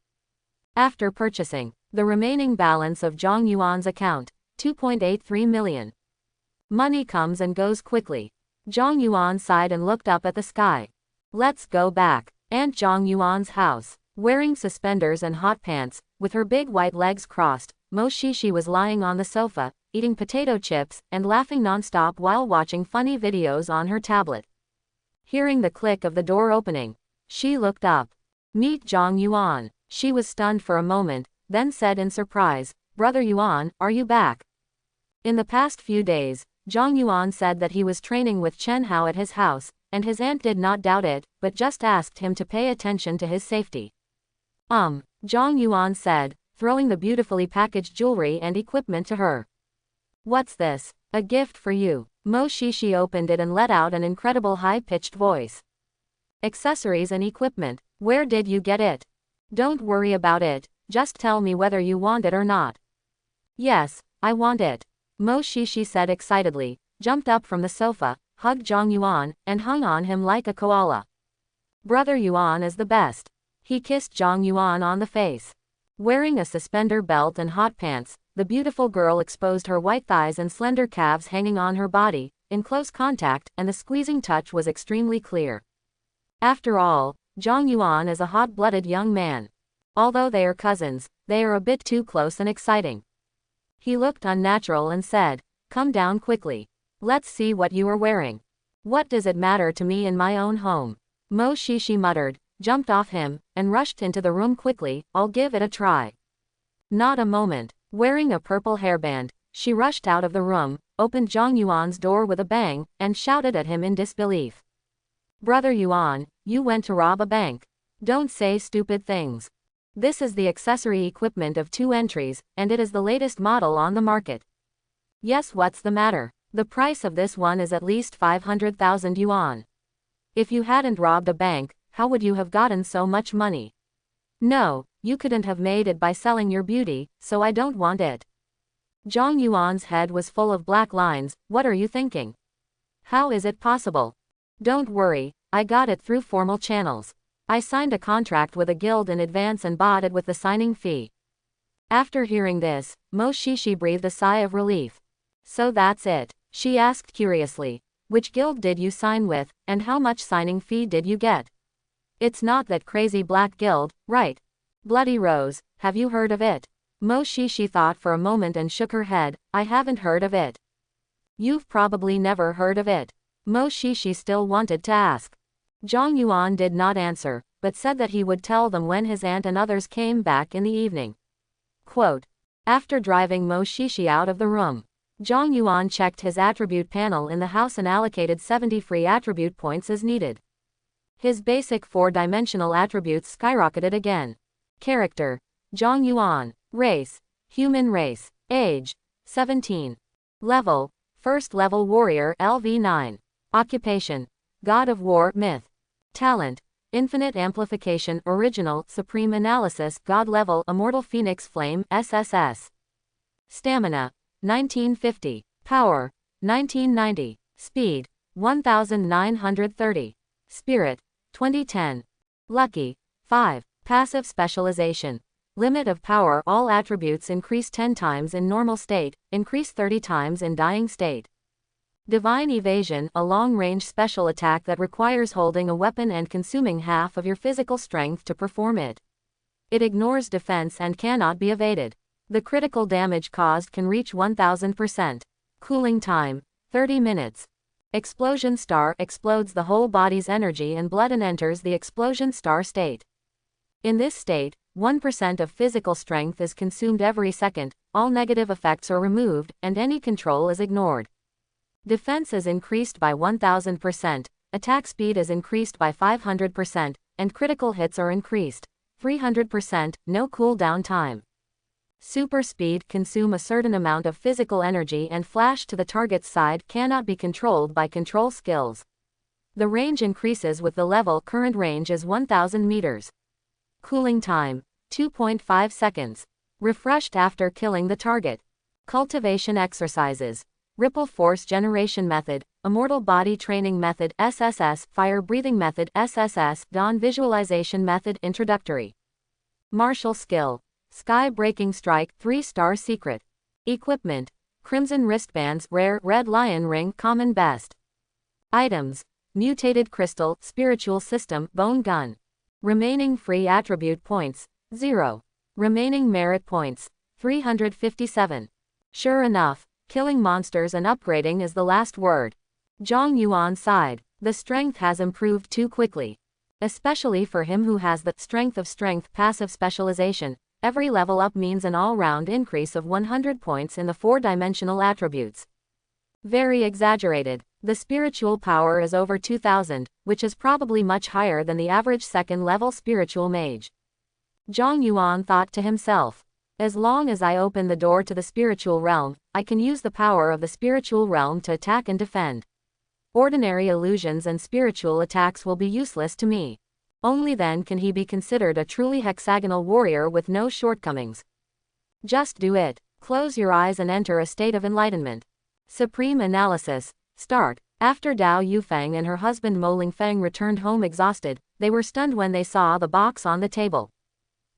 After purchasing the remaining balance of Zhang Yuan's account, 2.83 million. Money comes and goes quickly. Zhang Yuan sighed and looked up at the sky. Let's go back. Aunt Zhang Yuan's house. Wearing suspenders and hot pants, with her big white legs crossed, Mo Shishi was lying on the sofa, eating potato chips and laughing non-stop while watching funny videos on her tablet. Hearing the click of the door opening, she looked up. Meet Zhang Yuan. She was stunned for a moment, then said in surprise, "Brother Yuan, are you back?" In the past few days, Zhang Yuan said that he was training with Chen Hao at his house, and his aunt did not doubt it, but just asked him to pay attention to his safety. Zhang Yuan said, throwing the beautifully packaged jewelry and equipment to her. "What's this?" "A gift for you." Mo Shishi opened it and let out an incredible high-pitched voice. "Accessories and equipment. Where did you get it?" "Don't worry about it, just tell me whether you want it or not." "Yes, I want it," Mo Shishi said excitedly, jumped up from the sofa, hugged Zhang Yuan, and hung on him like a koala. "Brother Yuan is the best." He kissed Zhang Yuan on the face. Wearing a suspender belt and hot pants, the beautiful girl exposed her white thighs and slender calves hanging on her body, in close contact, and the squeezing touch was extremely clear. After all, Zhang Yuan is a hot-blooded young man. Although they are cousins, they are a bit too close and exciting. He looked unnatural and said, "Come down quickly. Let's see what you are wearing." "What does it matter to me in my own home?" Mo Shishi muttered, jumped off him, and rushed into the room quickly. "I'll give it a try." Not a moment. Wearing a purple hairband, she rushed out of the room, opened Zhang Yuan's door with a bang, and shouted at him in disbelief. "Brother Yuan, you went to rob a bank. Don't say stupid things. This is the accessory equipment of 2 entries, and it is the latest model on the market." "Yes, what's the matter? The price of this one is at least 500,000 yuan. If you hadn't robbed a bank, how would you have gotten so much money?" "No, you couldn't have made it by selling your beauty, so I don't want it." Zhang Yuan's head was full of black lines. "What are you thinking? How is it possible?" "Don't worry, I got it through formal channels. I signed a contract with a guild in advance and bought it with the signing fee." After hearing this, Mo Shishi breathed a sigh of relief. "So that's it?" she asked curiously. "Which guild did you sign with, and how much signing fee did you get?" "It's not that crazy black guild, right? Bloody Rose, have you heard of it?" Mo Shishi thought for a moment and shook her head. "I haven't heard of it." "You've probably never heard of it." Mo Shishi still wanted to ask. Zhang Yuan did not answer, but said that he would tell them when his aunt and others came back in the evening. Quote. After driving Mo Shishi out of the room, Zhang Yuan checked his attribute panel in the house and allocated 70 free attribute points as needed. His basic 4-dimensional attributes skyrocketed again. Character: Zhang Yuan. Race: human race. Age: 17. Level: First level warrior LV9. Occupation: God of War myth. Talent: Infinite Amplification Original Supreme Analysis God Level Immortal Phoenix Flame SSS. Stamina: 1950. Power: 1990. Speed: 1930. Spirit: 2010. Lucky: 5. Passive Specialization. Limit of power: all attributes increase 10 times in normal state, increase 30 times in dying state. Divine Evasion, a long-range special attack that requires holding a weapon and consuming half of your physical strength to perform it. It ignores defense and cannot be evaded. The critical damage caused can reach 1000%. Cooling time: 30 minutes. Explosion Star explodes the whole body's energy and blood and enters the Explosion Star state. In this state, 1% of physical strength is consumed every second, all negative effects are removed, and any control is ignored. Defense is increased by 1000%, attack speed is increased by 500%, and critical hits are increased 300%, no cooldown time. Super speed: consume a certain amount of physical energy and flash to the target's side, cannot be controlled by control skills. The range increases with the level. Current range is 1000 meters. Cooling time: 2.5 seconds. Refreshed after killing the target. Cultivation exercises: Ripple Force Generation Method, Immortal Body Training Method SSS, Fire Breathing Method SSS, Dawn Visualization Method Introductory. Martial skill. Sky-breaking strike, 3-star secret. Equipment. Crimson wristbands, rare, red lion ring, common best. Items. Mutated crystal, spiritual system, bone gun. Remaining free attribute points, 0. Remaining merit points, 357. Sure enough, killing monsters and upgrading is the last word. Zhang Yuan sighed. The strength has improved too quickly. Especially for him who has the strength of strength passive specialization. Every level up means an all-round increase of 100 points in the 4-dimensional attributes. Very exaggerated. The spiritual power is over 2000, which is probably much higher than the average second-level spiritual mage. Zhang Yuan thought to himself. As long as I open the door to the spiritual realm, I can use the power of the spiritual realm to attack and defend. Ordinary illusions and spiritual attacks will be useless to me. Only then can he be considered a truly hexagonal warrior with no shortcomings. Just do it. Close your eyes and enter a state of enlightenment. Supreme analysis. Start. After Dao Yufeng and her husband Mo Lingfeng returned home exhausted, they were stunned when they saw the box on the table.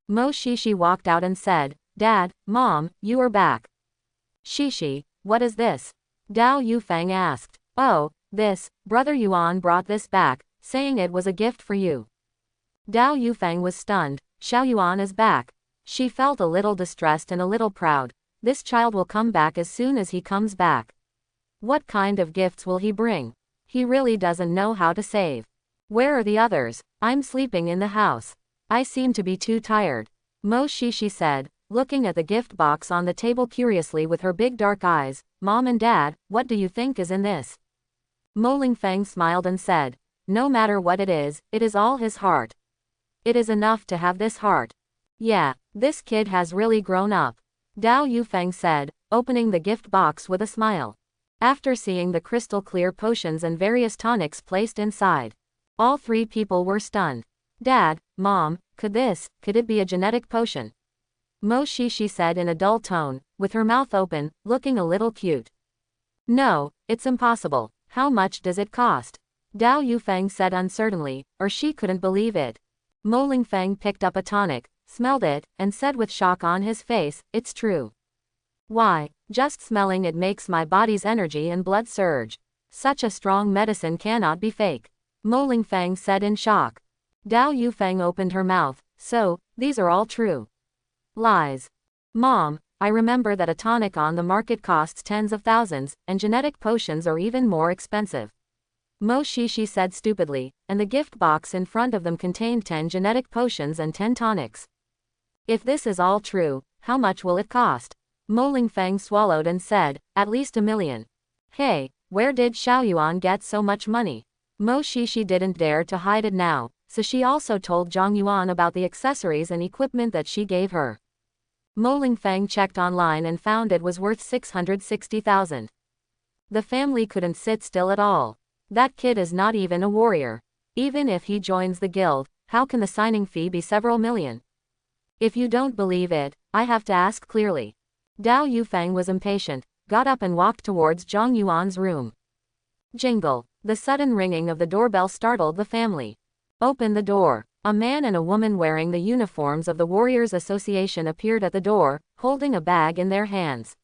Mo Shishi walked out and said, "Dad, Mom, you are back." "Shishi, what is this?" Dao Yufeng asked. "Oh, this, Brother Yuan brought this back, saying it was a gift for you." Dao Yufeng was stunned. Xiao Yuan is back. She felt a little distressed and a little proud. This child will come back as soon as he comes back. What kind of gifts will he bring? He really doesn't know how to save. Where are the others? I'm sleeping in the house. I seem to be too tired. Mo Shishi said, looking at the gift box on the table curiously with her big dark eyes. "Mom and Dad, what do you think is in this?" Mo Lingfeng smiled and said, "No matter what it is all his heart. It is enough to have this heart. Yeah, this kid has really grown up." Dao Yufeng said, opening the gift box with a smile. After seeing the crystal clear potions and various tonics placed inside, all three people were stunned. "Dad, Mom, could it be a genetic potion?" Mo Shishi said in a dull tone, with her mouth open, looking a little cute. "No, it's impossible. How much does it cost?" Dao Yufeng said uncertainly, or she couldn't believe it. Mo Lingfeng picked up a tonic, smelled it, and said with shock on his face, "It's true. Why, just smelling it makes my body's energy and blood surge. Such a strong medicine cannot be fake." Mo Lingfeng said in shock. Dao Yufeng opened her mouth. "So, these are all true?" "Lies. Mom, I remember that a tonic on the market costs tens of thousands, and genetic potions are even more expensive." Mo Shishi said stupidly, and the gift box in front of them contained 10 genetic potions and 10 tonics. "If this is all true, how much will it cost?" Mo Lingfeng swallowed and said, "At least 1 million. Hey, where did Xiao Yuan get so much money?" Mo Shishi didn't dare to hide it now, so she also told Zhang Yuan about the accessories and equipment that she gave her. Mo Lingfeng checked online and found it was worth 660,000. The family couldn't sit still at all. That kid is not even a warrior. Even if he joins the guild, how can the signing fee be several million? If you don't believe it, I have to ask clearly. Dao Yufeng was impatient, got up and walked towards Zhang Yuan's room. Jingle. The sudden ringing of the doorbell startled the family. "Open the door." A man and a woman wearing the uniforms of the Warriors Association appeared at the door, holding a bag in their hands.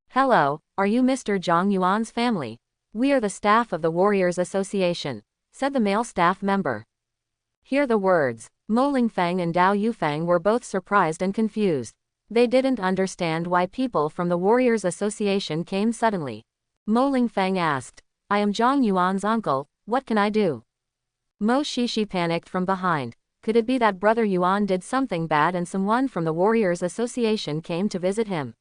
"Hello, are you Mr. Zhang Yuan's family?" "We are the staff of the Warriors Association," said the male staff member. Hear the words. Mo Lingfeng and Dao Yufeng were both surprised and confused. They didn't understand why people from the Warriors Association came suddenly. Mo Lingfeng asked, "I am Zhang Yuan's uncle, what can I do?" Mo Shishi panicked from behind. Could it be that Brother Yuan did something bad and someone from the Warriors Association came to visit him?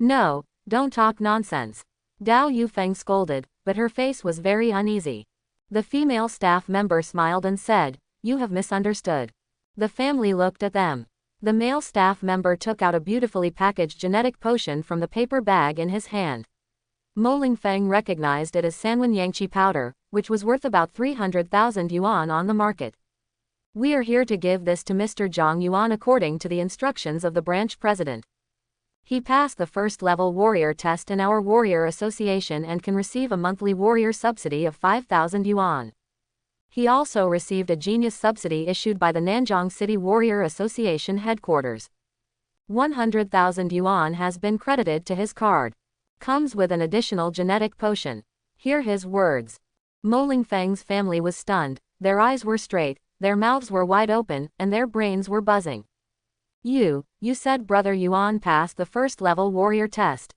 "No, don't talk nonsense." Dao Yufeng scolded, but her face was very uneasy. The female staff member smiled and said, "You have misunderstood." The family looked at them. The male staff member took out a beautifully packaged genetic potion from the paper bag in his hand. Mo Lingfeng recognized it as Sanwen Yangqi powder, which was worth about 300,000 yuan on the market. "We are here to give this to Mr. Zhang Yuan according to the instructions of the branch president. He passed the first-level warrior test in our warrior association and can receive a monthly warrior subsidy of 5,000 yuan. He also received a genius subsidy issued by the Nanjing City Warrior Association headquarters. 100,000 yuan has been credited to his card. Comes with an additional genetic potion. Hear his words. Mo Lingfeng's family was stunned, their eyes were straight, their mouths were wide open, and their brains were buzzing. You said Brother Yuan passed the first-level warrior test.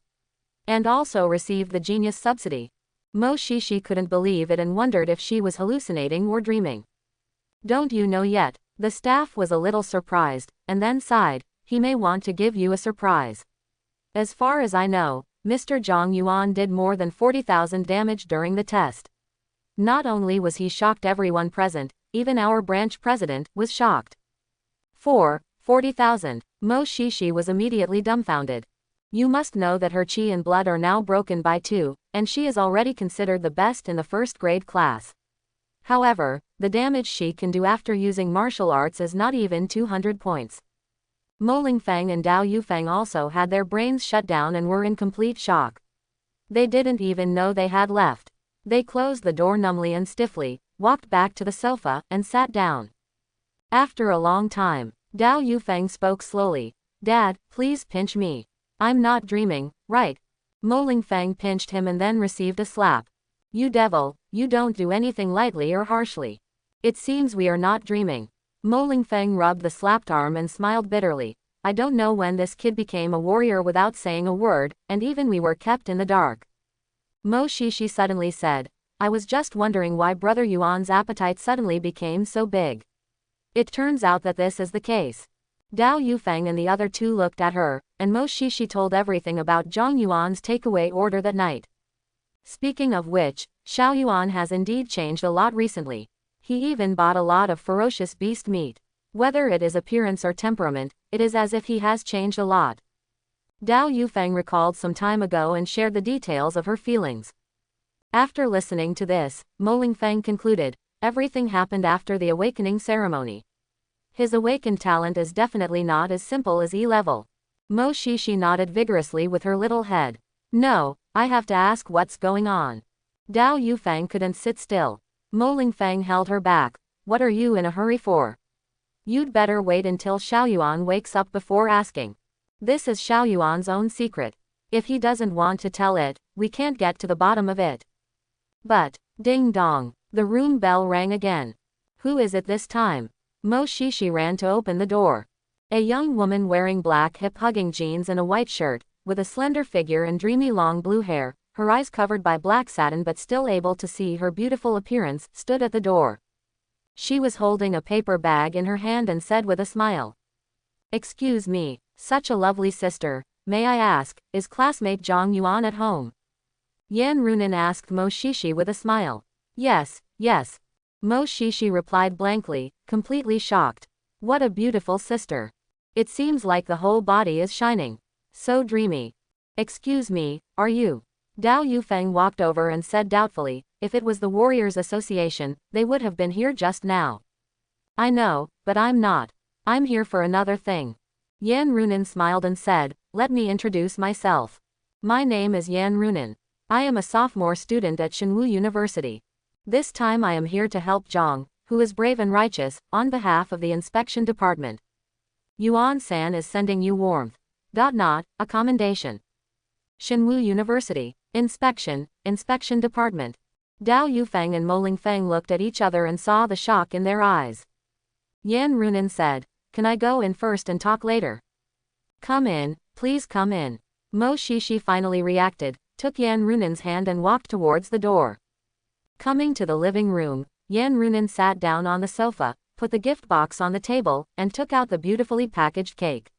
And also received the genius subsidy. Mo Shishi couldn't believe it and wondered if she was hallucinating or dreaming. Don't you know yet? The staff was a little surprised, and then sighed. He may want to give you a surprise. As far as I know, Mr. Zhang Yuan did more than 40,000 damage during the test. Not only was he shocked, everyone present, even our branch president, was shocked. 40,000. Mo Shishi was immediately dumbfounded. You must know that her qi and blood are now broken by 2, and she is already considered the best in the first-grade class. However, the damage she can do after using martial arts is not even 200 points. Mo Lingfeng and Dao Yufeng also had their brains shut down and were in complete shock. They didn't even know they had left. They closed the door numbly and stiffly, walked back to the sofa, and sat down. After a long time, Dao Yufeng spoke slowly. Dad, please pinch me. I'm not dreaming, right? Mo Lingfeng pinched him and then received a slap. You devil, you don't do anything lightly or harshly. It seems we are not dreaming. Mo Lingfeng rubbed the slapped arm and smiled bitterly. I don't know when this kid became a warrior without saying a word, and even we were kept in the dark. Mo Shishi suddenly said, I was just wondering why Brother Yuan's appetite suddenly became so big. It turns out that this is the case. Dao Yufeng and the other two looked at her, and Mo Shishi told everything about Zhang Yuan's takeaway order that night. Speaking of which, Xiao Yuan has indeed changed a lot recently. He even bought a lot of ferocious beast meat. Whether it is appearance or temperament, it is as if he has changed a lot. Dao Yufeng recalled some time ago and shared the details of her feelings. After listening to this, Mo Lingfeng concluded, everything happened after the awakening ceremony. His awakened talent is definitely not as simple as E-level. Mo Shishi nodded vigorously with her little head. No, I have to ask what's going on. Dao Yufeng couldn't sit still. Mo Lingfeng held her back. What are you in a hurry for? You'd better wait until Xiao Yuan wakes up before asking. This is Xiao Yuan's own secret. If he doesn't want to tell it, we can't get to the bottom of it. But, ding dong, the room bell rang again. Who is it this time? Mo Shishi ran to open the door. A young woman wearing black hip-hugging jeans and a white shirt, with a slender figure and dreamy long blue hair, her eyes covered by black satin but still able to see her beautiful appearance, stood at the door. She was holding a paper bag in her hand and said with a smile. Excuse me, such a lovely sister, may I ask, is classmate Zhang Yuan at home? Yan Runin asked Mo Shishi with a smile. Yes. Mo Shishi replied blankly, completely shocked. What a beautiful sister. It seems like the whole body is shining. So dreamy. Excuse me, are you? Dao Yufeng walked over and said doubtfully, if it was the Warriors Association, they would have been here just now. I know, but I'm not. I'm here for another thing. Yan Runin smiled and said, let me introduce myself. My name is Yan Runin. I am a sophomore student at Shenwu University. This time I am here to help Zhang, who is brave and righteous, on behalf of the inspection department. Yuan-san is sending you warmth. A commendation. Shenwu University. Inspection department. Dao Yufeng and Mo Lingfeng looked at each other and saw the shock in their eyes. Yan Runin said, can I go in first and talk later? Come in, please come in. Mo Shishi finally reacted, took Yan Runin's hand and walked towards the door. Coming to the living room, Yan Runin sat down on the sofa, put the gift box on the table, and took out the beautifully packaged cake.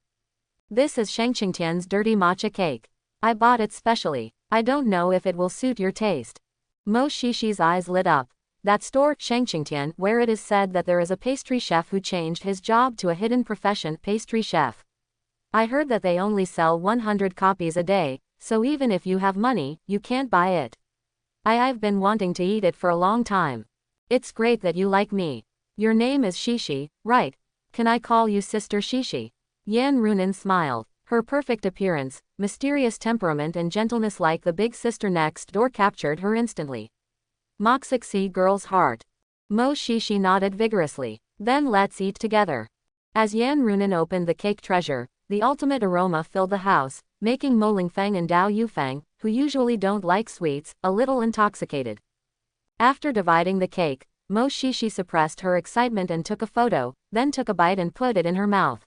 This is Shangqingtian's dirty matcha cake. I bought it specially. I don't know if it will suit your taste. Mo Shishi's eyes lit up. That store, Shangqingtian, where it is said that there is a pastry chef who changed his job to a hidden profession, pastry chef. I heard that they only sell 100 copies a day, so even if you have money, you can't buy it. I've been wanting to eat it for a long time. It's great that you like me. Your name is Shishi, right? Can I call you Sister Shishi? Yan Runin smiled. Her perfect appearance, mysterious temperament and gentleness like the big sister next door captured her instantly. Moxixi girl's heart. Mo Shishi nodded vigorously. Then let's eat together. As Yan Runan opened the cake treasure, the ultimate aroma filled the house, making Mo Lingfeng and Dao Yufeng, who usually don't like sweets, a little intoxicated. After dividing the cake, Mo Shishi suppressed her excitement and took a photo, then took a bite and put it in her mouth.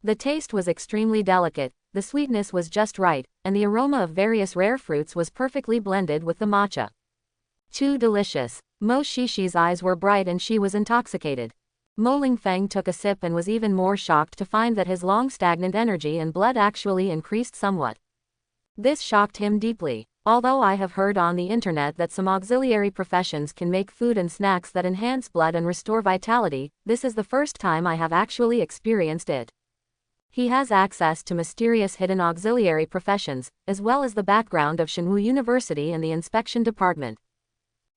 The taste was extremely delicate, the sweetness was just right, and the aroma of various rare fruits was perfectly blended with the matcha. Too delicious. Mo Shishi's eyes were bright and she was intoxicated. Mo Lingfeng took a sip and was even more shocked to find that his long stagnant energy and blood actually increased somewhat. This shocked him deeply. Although I have heard on the internet that some auxiliary professions can make food and snacks that enhance blood and restore vitality, this is the first time I have actually experienced it. He has access to mysterious hidden auxiliary professions, as well as the background of Shenwu University and the inspection department.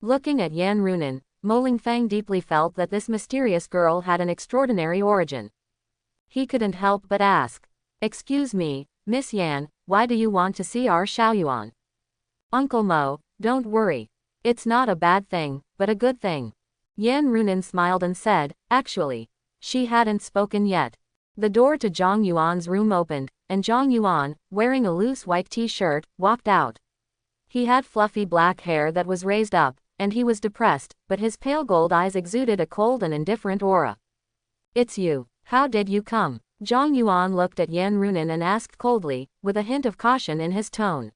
Looking at Yan Runan, Mo Lingfeng deeply felt that this mysterious girl had an extraordinary origin. He couldn't help but ask, "Excuse me, Miss Yan, why do you want to see our Xiaoyuan?" "Uncle Mo, don't worry. It's not a bad thing, but a good thing." Yan Runan smiled and said, "Actually." She hadn't spoken yet. The door to Zhang Yuan's room opened, and Zhang Yuan, wearing a loose white t-shirt, walked out. He had fluffy black hair that was raised up, and he was depressed, but his pale gold eyes exuded a cold and indifferent aura. "It's you. How did you come?" Zhang Yuan looked at Yan Runan and asked coldly, with a hint of caution in his tone.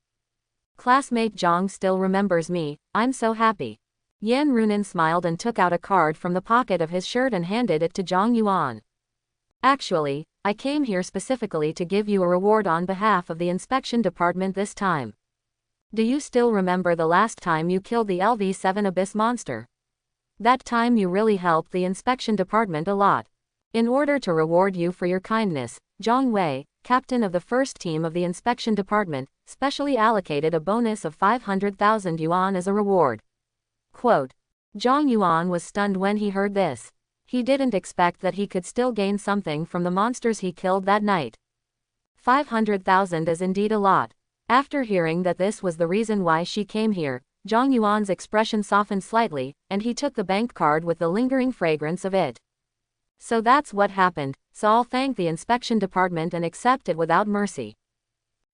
"Classmate Zhang still remembers me, I'm so happy." Yan Runan smiled and took out a card from the pocket of his shirt and handed it to Zhang Yuan. "Actually, I came here specifically to give you a reward on behalf of the inspection department this time. Do you still remember the last time you killed the LV7 Abyss monster? That time you really helped the inspection department a lot. In order to reward you for your kindness, Zhang Wei, captain of the first team of the inspection department, specially allocated a bonus of 500,000 yuan as a reward." Quote. Zhang Yuan was stunned when he heard this. He didn't expect that he could still gain something from the monsters he killed that night. 500,000 is indeed a lot. After hearing that this was the reason why she came here, Zhang Yuan's expression softened slightly, and he took the bank card with the lingering fragrance of it. "So that's what happened, so I'll thank the inspection department and accept it without mercy."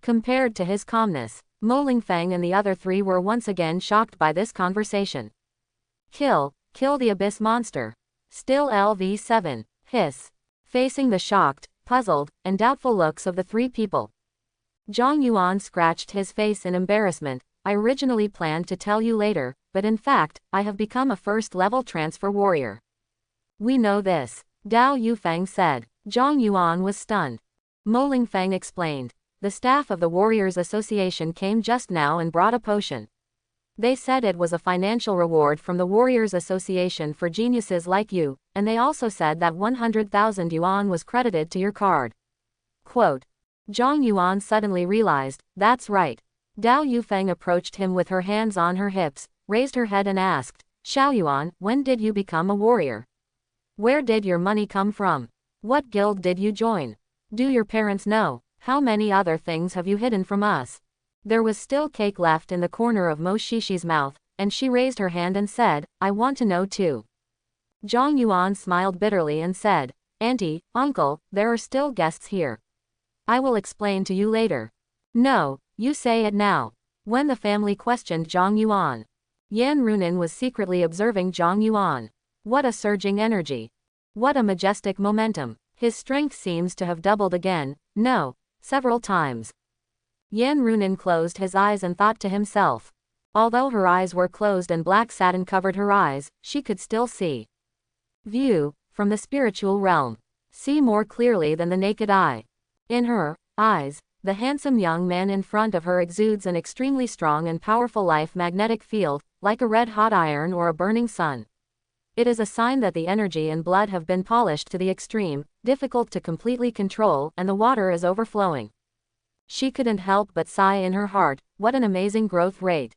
Compared to his calmness, Mo Lingfeng and the other three were once again shocked by this conversation. Kill the abyss monster. Still LV7, hiss. Facing the shocked, puzzled, and doubtful looks of the three people, Zhang Yuan scratched his face in embarrassment. "I originally planned to tell you later, but in fact, I have become a first-level transfer warrior." "We know this," Dao Yufeng said. Zhang Yuan was stunned. Mo Lingfeng explained, "The staff of the Warriors Association came just now and brought a potion. They said it was a financial reward from the Warriors Association for geniuses like you, and they also said that 100,000 yuan was credited to your card." Quote. Zhang Yuan suddenly realized, that's right. Dao Yufeng approached him with her hands on her hips, raised her head and asked, "Xiaoyuan, when did you become a warrior? Where did your money come from? What guild did you join? Do your parents know? How many other things have you hidden from us?" There was still cake left in the corner of Mo Shishi's mouth, and she raised her hand and said, "I want to know too." Zhang Yuan smiled bitterly and said, "Auntie, uncle, there are still guests here. I will explain to you later." "No, you say it now." When the family questioned Zhang Yuan, Yan Runan was secretly observing Zhang Yuan. What a surging energy. What a majestic momentum. His strength seems to have doubled again, no, several times. Yan Runan closed his eyes and thought to himself. Although her eyes were closed and black satin covered her eyes, she could still see. View, from the spiritual realm. See more clearly than the naked eye. In her eyes, the handsome young man in front of her exudes an extremely strong and powerful life magnetic field, like a red-hot iron or a burning sun. It is a sign that the energy and blood have been polished to the extreme, difficult to completely control, and the water is overflowing. She couldn't help but sigh in her heart, what an amazing growth rate.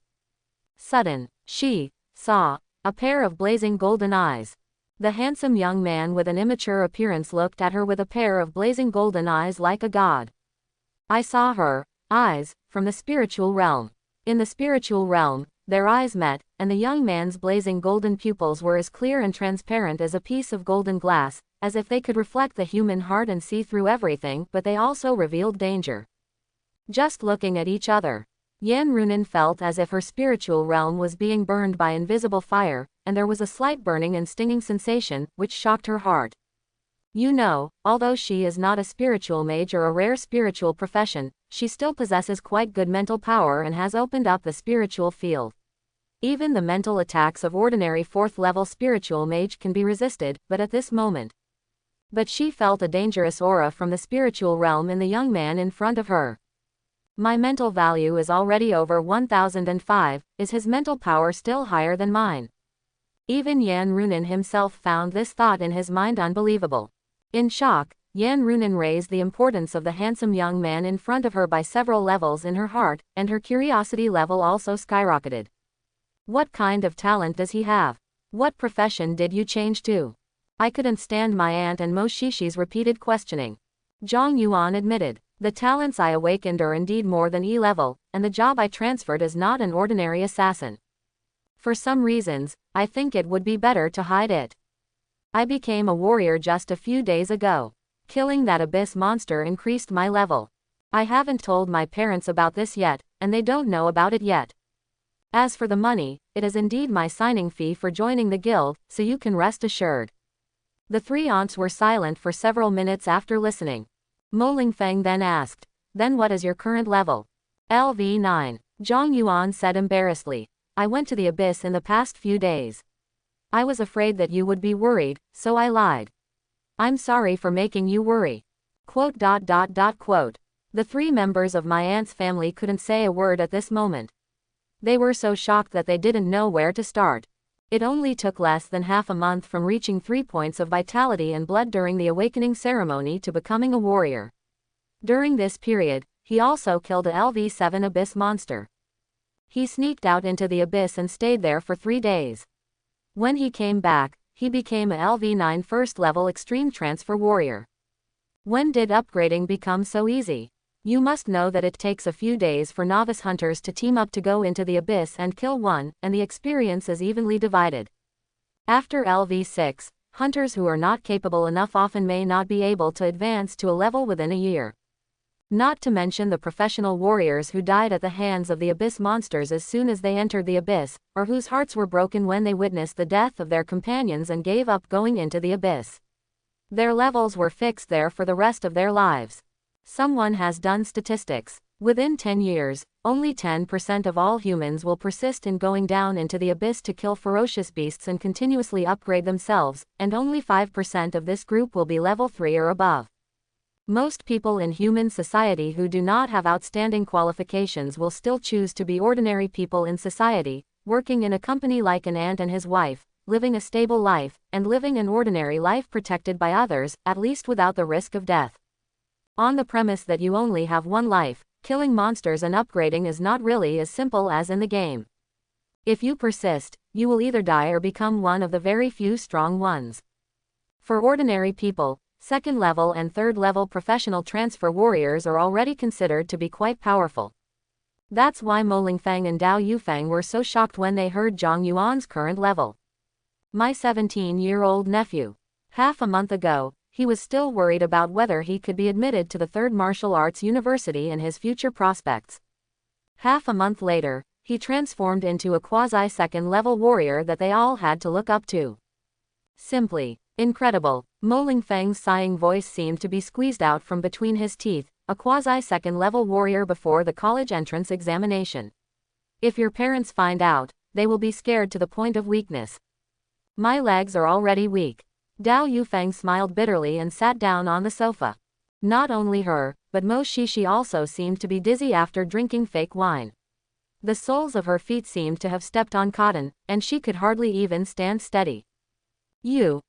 Sudden, she saw a pair of blazing golden eyes. The handsome young man with an immature appearance looked at her with a pair of blazing golden eyes like a god. I saw her eyes from the spiritual realm. In the spiritual realm, their eyes met, and the young man's blazing golden pupils were as clear and transparent as a piece of golden glass, as if they could reflect the human heart and see through everything, but they also revealed danger. Just looking at each other, Yan Runin felt as if her spiritual realm was being burned by invisible fire, and there was a slight burning and stinging sensation, which shocked her heart. You know, although she is not a spiritual mage or a rare spiritual profession, she still possesses quite good mental power and has opened up the spiritual field. Even the mental attacks of ordinary 4th-level spiritual mage can be resisted, but at this moment. But she felt a dangerous aura from the spiritual realm in the young man in front of her. My mental value is already over 1005, is his mental power still higher than mine? Even Yan Runin himself found this thought in his mind unbelievable. In shock, Yan Runin raised the importance of the handsome young man in front of her by several levels in her heart, and her curiosity level also skyrocketed. What kind of talent does he have? What profession did you change to? I couldn't stand my aunt and Mo Shishi's repeated questioning. Zhang Yuan admitted, the talents I awakened are indeed more than E-level, and the job I transferred is not an ordinary assassin. For some reasons, I think it would be better to hide it. I became a warrior just a few days ago. Killing that abyss monster increased my level. I haven't told my parents about this yet, and they don't know about it yet. As for the money, it is indeed my signing fee for joining the guild, so you can rest assured. The three aunts were silent for several minutes after listening. Mo Lingfeng then asked, then what is your current level? LV9. Zhang Yuan said embarrassedly. I went to the abyss in the past few days. I was afraid that you would be worried, so I lied. I'm sorry for making you worry. Quote. The three members of my aunt's family couldn't say a word at this moment. They were so shocked that they didn't know where to start. It only took less than half a month from reaching 3 points of vitality and blood during the awakening ceremony to becoming a warrior. During this period, he also killed a LV7 abyss monster. He sneaked out into the abyss and stayed there for 3 days. When he came back, he became a LV9 first-level extreme transfer warrior. When did upgrading become so easy? You must know that it takes a few days for novice hunters to team up to go into the abyss and kill one, and the experience is evenly divided. After LV6, hunters who are not capable enough often may not be able to advance to a level within a year. Not to mention the professional warriors who died at the hands of the abyss monsters as soon as they entered the abyss, or whose hearts were broken when they witnessed the death of their companions and gave up going into the abyss. Their levels were fixed there for the rest of their lives. Someone has done statistics. Within 10 years, only 10% of all humans will persist in going down into the abyss to kill ferocious beasts and continuously upgrade themselves, and only 5% of this group will be level 3 or above. Most people in human society who do not have outstanding qualifications will still choose to be ordinary people in society, working in a company like an aunt and his wife, living a stable life, and living an ordinary life protected by others, at least without the risk of death. On the premise that you only have one life, killing monsters and upgrading is not really as simple as in the game. If you persist, you will either die or become one of the very few strong ones. For ordinary people, second-level and third-level professional transfer warriors are already considered to be quite powerful. That's why Mo Lingfeng and Dao Yufeng were so shocked when they heard Zhang Yuan's current level. My 17-year-old nephew. Half a month ago, he was still worried about whether he could be admitted to the Third Martial Arts University and his future prospects. Half a month later, he transformed into a quasi-second-level warrior that they all had to look up to. Simply incredible. Mo Lingfeng's sighing voice seemed to be squeezed out from between his teeth, a quasi-second-level warrior before the college entrance examination. If your parents find out, they will be scared to the point of weakness. My legs are already weak. Dao Yufeng smiled bitterly and sat down on the sofa. Not only her, but Mo Shishi also seemed to be dizzy after drinking fake wine. The soles of her feet seemed to have stepped on cotton, and she could hardly even stand steady.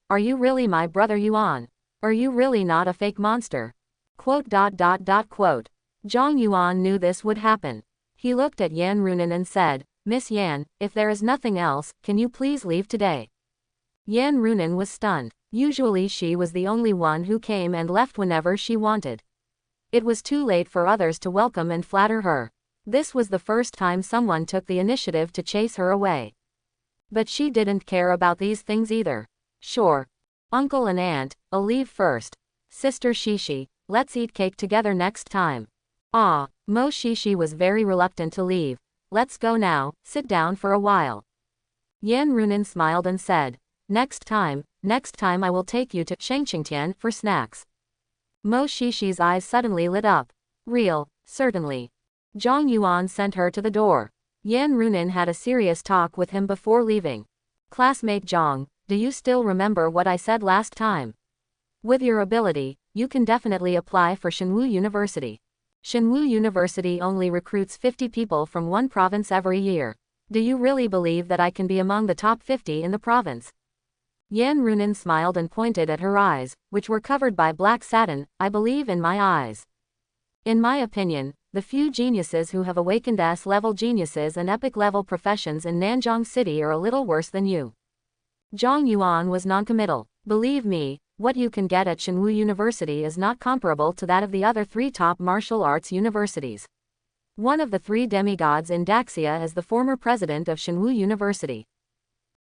Are you really my brother Yuan? Are you really not a fake monster? Zhang Yuan knew this would happen. He looked at Yan Runin and said, Miss Yan, if there is nothing else, can you please leave today? Yan Runin was stunned. Usually she was the only one who came and left whenever she wanted. It was too late for others to welcome and flatter her. This was the first time someone took the initiative to chase her away. But she didn't care about these things either. Sure. Uncle and aunt, I'll leave first. Sister Shishi, let's eat cake together next time. Ah, Mo Shishi was very reluctant to leave. Let's go now, sit down for a while. Yan Runin smiled and said, next time I will take you to Shangqingtian for snacks. Mo Shishi's eyes suddenly lit up. Real, certainly. Zhang Yuan sent her to the door. Yan Runin had a serious talk with him before leaving. Classmate Zhang, do you still remember what I said last time? With your ability, you can definitely apply for Shenwu University. Shenwu University only recruits 50 people from one province every year. Do you really believe that I can be among the top 50 in the province? Yan Runin smiled and pointed at her eyes, which were covered by black satin. I believe in my eyes. In my opinion, the few geniuses who have awakened S-level geniuses and epic-level professions in Nanjing City are a little worse than you. Zhang Yuan was noncommittal. Believe me, what you can get at Shenwu University is not comparable to that of the other 3 top martial arts universities. One of the 3 demigods in Daxia is the former president of Shenwu University.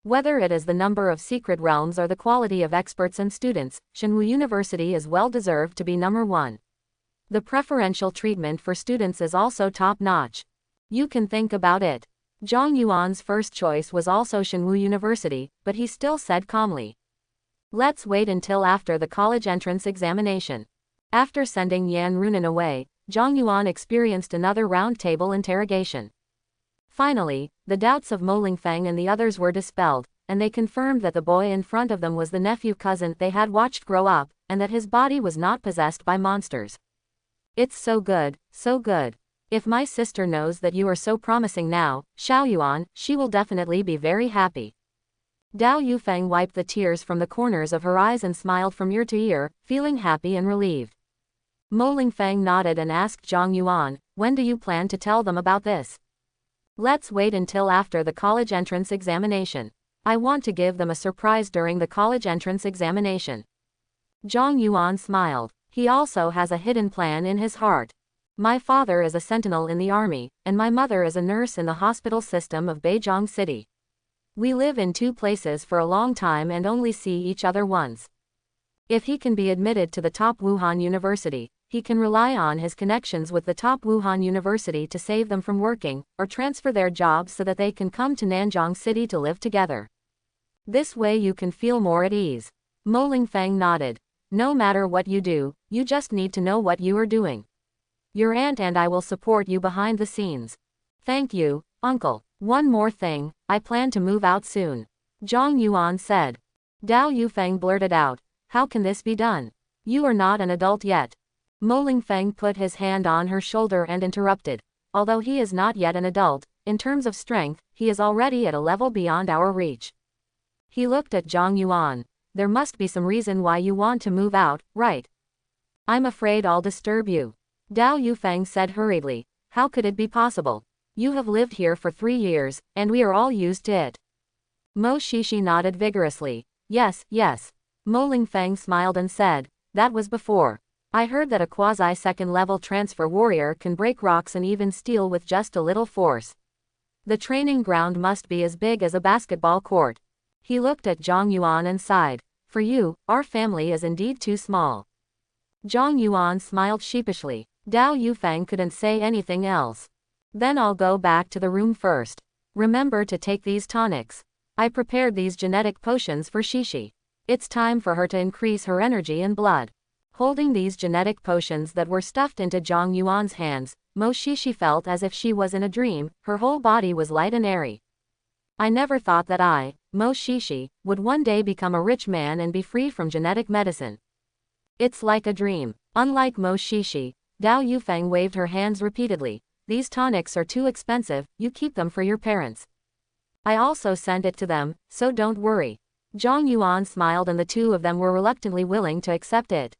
Whether it is the number of secret realms or the quality of experts and students, Shenwu University is well deserved to be number 1. The preferential treatment for students is also top-notch. You can think about it. Zhang Yuan's first choice was also Shenwu University, but he still said calmly, let's wait until after the college entrance examination. After sending Yan Runin away, Zhang Yuan experienced another round-table interrogation. Finally, the doubts of Mo Lingfeng and the others were dispelled, and they confirmed that the boy in front of them was the nephew-cousin they had watched grow up, and that his body was not possessed by monsters. It's so good, so good. If my sister knows that you are so promising now, Xiao Yuan, she will definitely be very happy. Dao Yufeng wiped the tears from the corners of her eyes and smiled from ear to ear, feeling happy and relieved. Mo Lingfeng nodded and asked Zhang Yuan, when do you plan to tell them about this? Let's wait until after the college entrance examination. I want to give them a surprise during the college entrance examination. Zhang Yuan smiled. He also has a hidden plan in his heart. My father is a sentinel in the army, and my mother is a nurse in the hospital system of Beijing City. We live in 2 places for a long time and only see each other once. If he can be admitted to the top Wuhan University, he can rely on his connections with the top Wuhan University to save them from working, or transfer their jobs so that they can come to Nanjing City to live together. This way you can feel more at ease. Mo Lingfeng nodded. No matter what you do, you just need to know what you are doing. Your aunt and I will support you behind the scenes. Thank you, uncle. One more thing, I plan to move out soon. Zhang Yuan said. Dao Yufeng blurted out, how can this be done? You are not an adult yet. Mo Lingfeng put his hand on her shoulder and interrupted. Although he is not yet an adult, in terms of strength, he is already at a level beyond our reach. He looked at Zhang Yuan. There must be some reason why you want to move out, right? I'm afraid I'll disturb you. Dao Yufeng said hurriedly. How could it be possible? You have lived here for 3 years, and we are all used to it. Mo Shishi nodded vigorously. Yes, yes. Mo Lingfeng smiled and said, that was before. I heard that a quasi-second level transfer warrior can break rocks and even steel with just a little force. The training ground must be as big as a basketball court. He looked at Zhang Yuan and sighed. For you, our family is indeed too small. Zhang Yuan smiled sheepishly. Dao Yufeng couldn't say anything else. Then I'll go back to the room first. Remember to take these tonics. I prepared these genetic potions for Shishi. It's time for her to increase her energy and blood. Holding these genetic potions that were stuffed into Zhang Yuan's hands, Mo Shishi felt as if she was in a dream. Her whole body was light and airy. I never thought that I, Mo Shishi, would one day become a rich man and be free from genetic medicine. It's like a dream. Unlike Mo Shishi, Dao Yufeng waved her hands repeatedly. These tonics are too expensive, you keep them for your parents. I also sent it to them, so don't worry. Zhang Yuan smiled and the 2 of them were reluctantly willing to accept it.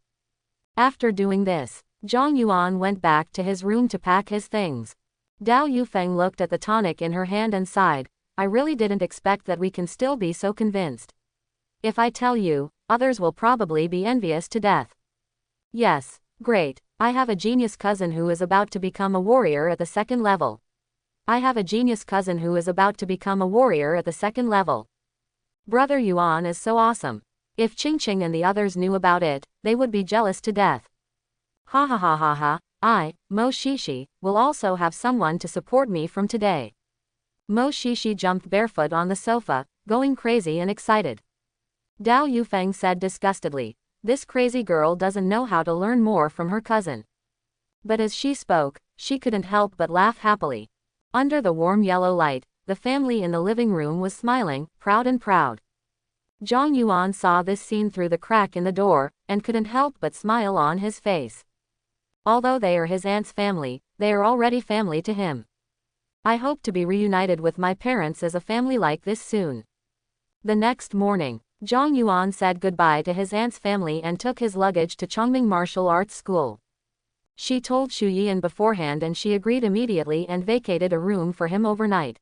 After doing this, Zhang Yuan went back to his room to pack his things. Dao Yufeng looked at the tonic in her hand and sighed. I really didn't expect that we can still be so convinced. If I tell you, others will probably be envious to death. Yes, great. I have a genius cousin who is about to become a warrior at the 2nd level. I have a genius cousin who is about to become a warrior at the second level. Brother Yuan is so awesome. If Ching Ching and the others knew about it, they would be jealous to death. Ha ha ha ha ha, Mo Shishi, will also have someone to support me from today. Mo Shishi jumped barefoot on the sofa, going crazy and excited. Dao Yufeng said disgustedly, this crazy girl doesn't know how to learn more from her cousin. But as she spoke, she couldn't help but laugh happily. Under the warm yellow light, the family in the living room was smiling, proud and proud. Zhang Yuan saw this scene through the crack in the door, and couldn't help but smile on his face. Although they are his aunt's family, they are already family to him. I hope to be reunited with my parents as a family like this soon. The next morning, Zhang Yuan said goodbye to his aunt's family and took his luggage to Chongming Martial Arts School. She told Xu Yian beforehand and she agreed immediately and vacated a room for him overnight.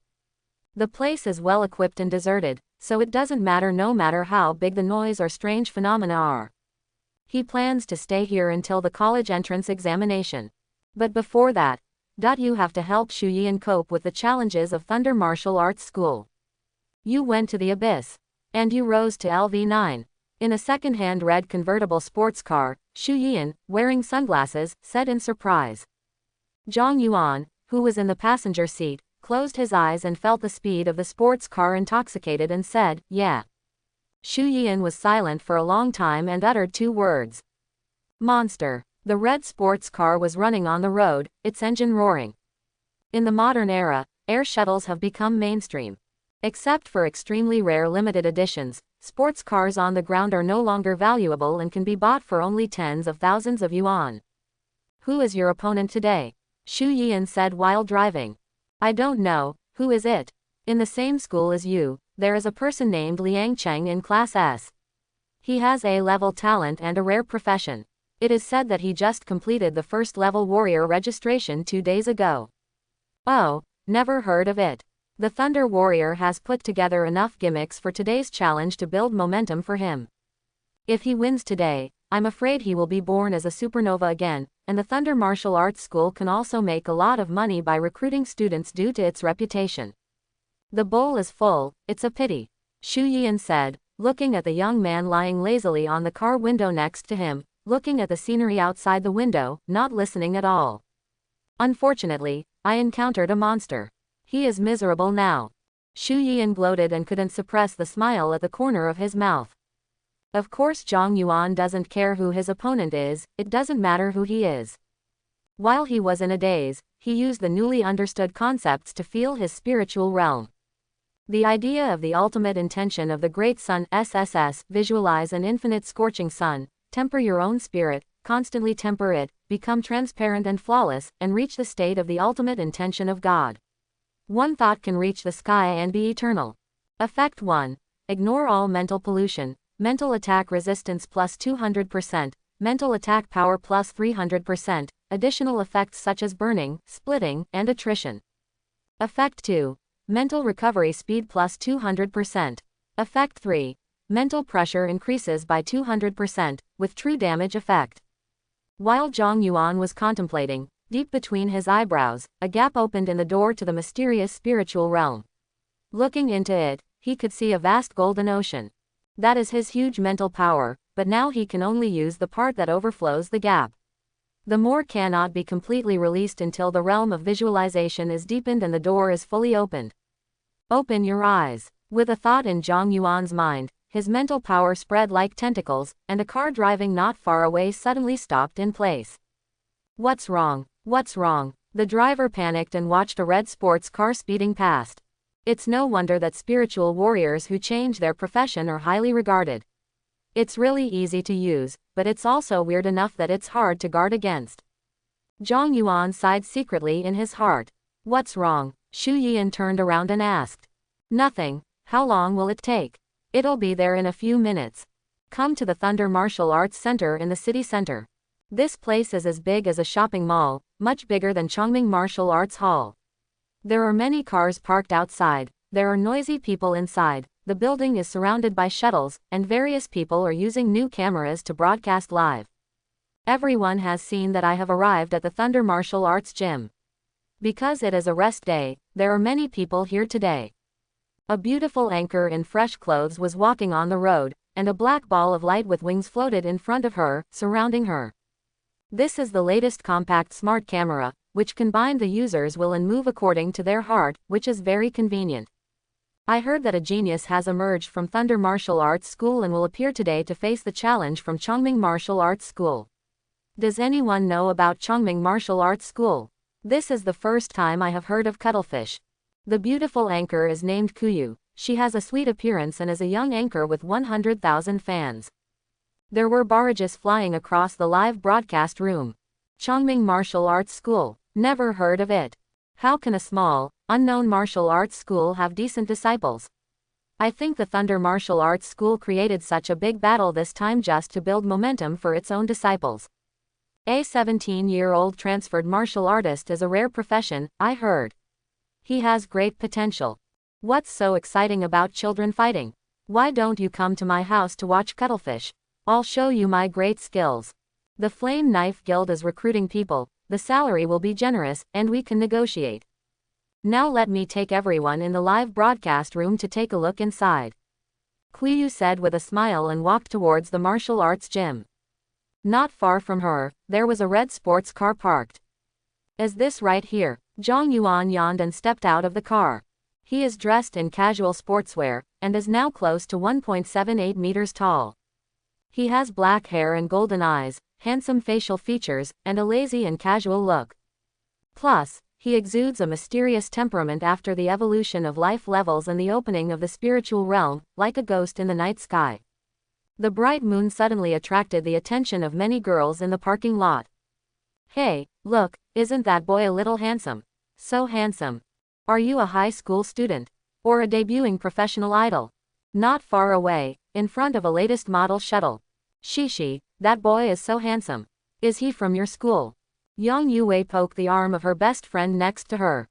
The place is well equipped and deserted, so it doesn't matter no matter how big the noise or strange phenomena are. He plans to stay here until the college entrance examination. But before that, you have to help Xu Yian cope with the challenges of Thunder Martial Arts School. You went to the abyss. And you rose to LV9. In a second-hand red convertible sports car, Xu Yian, wearing sunglasses, said in surprise. Zhang Yuan, who was in the passenger seat, closed his eyes and felt the speed of the sports car intoxicated and said, yeah. Xu Yian was silent for a long time and uttered two words. Monster. The red sports car was running on the road, its engine roaring. In the modern era, air shuttles have become mainstream. Except for extremely rare limited editions, sports cars on the ground are no longer valuable and can be bought for only tens of thousands of yuan. Who is your opponent today? Xu Yian said while driving. I don't know, who is it? In the same school as you, there is a person named Liang Cheng in Class S. He has A-level talent and a rare profession. It is said that he just completed the first-level warrior registration 2 days ago. Oh, never heard of it. The Thunder Warrior has put together enough gimmicks for today's challenge to build momentum for him. If he wins today, I'm afraid he will be born as a supernova again, and the Thunder Martial Arts School can also make a lot of money by recruiting students due to its reputation. The bowl is full, it's a pity, Xu Yian said, looking at the young man lying lazily on the car window next to him, looking at the scenery outside the window, not listening at all. Unfortunately, I encountered a monster. He is miserable now. Xu Yian gloated and couldn't suppress the smile at the corner of his mouth. Of course Zhang Yuan doesn't care who his opponent is, it doesn't matter who he is. While he was in a daze, he used the newly understood concepts to feel his spiritual realm. The idea of the ultimate intention of the great sun SSS, visualize an infinite scorching sun, temper your own spirit, constantly temper it, become transparent and flawless, and reach the state of the ultimate intention of God. One thought can reach the sky and be eternal. Effect 1. Ignore all mental pollution. Mental attack resistance plus 200%. Mental attack power plus 300%. Additional effects such as burning, splitting, and attrition. Effect 2. Mental recovery speed plus 200%. Effect 3. Mental pressure increases by 200%, with true damage effect. While Zhang Yuan was contemplating, deep between his eyebrows, a gap opened in the door to the mysterious spiritual realm. Looking into it, he could see a vast golden ocean. That is his huge mental power, but now he can only use the part that overflows the gap. The more cannot be completely released until the realm of visualization is deepened and the door is fully opened. Open your eyes. With a thought in Zhang Yuan's mind, his mental power spread like tentacles, and a car driving not far away suddenly stopped in place. What's wrong? What's wrong? The driver panicked and watched a red sports car speeding past. It's no wonder that spiritual warriors who change their profession are highly regarded. It's really easy to use, but it's also weird enough that it's hard to guard against. Zhang Yuan sighed secretly in his heart. What's wrong? Xu Yian turned around and asked. Nothing. How long will it take? It'll be there in a few minutes. Come to the Thunder Martial Arts Center in the city center. This place is as big as a shopping mall, much bigger than Chongming Martial Arts Hall. There are many cars parked outside, there are noisy people inside, the building is surrounded by shuttles, and various people are using new cameras to broadcast live. Everyone has seen that I have arrived at the Thunder Martial Arts Gym. Because it is a rest day, there are many people here today. A beautiful anchor in fresh clothes was walking on the road, and a black ball of light with wings floated in front of her, surrounding her. This is the latest compact smart camera, which combined the users will and move according to their heart, which is very convenient. I heard that a genius has emerged from Thunder Martial Arts School and will appear today to face the challenge from Chongming Martial Arts School. Does anyone know about Chongming Martial Arts School? This is the first time I have heard of cuttlefish. The beautiful anchor is named Kuyu. She has a sweet appearance and is a young anchor with 100,000 fans. There were barrages flying across the live broadcast room. Chongming Martial Arts School. Never heard of it. How can a small, unknown martial arts school have decent disciples? I think the Thunder Martial Arts School created such a big battle this time just to build momentum for its own disciples. A 17-year-old transferred martial artist is a rare profession, I heard. He has great potential. What's so exciting about children fighting? Why don't you come to my house to watch cuttlefish? I'll show you my great skills. The Flame Knife Guild is recruiting people, the salary will be generous, and we can negotiate. Now let me take everyone in the live broadcast room to take a look inside. Kuyu said with a smile and walked towards the martial arts gym. Not far from her, there was a red sports car parked. Is this right here? Zhang Yuan yawned and stepped out of the car. He is dressed in casual sportswear, and is now close to 1.78 meters tall. He has black hair and golden eyes, handsome facial features, and a lazy and casual look. Plus, he exudes a mysterious temperament after the evolution of life levels and the opening of the spiritual realm, like a ghost in the night sky. The bright moon suddenly attracted the attention of many girls in the parking lot. Hey, look, isn't that boy a little handsome? So handsome. Are you a high school student? Or a debuting professional idol? Not far away, in front of a latest model shuttle. Shishi, that boy is so handsome. Is he from your school? Yang Yue poked the arm of her best friend next to her.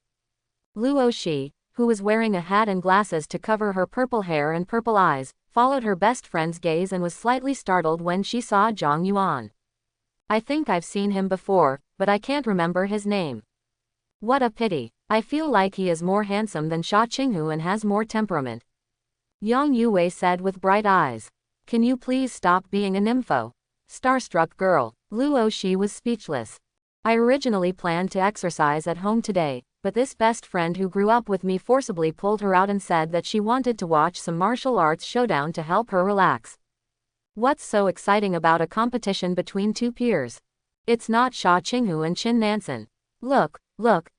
Luo Shi, who was wearing a hat and glasses to cover her purple hair and purple eyes, followed her best friend's gaze and was slightly startled when she saw Zhang Yuan. I think I've seen him before, but I can't remember his name. What a pity. I feel like he is more handsome than Sha Qinghu and has more temperament. Yang Yue said with bright eyes. Can you please stop being a nympho? Starstruck girl. Luo Shi was speechless. I originally planned to exercise at home today, but this best friend who grew up with me forcibly pulled her out and said that she wanted to watch some martial arts showdown to help her relax. What's so exciting about a competition between two peers? It's not Sha Qinghu and Qin Nansen. Look,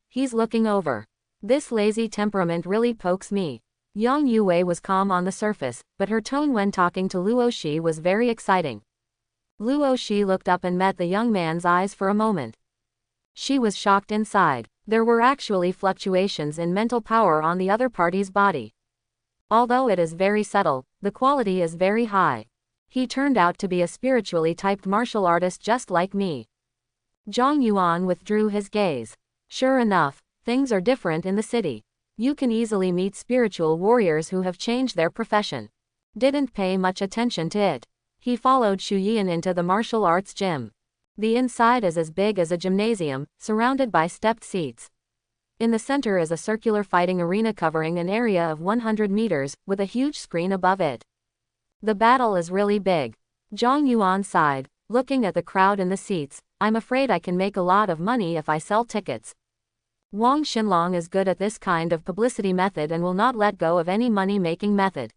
he's looking over. This lazy temperament really pokes me. Yang Yue was calm on the surface, but her tone when talking to Luo Shi was very exciting. Luo Shi looked up and met the young man's eyes for a moment. She was shocked inside. There were actually fluctuations in mental power on the other party's body. Although it is very subtle, the quality is very high. He turned out to be a spiritually typed martial artist just like me. Zhang Yuan withdrew his gaze. Sure enough, things are different in the city. You can easily meet spiritual warriors who have changed their profession. Didn't pay much attention to it. He followed Shu Yian into the martial arts gym. The inside is as big as a gymnasium, surrounded by stepped seats. In the center is a circular fighting arena covering an area of 100 meters, with a huge screen above it. The battle is really big. Zhang Yuan sighed, looking at the crowd in the seats. I'm afraid I can make a lot of money if I sell tickets. Wang Xinlong is good at this kind of publicity method and will not let go of any money-making method.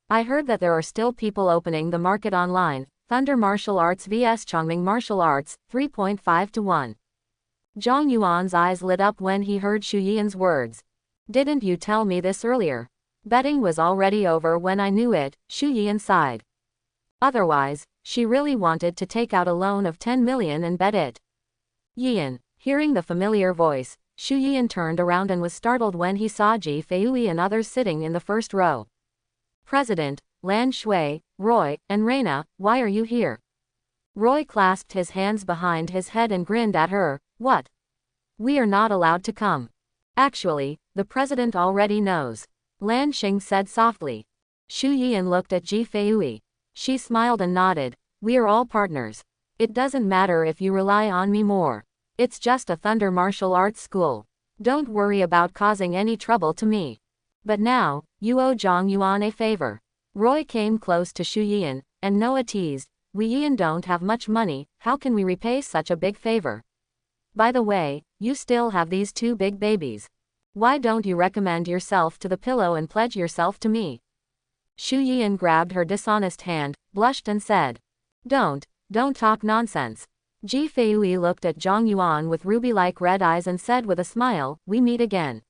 I heard that there are still people opening the market online. Thunder Martial Arts vs Chongming Martial Arts, 3.5 to 1. Zhang Yuan's eyes lit up when he heard Shu Yian's words. Didn't you tell me this earlier? Betting was already over when I knew it, Shu Yian sighed. Otherwise, she really wanted to take out a loan of 10 million and bet it. Yian, hearing the familiar voice, Shu Yian turned around and was startled when he saw Ji Feiyue and others sitting in the first row. President, Lan Shui, Roy, and Reina, why are you here? Roy clasped his hands behind his head and grinned at her. What? We are not allowed to come. Actually, the president already knows. Lan Xing said softly. Shu Yian looked at Ji Feiyue. She smiled and nodded. We are all partners. It doesn't matter if you rely on me more. It's just a Thunder Martial Arts school. Don't worry about causing any trouble to me. But now, you owe Zhang Yuan a favor. Roy came close to Xu Yian, and Noah teased, we Yian don't have much money, how can we repay such a big favor? By the way, you still have these two big babies. Why don't you recommend yourself to the pillow and pledge yourself to me? Xu Yian grabbed her dishonest hand, blushed and said, Don't talk nonsense. Ji Feiyue looked at Zhang Yuan with ruby-like red eyes and said with a smile, we meet again.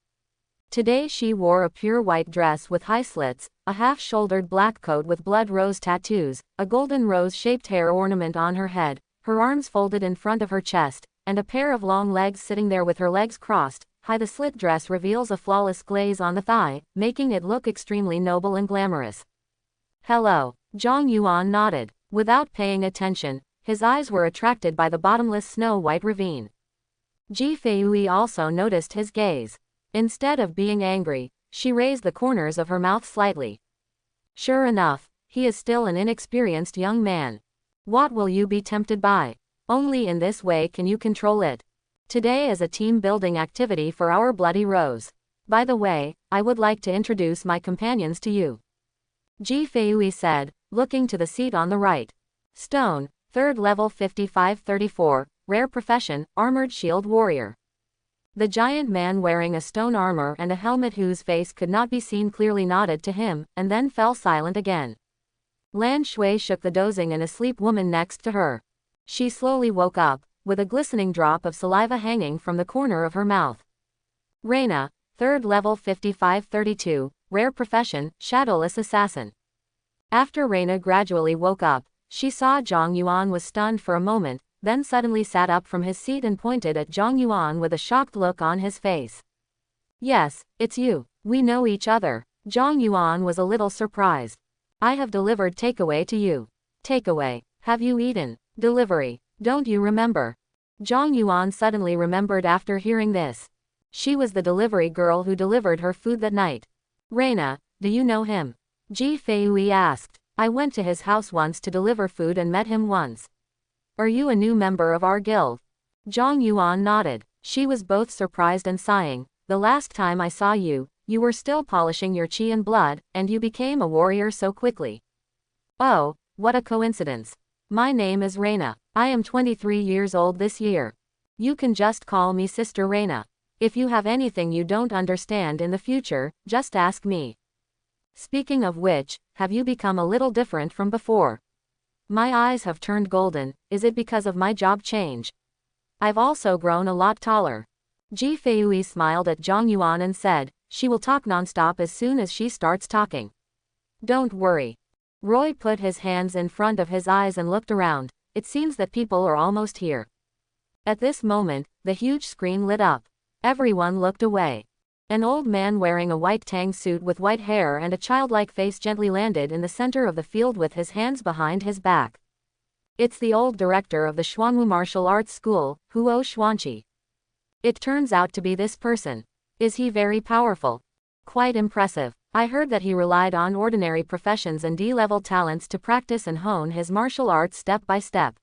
Today she wore a pure white dress with high slits, a half-shouldered black coat with blood rose tattoos, a golden rose-shaped hair ornament on her head, her arms folded in front of her chest, and a pair of long legs sitting there with her legs crossed. High the slit dress reveals a flawless glaze on the thigh, making it look extremely noble and glamorous. Hello. Zhang Yuan nodded. Without paying attention, his eyes were attracted by the bottomless snow-white ravine. Ji Feiyue also noticed his gaze. Instead of being angry, she raised the corners of her mouth slightly. Sure enough, he is still an inexperienced young man. What will you be tempted by? Only in this way can you control it. Today is a team-building activity for our Bloody Rose. By the way, I would like to introduce my companions to you. Ji Feiyue said, looking to the seat on the right. Stone, 3rd level 5534, rare profession, armored shield warrior. The giant man wearing a stone armor and a helmet whose face could not be seen clearly nodded to him, and then fell silent again. Lan Shui shook the dozing and asleep woman next to her. She slowly woke up, with a glistening drop of saliva hanging from the corner of her mouth. Reina, 3rd level 5532, rare profession, shadowless assassin. After Reina gradually woke up, she saw Zhang Yuan was stunned for a moment, then suddenly sat up from his seat and pointed at Zhang Yuan with a shocked look on his face. Yes, it's you. We know each other. Zhang Yuan was a little surprised. I have delivered takeaway to you. Takeaway. Have you eaten? Delivery. Don't you remember? Zhang Yuan suddenly remembered after hearing this. She was the delivery girl who delivered her food that night. Reina, do you know him? Ji Feiyue asked. I went to his house once to deliver food and met him once. Are you a new member of our guild? Zhang Yuan nodded. She was both surprised and sighing. The last time I saw you, you were still polishing your chi and blood, and you became a warrior so quickly. Oh, what a coincidence. My name is Reina. I am 23 years old this year. You can just call me Sister Reina. If you have anything you don't understand in the future, just ask me. Speaking of which, have you become a little different from before? My eyes have turned golden, is it because of my job change? I've also grown a lot taller. Ji Feiyue smiled at Zhang Yuan and said, she will talk non-stop as soon as she starts talking. Don't worry. Roy put his hands in front of his eyes and looked around. It seems that people are almost here. At this moment, the huge screen lit up. Everyone looked away. An old man wearing a white tang suit with white hair and a childlike face gently landed in the center of the field with his hands behind his back. It's the old director of the Xuanwu Martial Arts School, Huo Xuanqi. It turns out to be this person. Is he very powerful? Quite impressive. I heard that he relied on ordinary professions and D-level talents to practice and hone his martial arts step by step.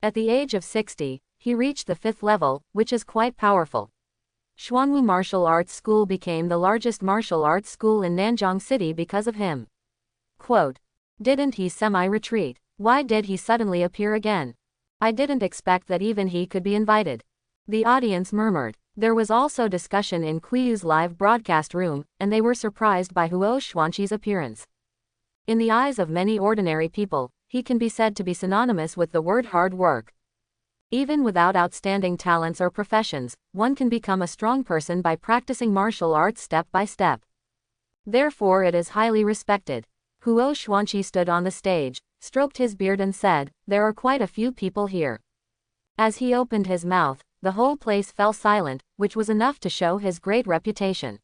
At the age of 60, he reached the 5th level, which is quite powerful. Xuanwu Martial Arts School became the largest martial arts school in Nanjiang City because of him. Quote. Didn't he semi-retreat? Why did he suddenly appear again? I didn't expect that even he could be invited. The audience murmured. There was also discussion in Qiu's live broadcast room, and they were surprised by Huo Xuanqi's appearance. In the eyes of many ordinary people, he can be said to be synonymous with the word hard work. Even without outstanding talents or professions, one can become a strong person by practicing martial arts step by step. Therefore it is highly respected. Huo Xuanqi stood on the stage, stroked his beard and said, there are quite a few people here. As he opened his mouth, the whole place fell silent, which was enough to show his great reputation.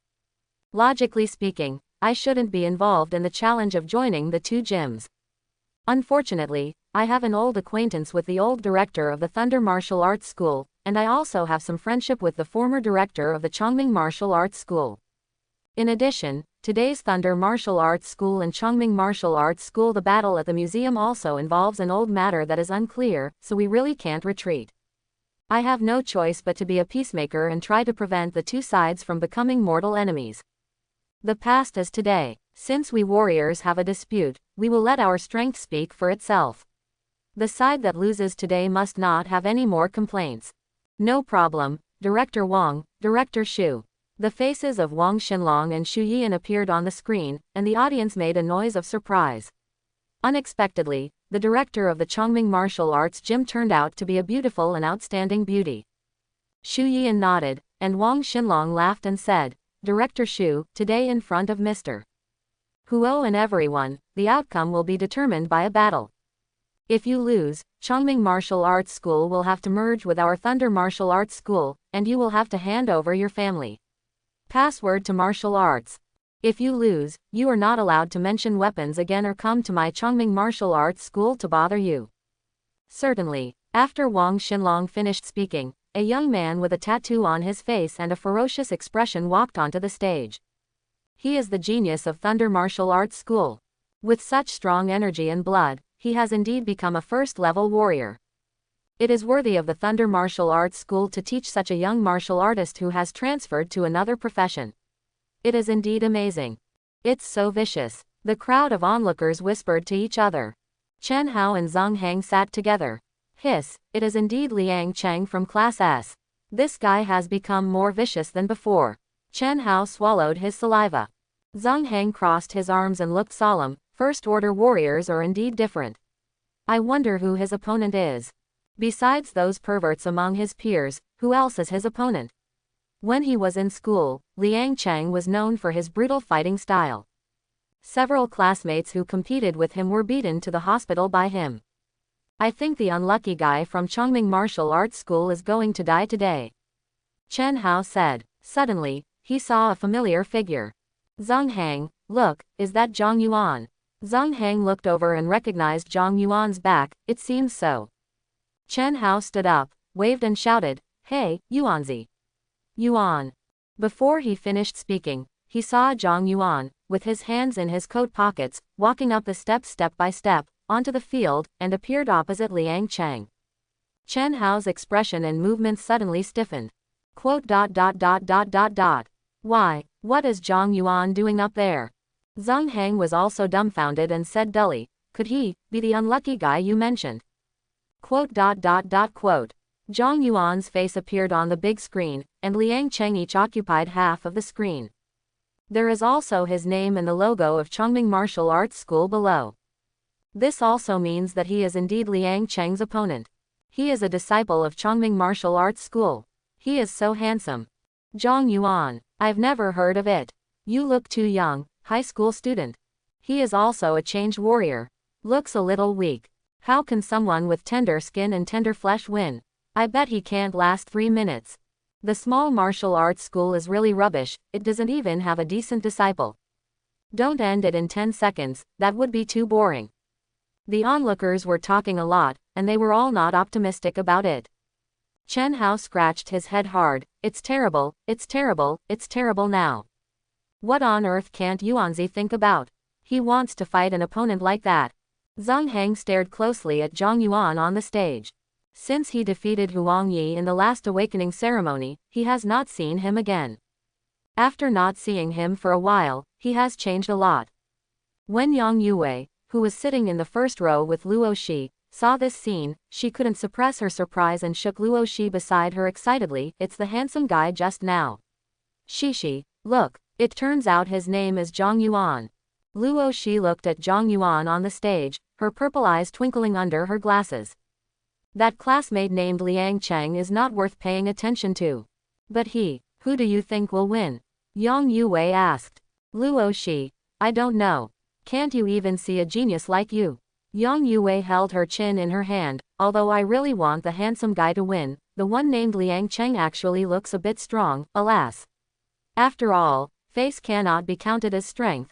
Logically speaking, I shouldn't be involved in the challenge of joining the two gyms. Unfortunately, I have an old acquaintance with the old director of the Thunder Martial Arts School, and I also have some friendship with the former director of the Chongming Martial Arts School. In addition, today's Thunder Martial Arts School and Chongming Martial Arts School, the battle at the museum also involves an old matter that is unclear, so we really can't retreat. I have no choice but to be a peacemaker and try to prevent the two sides from becoming mortal enemies. The past is today. Since we warriors have a dispute, we will let our strength speak for itself. The side that loses today must not have any more complaints. No problem, Director Wang, Director Shu. The faces of Wang Xinlong and Xu Yian appeared on the screen, and the audience made a noise of surprise. Unexpectedly, the director of the Chongming Martial Arts Gym turned out to be a beautiful and outstanding beauty. Xu Yian nodded, and Wang Xinlong laughed and said, Director Shu, today in front of Mr. Huo and everyone, the outcome will be determined by a battle. If you lose, Chongming Martial Arts School will have to merge with our Thunder Martial Arts School, and you will have to hand over your family. Password to martial arts. If you lose, you are not allowed to mention weapons again or come to my Chongming Martial Arts School to bother you. Certainly. After Wang Xinlong finished speaking, a young man with a tattoo on his face and a ferocious expression walked onto the stage. He is the genius of Thunder Martial Arts School. With such strong energy and blood, he has indeed become a first-level warrior. It is worthy of the Thunder Martial Arts School to teach such a young martial artist who has transferred to another profession. It is indeed amazing. It's so vicious. The crowd of onlookers whispered to each other. Chen Hao and Zhang Hang sat together. Hiss, it is indeed Liang Cheng from Class S. This guy has become more vicious than before. Chen Hao swallowed his saliva. Zhang Hang crossed his arms and looked solemn. First-order warriors are indeed different. I wonder who his opponent is. Besides those perverts among his peers, who else is his opponent? When he was in school, Liang Cheng was known for his brutal fighting style. Several classmates who competed with him were beaten to the hospital by him. I think the unlucky guy from Chongming Martial Arts School is going to die today. Chen Hao said. Suddenly, he saw a familiar figure. Zhang Hang, look, is that Zhang Yuan? Zhang Hang looked over and recognized Zhang Yuan's back. It seems so. Chen Hao stood up, waved and shouted, Hey, Yuanzi. Yuan. Before he finished speaking, he saw Zhang Yuan, with his hands in his coat pockets, walking up the steps step by step, onto the field, and appeared opposite Liang Cheng. Chen Hao's expression and movements suddenly stiffened. Why, what is Zhang Yuan doing up there? Zhang Hang was also dumbfounded and said dully, could he be the unlucky guy you mentioned? Zhang Yuan's face appeared on the big screen, and Liang Cheng each occupied half of the screen. There is also his name and the logo of Chongming Martial Arts School below. This also means that he is indeed Liang Cheng's opponent. He is a disciple of Chongming Martial Arts School. He is so handsome. Zhang Yuan, I've never heard of it. You look too young, high school student. He is also a changed warrior. Looks a little weak. How can someone with tender skin and tender flesh win? I bet he can't last 3 minutes. The small martial arts school is really rubbish, it doesn't even have a decent disciple. Don't end it in 10 seconds, that would be too boring. The onlookers were talking a lot, and they were all not optimistic about it. Chen Hao scratched his head hard. It's terrible, it's terrible, it's terrible now. What on earth can't Yuanzi think about? He wants to fight an opponent like that. Zhang Hang stared closely at Zhang Yuan on the stage. Since he defeated Huang Yi in the last awakening ceremony, he has not seen him again. After not seeing him for a while, he has changed a lot. When Yang Yue, who was sitting in the first row with Luo Shi, saw this scene, she couldn't suppress her surprise and shook Luo Shi beside her excitedly. It's the handsome guy just now. Shishi, look, it turns out his name is Zhang Yuan. Luo Shi looked at Zhang Yuan on the stage, her purple eyes twinkling under her glasses. That classmate named Liang Cheng is not worth paying attention to. But who do you think will win? Yang Yue asked. Luo Shi, I don't know. Can't you even see a genius like you? Yang Yue held her chin in her hand. Although I really want the handsome guy to win, the one named Liang Cheng actually looks a bit strong, alas. After all, face cannot be counted as strength.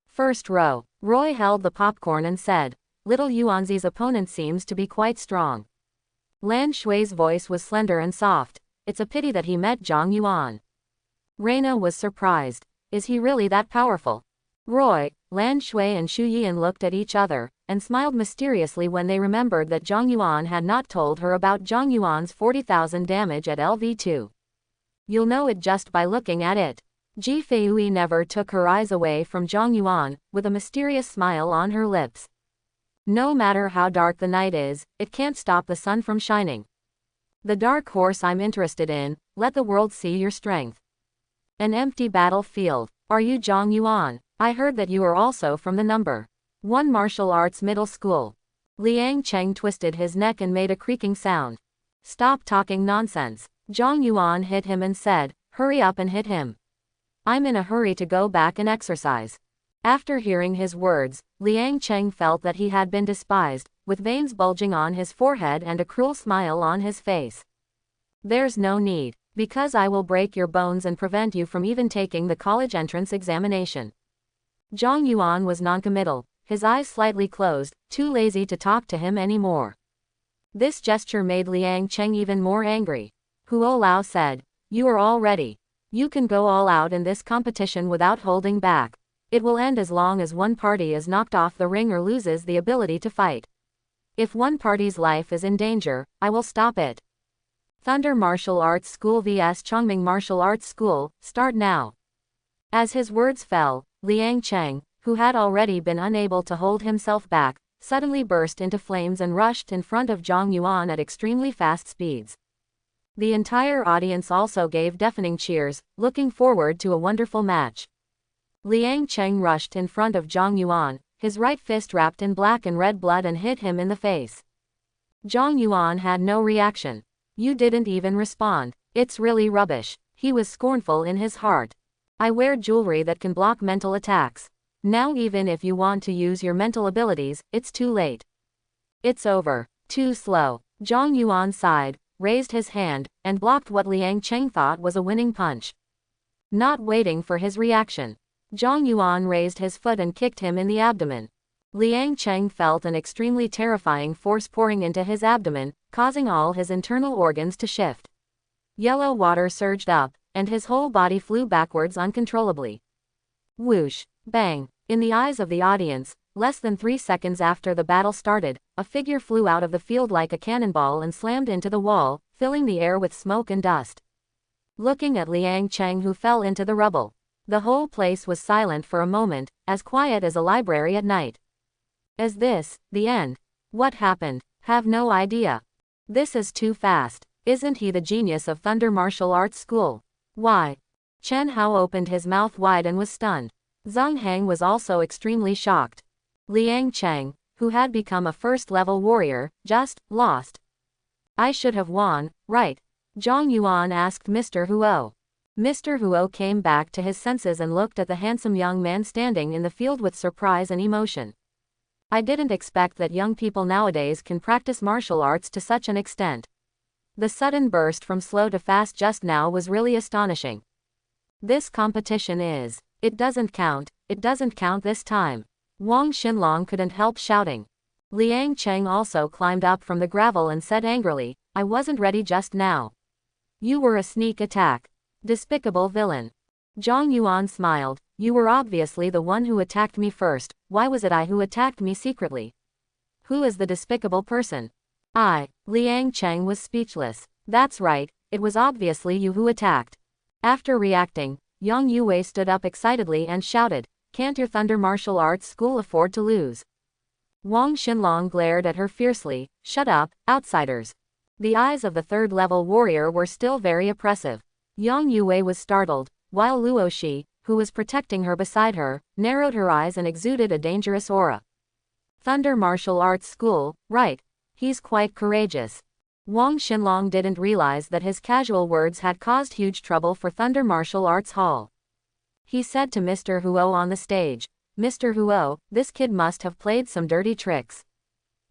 First row. Roy held the popcorn and said, little Yuanzi's opponent seems to be quite strong. Lan Shui's voice was slender and soft. It's a pity that he met Zhang Yuan. Reina was surprised. Is he really that powerful? Roy, Lan Shui and Xu Yian looked at each other. and smiled mysteriously when they remembered that Zhang Yuan had not told her about Zhang Yuan's 40,000 damage at LV2. You'll know it just by looking at it. Ji Feiyue never took her eyes away from Zhang Yuan, with a mysterious smile on her lips. No matter how dark the night is, it can't stop the sun from shining. The dark horse I'm interested in, let the world see your strength. An empty battlefield. Are you Zhang Yuan? I heard that you are also from the number 1 martial arts middle school. Liang Cheng twisted his neck and made a creaking sound. Stop talking nonsense. Zhang Yuan hit him and said, hurry up and hit him. I'm in a hurry to go back and exercise. After hearing his words, Liang Cheng felt that he had been despised, with veins bulging on his forehead and a cruel smile on his face. There's no need, because I will break your bones and prevent you from even taking the college entrance examination. Zhang Yuan was noncommittal, his eyes slightly closed, too lazy to talk to him anymore. This gesture made Liang Cheng even more angry. Huo Lao said, you are all ready. You can go all out in this competition without holding back. It will end as long as one party is knocked off the ring or loses the ability to fight. If one party's life is in danger, I will stop it. Thunder Martial Arts School vs Chongming Martial Arts School, start now. As his words fell, Liang Cheng, who had already been unable to hold himself back, suddenly burst into flames and rushed in front of Zhang Yuan at extremely fast speeds. The entire audience also gave deafening cheers, looking forward to a wonderful match. Liang Cheng rushed in front of Zhang Yuan, his right fist wrapped in black and red blood, and hit him in the face. Zhang Yuan had no reaction. You didn't even respond. It's really rubbish. He was scornful in his heart. I wear jewelry that can block mental attacks. Now even if you want to use your mental abilities, it's too late. It's over. Too slow. Zhang Yuan sighed, raised his hand, and blocked what Liang Cheng thought was a winning punch. Not waiting for his reaction, Zhang Yuan raised his foot and kicked him in the abdomen. Liang Cheng felt an extremely terrifying force pouring into his abdomen, causing all his internal organs to shift. Yellow water surged up, and his whole body flew backwards uncontrollably. Whoosh! Bang! In the eyes of the audience, less than 3 seconds after the battle started, a figure flew out of the field like a cannonball and slammed into the wall, filling the air with smoke and dust. Looking at Liang Cheng, who fell into the rubble. The whole place was silent for a moment, as quiet as a library at night. Is this the end? What happened? Have no idea. This is too fast. Isn't he the genius of Thunder Martial Arts School? Why? Chen Hao opened his mouth wide and was stunned. Zhang Heng was also extremely shocked. Liang Cheng, who had become a first-level warrior, just lost. I should have won, right? Zhang Yuan asked Mr. Huo. Mr. Huo came back to his senses and looked at the handsome young man standing in the field with surprise and emotion. I didn't expect that young people nowadays can practice martial arts to such an extent. The sudden burst from slow to fast just now was really astonishing. This competition is. It doesn't count this time. Wang Xinlong couldn't help shouting. Liang Cheng also climbed up from the gravel and said angrily, I wasn't ready just now. You were a sneak attack. Despicable villain. Zhang Yuan smiled. You were obviously the one who attacked me first. Why was it I who attacked me secretly? Who is the despicable person? I. Liang Cheng was speechless. That's right, it was obviously you who attacked. After reacting, Yang Yue stood up excitedly and shouted, can't your Thunder Martial Arts School afford to lose? Wang Xinlong glared at her fiercely. Shut up, outsiders. The eyes of the third-level warrior were still very oppressive. Yang Yue was startled, while Luo Shi, who was protecting her beside her, narrowed her eyes and exuded a dangerous aura. Thunder Martial Arts School, right. He's quite courageous. Wang Xinlong didn't realize that his casual words had caused huge trouble for Thunder Martial Arts Hall. He said to Mr. Huo on the stage, Mr. Huo, this kid must have played some dirty tricks.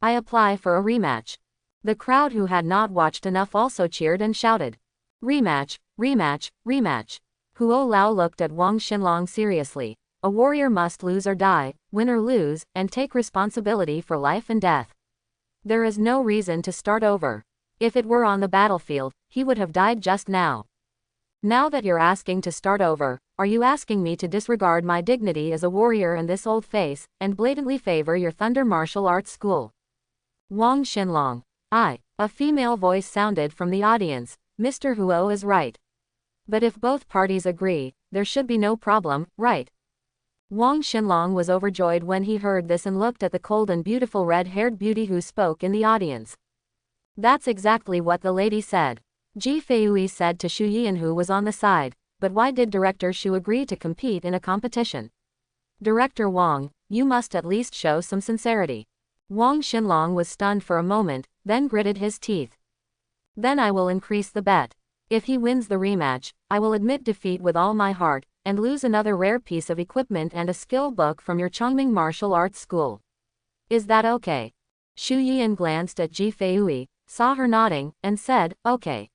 I apply for a rematch. The crowd who had not watched enough also cheered and shouted. Rematch, rematch, rematch. Huo Lao looked at Wang Xinlong seriously. A warrior must lose or die, win or lose, and take responsibility for life and death. There is no reason to start over. If it were on the battlefield, he would have died just now. Now that you're asking to start over, are you asking me to disregard my dignity as a warrior and this old face, and blatantly favor your Thunder Martial Arts School? Wang Xinlong. A female voice sounded from the audience. Mr. Huo is right. But if both parties agree, there should be no problem, right? Wang Xinlong was overjoyed when he heard this and looked at the cold and beautiful red-haired beauty who spoke in the audience. That's exactly what the lady said. Ji Feiyue said to Xu Yian, who was on the side, but why did Director Xu agree to compete in a competition? Director Wang, you must at least show some sincerity. Wang Xinlong was stunned for a moment, then gritted his teeth. Then I will increase the bet. If he wins the rematch, I will admit defeat with all my heart, and lose another rare piece of equipment and a skill book from your Chongming Martial Arts School. Is that okay? Xu Yian glanced at Ji Feiyue, saw her nodding, and said, okay.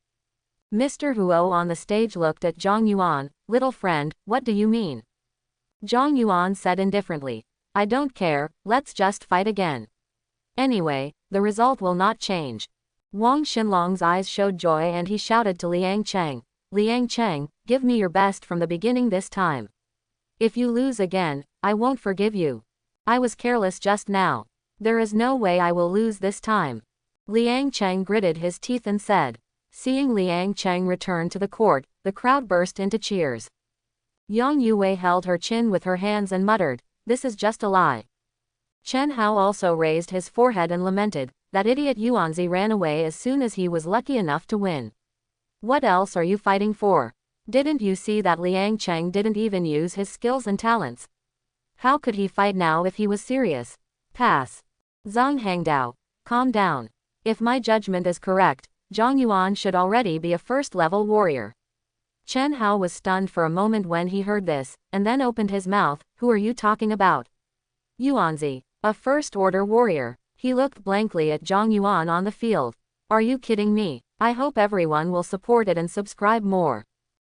Mr. Huo on the stage looked at Zhang Yuan. Little friend, what do you mean? Zhang Yuan said indifferently. I don't care, let's just fight again. Anyway, the result will not change. Wang Xinlong's eyes showed joy and he shouted to Liang Cheng. Liang Cheng, give me your best from the beginning this time. If you lose again, I won't forgive you. I was careless just now. There is no way I will lose this time. Liang Cheng gritted his teeth and said. Seeing Liang Cheng return to the court, the crowd burst into cheers. Yang Yue held her chin with her hands and muttered, this is just a lie. Chen Hao also raised his forehead and lamented, that idiot Yuanzi ran away as soon as he was lucky enough to win. What else are you fighting for? Didn't you see that Liang Cheng didn't even use his skills and talents? How could he fight now if he was serious? Pass. Zhang Hangdao, calm down. If my judgment is correct, Zhang Yuan should already be a first-level warrior. Chen Hao was stunned for a moment when he heard this, and then opened his mouth. Who are you talking about? Yuanzi, a first-order warrior. He looked blankly at Zhang Yuan on the field. Are you kidding me? I hope everyone will support it and subscribe more.